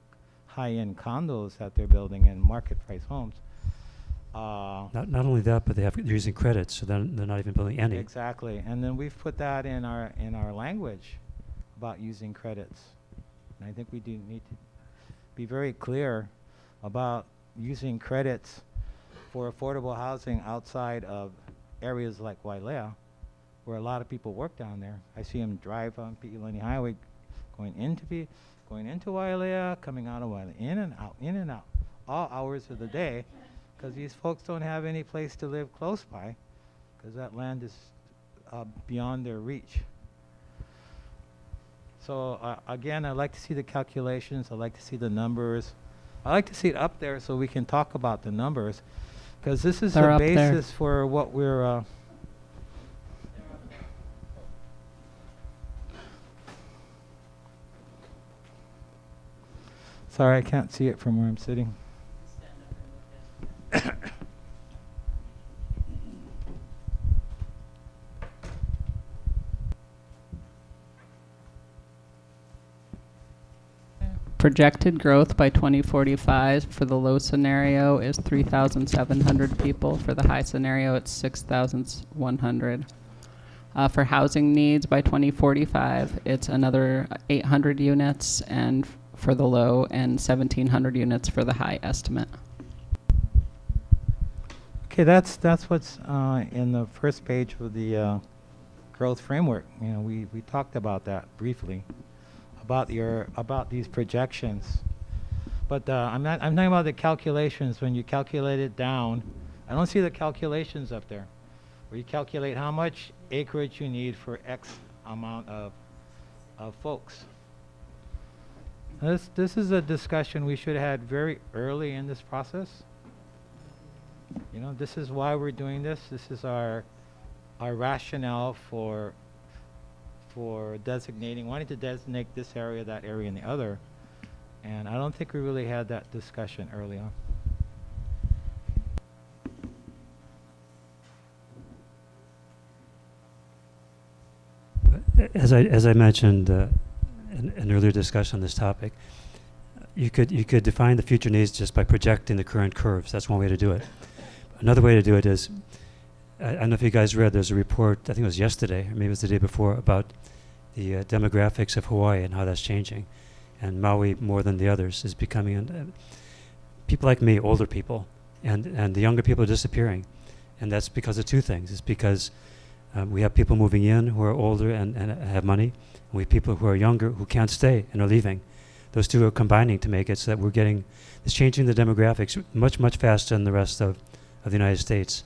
high-end condos that they're building in market price homes. Not only that, but they're using credits, so they're not even building any. Exactly, and then we've put that in our language about using credits. And I think we do need to be very clear about using credits for affordable housing outside of areas like Wailea, where a lot of people work down there. I see them drive on Pi'ilani Highway, going into Wailea, coming out of Wailea, in and out, all hours of the day, because these folks don't have any place to live close by, because that land is beyond their reach. So again, I'd like to see the calculations. I'd like to see the numbers. I'd like to see it up there so we can talk about the numbers, because this is the basis for what we're sorry, I can't see it from where I'm sitting. Projected growth by 2045 for the low scenario is 3,700 people. For the high scenario, it's 6,100. For housing needs by 2045, it's another 800 units, and for the low, and 1,700 units for the high estimate. Okay, that's what's in the first page of the growth framework. You know, we talked about that briefly, about these projections. But I'm talking about the calculations. When you calculate it down, I don't see the calculations up there, where you calculate how much acreage you need for X amount of folks. This is a discussion we should have had very early in this process. You know, this is why we're doing this. This is our rationale for wanting to designate this area, that area, and the other. And I don't think we really had that discussion early on. As I mentioned in an earlier discussion on this topic, you could define the future needs just by projecting the current curves. That's one way to do it. Another way to do it is, I don't know if you guys read, there's a report, I think it was yesterday, or maybe it was the day before, about the demographics of Hawaii and how that's changing. And Maui, more than the others, is becoming, people like me, older people, and the younger people are disappearing. And that's because of two things. It's because we have people moving in who are older and have money, and we have people who are younger who can't stay and are leaving. Those two are combining to make it so that it's changing the demographics much, much faster than the rest of the United States.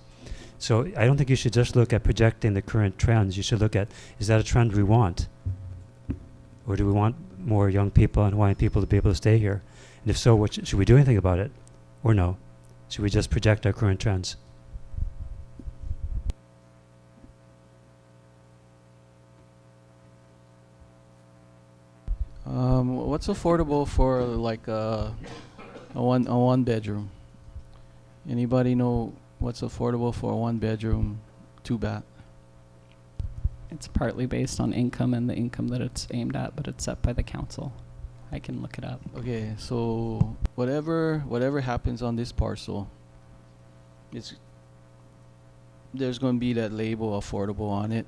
So I don't think you should just look at projecting the current trends. You should look at, is that a trend we want? Or do we want more young people and Hawaiian people to be able to stay here? And if so, should we do anything about it? Or no? Should we just project our current trends? What's affordable for like a one bedroom? Anybody know what's affordable for a 1 bedroom, 2 bath? It's partly based on income and the income that it's aimed at, but it's set by the council. I can look it up. Okay, so whatever happens on this parcel, there's going to be that label affordable on it.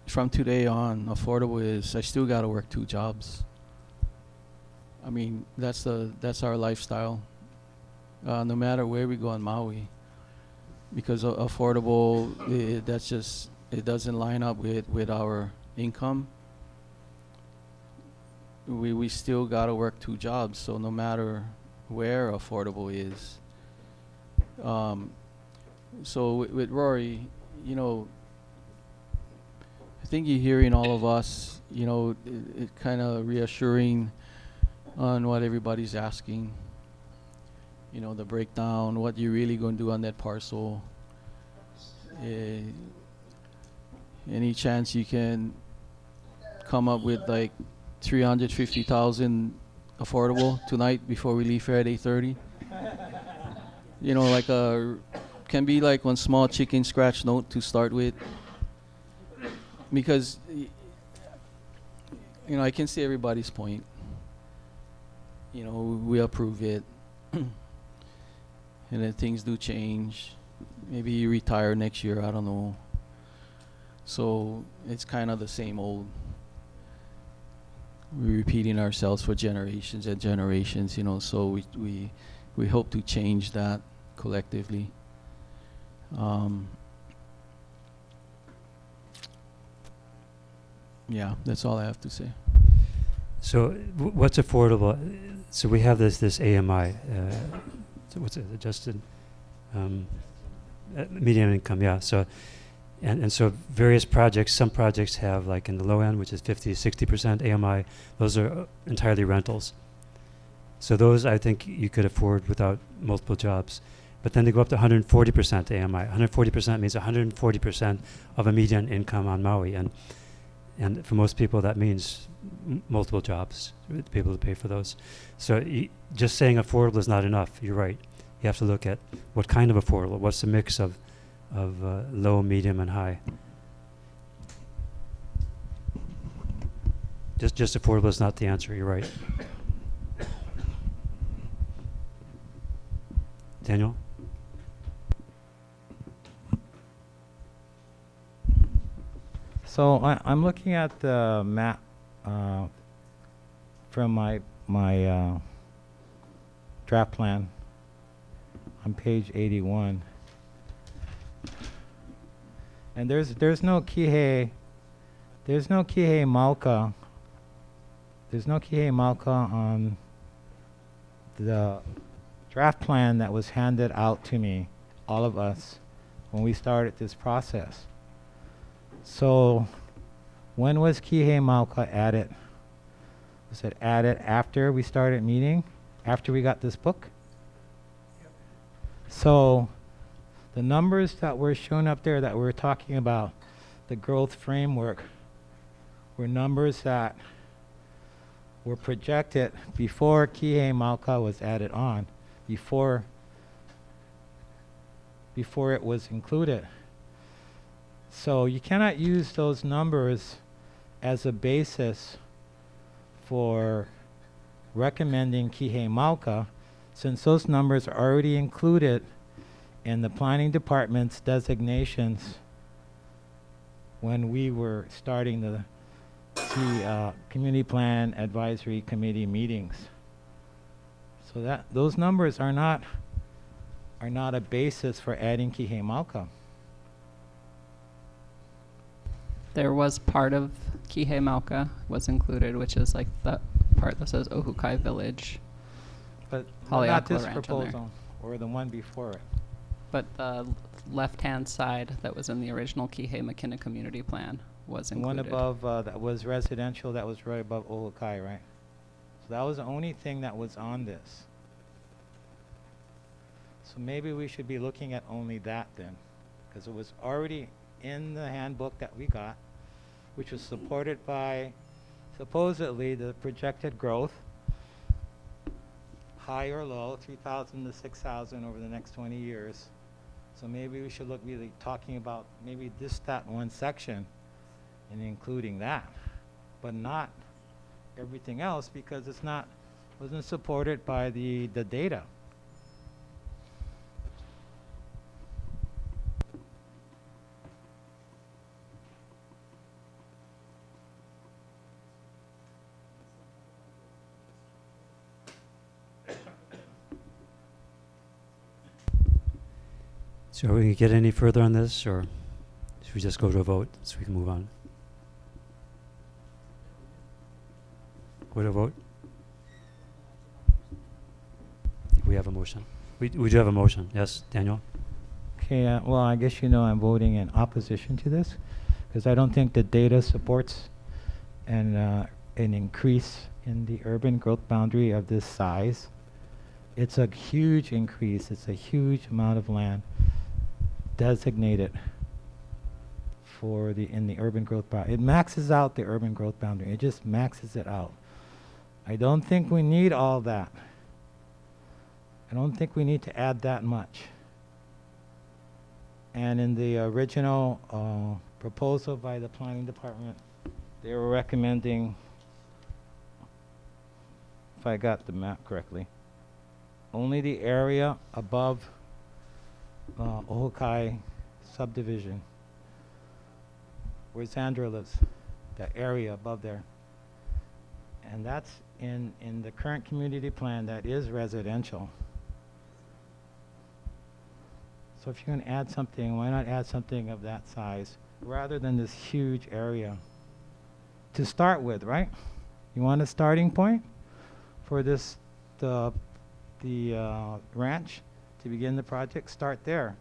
From today on, affordable is I still got to work 2 jobs. I mean, that's our lifestyle, no matter where we go in Maui, because affordable, it doesn't line up with our income. We still gotta work 2 jobs, so no matter where affordable is. So with Rory, you know, I think you're hearing all of us, you know, it kind of reassuring on what everybody's asking. You know, the breakdown, what you're really going to do on that parcel. Any chance you can come up with like 350,000 affordable tonight before we leave here at 8:30? You know, like can be like one small chicken scratch note to start with, because you know, I can see everybody's point. You know, we approve it, and then things do change. Maybe you retire next year, I don't know. So it's kind of the same old. We're repeating ourselves for generations and generations, you know, so we hope to change that collectively. Yeah, that's all I have to say. So what's affordable? So we have this AMI. So what's it? Adjusted median income. Yeah. So and so various projects. Some projects have like in the low end, which is 50 to 60% AMI. Those are entirely rentals. So those I think you could afford without multiple jobs. But then they go up to 140% AMI. 140% means 140% of a median income on Maui, and for most people that means multiple jobs to be able to pay for those. So just saying affordable is not enough. You're right. You have to look at what kind of affordable. What's the mix of low, medium, and high. Just affordable is not the answer. You're right. Daniel? So I'm looking at the map from my draft plan on page 81, and there's no Kihei Mauka. There's no Kihei Mauka on the draft plan that was handed out to me, all of us, when we started this process. So when was Kihei Mauka added? Was it added after we started meeting? After we got this book? Yep. So the numbers that were shown up there that we were talking about, the growth framework, were numbers that were projected before Kihei Mauka was added on, before it was included. So you cannot use those numbers as a basis for recommending Kihei Mauka, since those numbers are already included in the planning department's designations when we were starting the community plan advisory committee meetings. So that those numbers are not a basis for adding Kihei Mauka. There was part of Kihei Mauka was included, which is like the part that says Ohukai Village. But Haleakala not this Ranch on there. proposal, or the one before it. But the left-hand side that was in the original Kihei McKinnon Community Plan was The included. one above that was residential, that was right above Ohukai, right? So that was the only thing that was on this. So maybe we should be looking at only that then, because it was already in the handbook that we got, which was supported by supposedly the projected growth, high or low, 3,000 to 6,000 over the next 20 years. So maybe we should look really talking about maybe that one section and including that, but not everything else, because wasn't supported by the data. So are we going to get any further on this, or should we just go to a vote so we can move on? Go to a vote? we have a motion. We do have a motion. Yes, Daniel? Okay, well, I guess you know I'm voting in opposition to this because I don't think the data supports an increase in the urban growth boundary of this size. It's a huge increase. It's a huge amount of land designated for in the urban growth boundary. It maxes out the urban growth boundary. It just maxes it out. I don't think we need all that. I don't think we need to add that much. And in the original proposal by the planning department, they were recommending, if I got the map correctly, only the area above Ohukai subdivision, where Sandra lives, that area above there. And that's in the current community plan that is residential. So if you're going to add something, why not add something of that size rather than this huge area to start with, right? You want a starting point for this, the ranch to begin the project? Start there.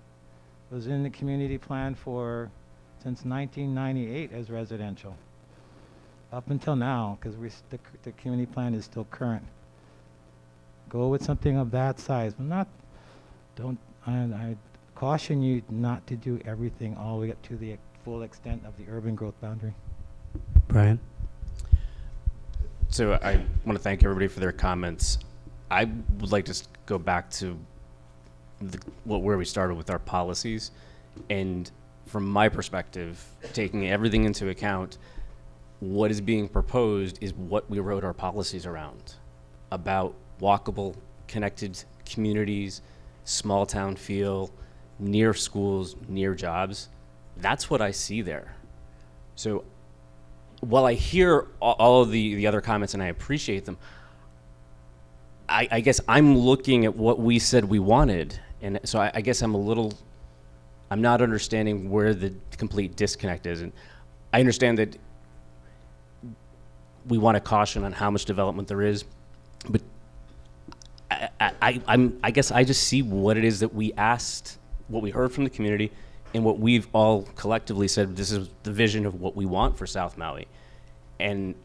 It was in the community plan since 1998 as residential. Up until now, because the community plan is still current. Go with something of that size. I caution you not to do everything all the way up to the full extent of the urban growth boundary. Brian? So I want to thank everybody for their comments. I would like to go back to where we started with our policies. And from my perspective, taking everything into account, what is being proposed is what we wrote our policies around, about walkable, connected communities, small town feel, near schools, near jobs. That's what I see there. So while I hear all of the other comments and I appreciate them, I guess I'm looking at what we said we wanted. And so I guess I'm not understanding where the complete disconnect is. And I understand that we want to caution on how much development there is, but I guess I just see what it is that we asked, what we heard from the community, and what we've all collectively said, this is the vision of what we want for South Maui. And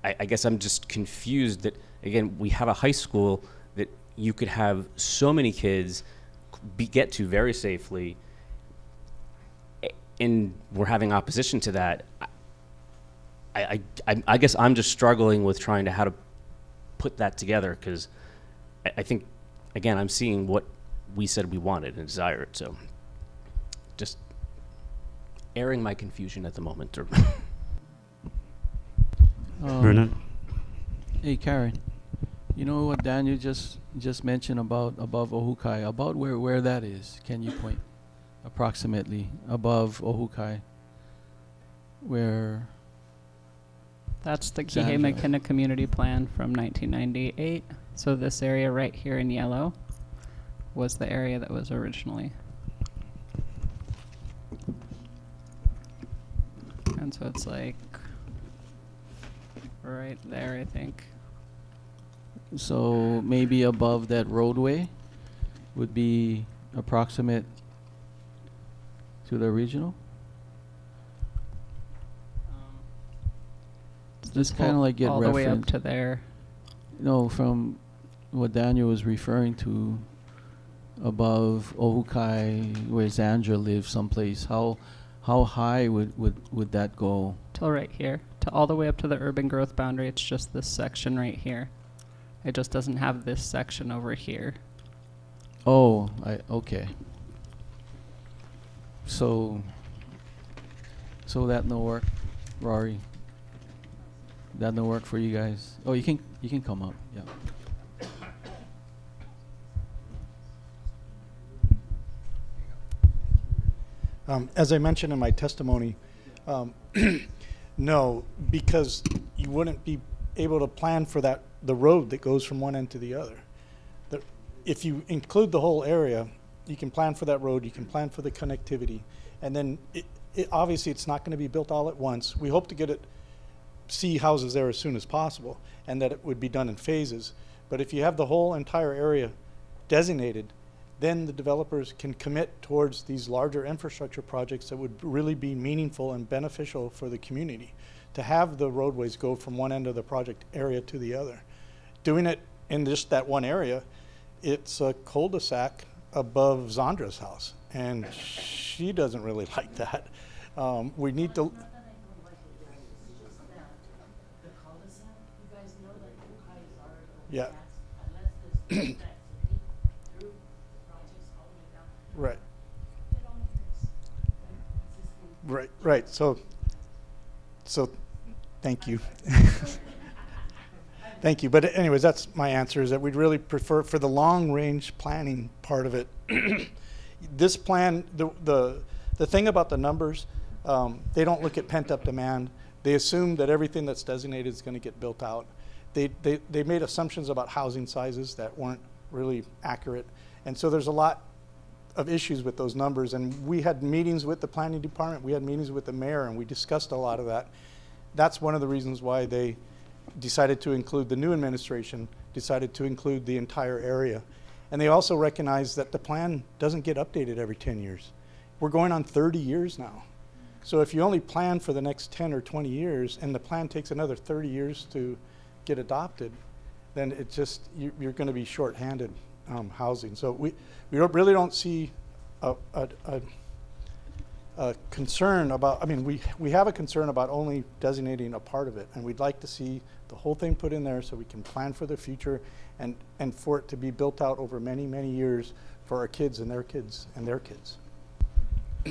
I guess I'm just confused that, again, we have a high school that you could have so many kids get to very safely, and we're having opposition to that. I guess I'm just struggling with trying to how to put that together, because I think, again, I'm seeing what we said we wanted and desired. So just airing my confusion at the moment. Vernon? Hey, Karen. You know what Daniel just mentioned about above Ohukai, about where that is? Can you point approximately above Ohukai? Where? That's the Sandra. Kihei McKenna Community Plan from 1998. So this area right here in yellow was the area that was originally. And so it's like right there, I think. So maybe above that roadway would be approximate to the regional? Just kind of like get all the way up reference. to there. No, from what Daniel was referring to, above Ohukai, where Zandra lives, someplace. How high would that go? Till right here, to all the way up to the urban growth boundary. It's just this section right here. It just doesn't have this section over here. Oh, okay. So that no work, Rory. That no work for you guys. Oh, you can come up. Yeah. As I mentioned in my testimony, no, because you wouldn't be able to plan for the road that goes from one end to the other. If you include the whole area, you can plan for that road, you can plan for the connectivity, and then obviously it's not going to be built all at once. We hope to see houses there as soon as possible, and that it would be done in phases. But if you have the whole entire area designated, then the developers can commit towards these larger infrastructure projects that would really be meaningful and beneficial for the community, to have the roadways go from one end of the project area to the other. Doing it in just that one area, it's a cul-de-sac above Zondra's house, and she doesn't really like that. We need to. Yeah. Right. Right. So thank you. Thank you. But anyways, that's my answer, is that we'd really prefer, for the long range planning part of it, this plan, the thing about the numbers, they don't look at pent up demand. They assume that everything that's designated is going to get built out. They made assumptions about housing sizes that weren't really accurate. And so there's a lot of issues with those numbers. And we had meetings with the planning department, we had meetings with the mayor, and we discussed a lot of that. That's one of the reasons why they decided to include, the new administration decided to include the entire area. And they also recognize that the plan doesn't get updated every 10 years. We're going on 30 years now. So if you only plan for the next 10 or 20 years and the plan takes another 30 years to get adopted, then it just, you're going to be short-handed housing. So we really don't see a concern about, I mean, we have a concern about only designating a part of it, and we'd like to see the whole thing put in there so we can plan for the future and for it to be built out over many, many years for our kids and their kids and their kids.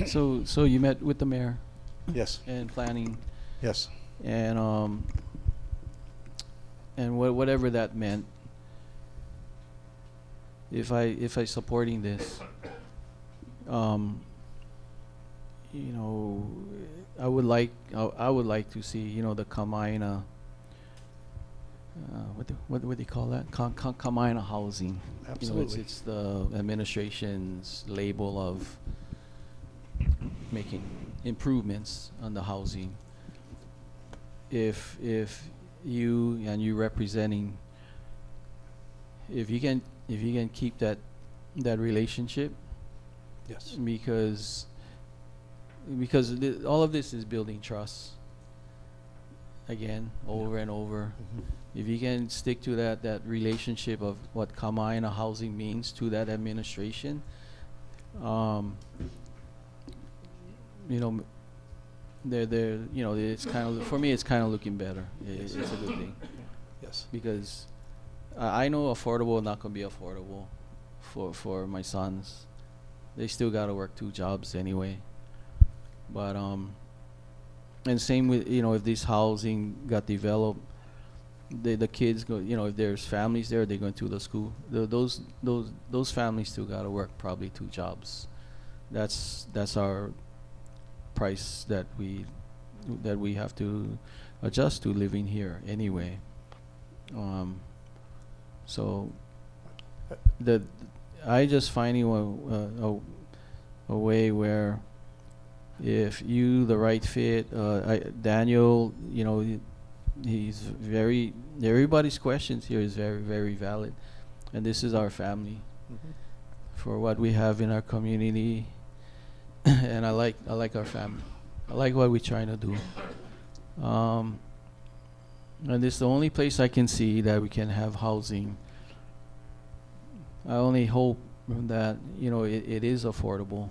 So you met with the mayor? Yes. And planning? Yes. And whatever that meant, if I supporting this, you know, I would like to see, you know, the Kamaina, what do you call that? Kamaina housing. Absolutely. You know, it's the administration's label of making improvements on the housing. If you and you representing, if you can keep that relationship. Yes. Because all of this is building trust again, over and over. If you can stick to that relationship of what Kamaina housing means to that administration, you know, they're you know, it's kind of, for me, it's kind of looking better. It's a good thing. Yes. Because I know affordable not gonna be affordable for my sons. They still gotta work 2 jobs anyway. But and same with, you know, if this housing got developed, the kids go, you know, if there's families there, they're going to the school. Those families still gotta work probably 2 jobs. That's our price that we have to adjust to living here anyway. So I just finding a way where, if you the right fit, Daniel, you know, he's very, everybody's questions here is very, very valid, and this is our family for what we have in our community. And I like our family. I like what we're trying to do. And this is the only place I can see that we can have housing. I only hope that, you know, it is affordable.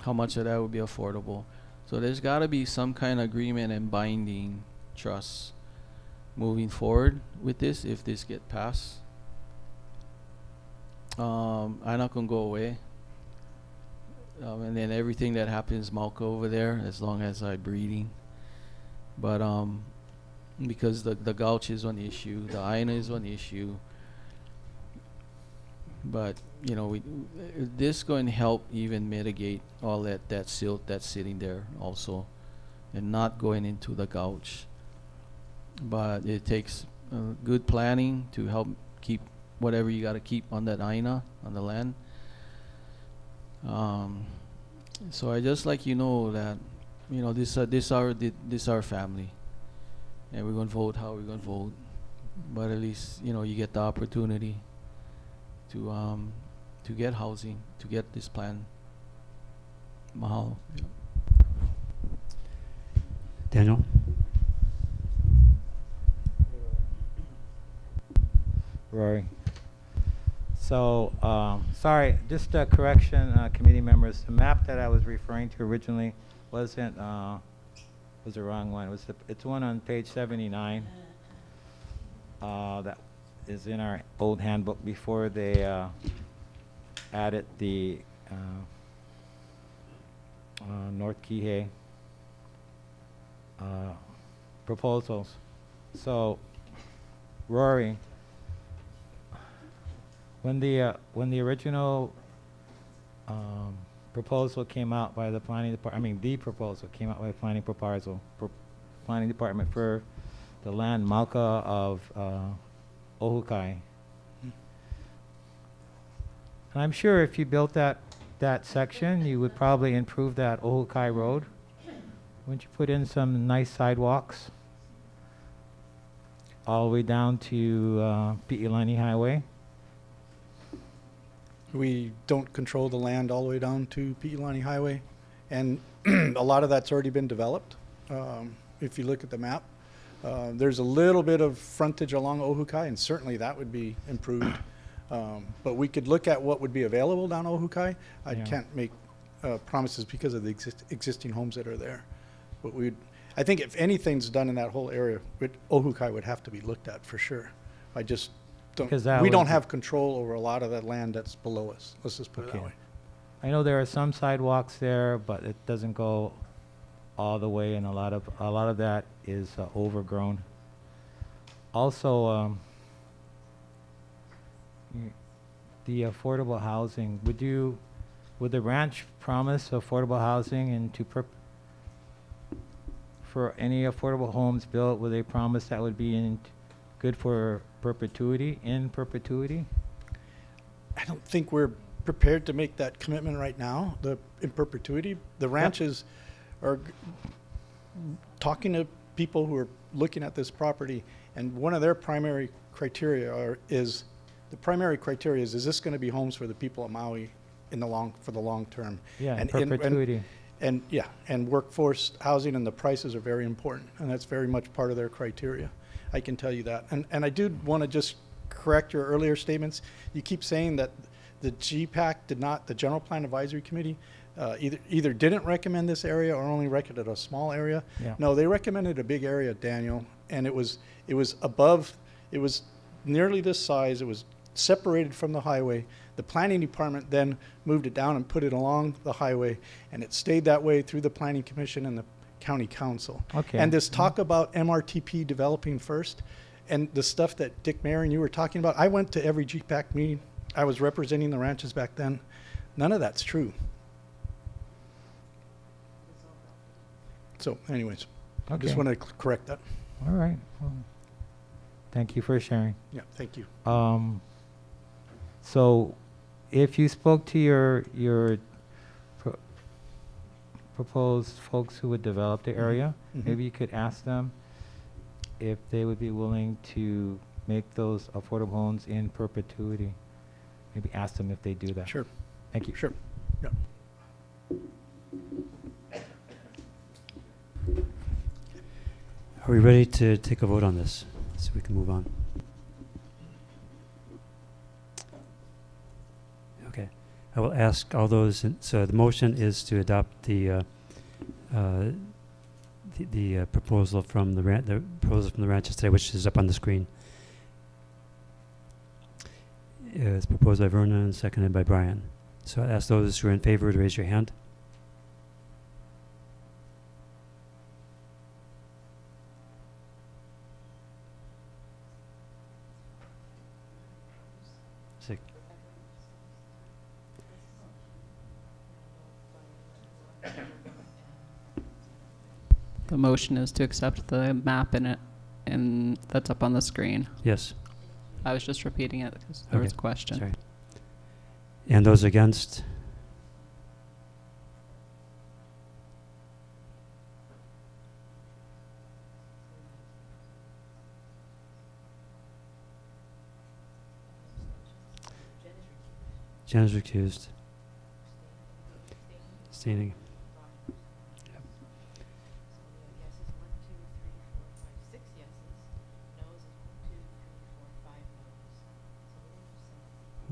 How much of that would be affordable? So there's got to be some kind of agreement and binding trust moving forward with this, if this get passed. I'm not gonna go away. And then everything that happens, Malka over there, as long as I'm breathing. But because the gulch is one issue, the Aina is one issue. But you know, this going to help even mitigate all that silt that's sitting there also, and not going into the gulch. But it takes good planning to help keep whatever you got to keep on that Aina, on the land. So I just like, you know, that, you know, this our family, and we're gonna vote how we're gonna vote. but at least you get the opportunity to get housing, to get this plan. Mahalo. Daniel? Rory. So, sorry, just a correction, committee members. The map that I was referring to originally wasn't, was the wrong one. It's one on page 79. That is in our old handbook before they added the North Kihei proposals. So, Rory, when the original proposal came out by the planning department, the proposal came out by the planning planning department for the land Malka of Ohukai. And I'm sure if you built that section, you would probably improve that Ohukai Road. Wouldn't you put in some nice sidewalks all the way down to Pi'ilani Highway? We don't control the land all the way down to Pi'ilani Highway, and a lot of that's already been developed. If you look at the map, there's a little bit of frontage along Ohukai, and certainly that would be improved. But we could look at what would be available down Ohukai. I can't make promises because of the existing homes that are there. But I think if anything's done in that whole area, Ohukai would have to be looked at for sure. I just don't. We don't have control over a lot of that land that's below us. Let's just put it that way. I know there are some sidewalks there, but it doesn't go all the way, and a lot of that is overgrown. Also, the affordable housing. Would the ranch promise affordable housing and for any affordable homes built? Would they promise that would be good for perpetuity? In perpetuity? I don't think we're prepared to make that commitment right now. In perpetuity, the ranches are talking to people who are looking at this property, and one of their primary criteria is this going to be homes for the people of Maui for the long term? Yeah, and perpetuity. And workforce housing, and the prices are very important, and that's very much part of their criteria. I can tell you that. And I do want to just correct your earlier statements. You keep saying that the GPAC the General Plan Advisory Committee, either didn't recommend this area or only recommended a small area. Yeah. No, they recommended a big area, Daniel, and it was nearly this size. It was separated from the highway. The planning department then moved it down and put it along the highway, and it stayed that way through the planning commission and the county council. Okay. And this talk about MRTP developing first, and the stuff that Dick Mayer and you were talking about, I went to every GPAC meeting. I was representing the ranches back then. None of that's true. So anyways, I just want to correct that. All right. Well, thank you for sharing. Yeah, thank you. So if you spoke to your proposed folks who would develop the area, maybe you could ask them if they would be willing to make those affordable homes in perpetuity. Maybe ask them if they do that. Sure. Thank you. Sure. Yeah. Are we ready to take a vote on this so we can move on? Okay. I will ask all those. So the motion is to adopt the proposal from the ranches today, which is up on the screen. It's proposed by Verna and seconded by Brian. So I ask those who are in favor to raise your hand. Six. The motion is to accept the map in it, and that's up on the screen. Yes. I was just repeating it because there was a question. Sorry. And those against? Jen is recused. Abstaining. Yep.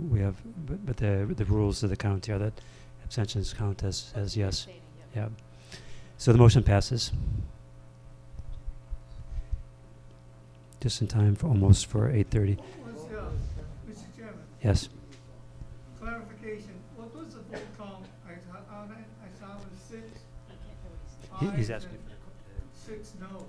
We have, but the rules of the county are that abstentions count as yes. Yeah. So the motion passes. Just in time for almost for 8:30. Mr. Chairman, Yes. clarification, what was the vote count? I saw it was 6. He's ayes asking and 6 no.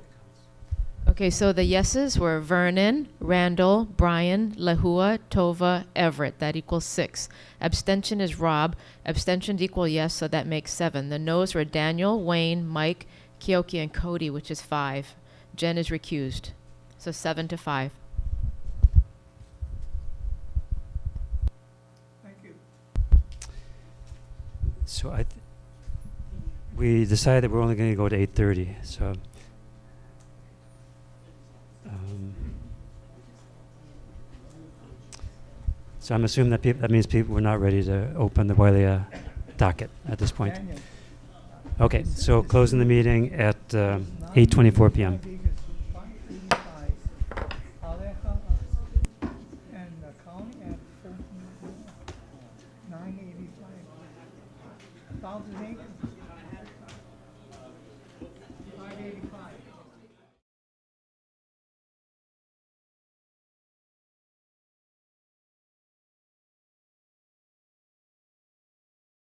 Okay, so the yeses were Vernon, Randall, Brian, Lahua, Tova, Everett. That equals 6. Abstention is Rob. Abstentions equal yes, so that makes 7. The noes were Daniel, Wayne, Mike, Kioki, and Cody, which is 5. Jen is recused. So 7-5. Thank you. So we decided that we're only going to go to 8:30. So. So I'm assuming that that means people were not ready to open the Wailea docket at this point. Okay, so closing the meeting at 8:24 p.m. And the county at 985. 1,000 acres. 585.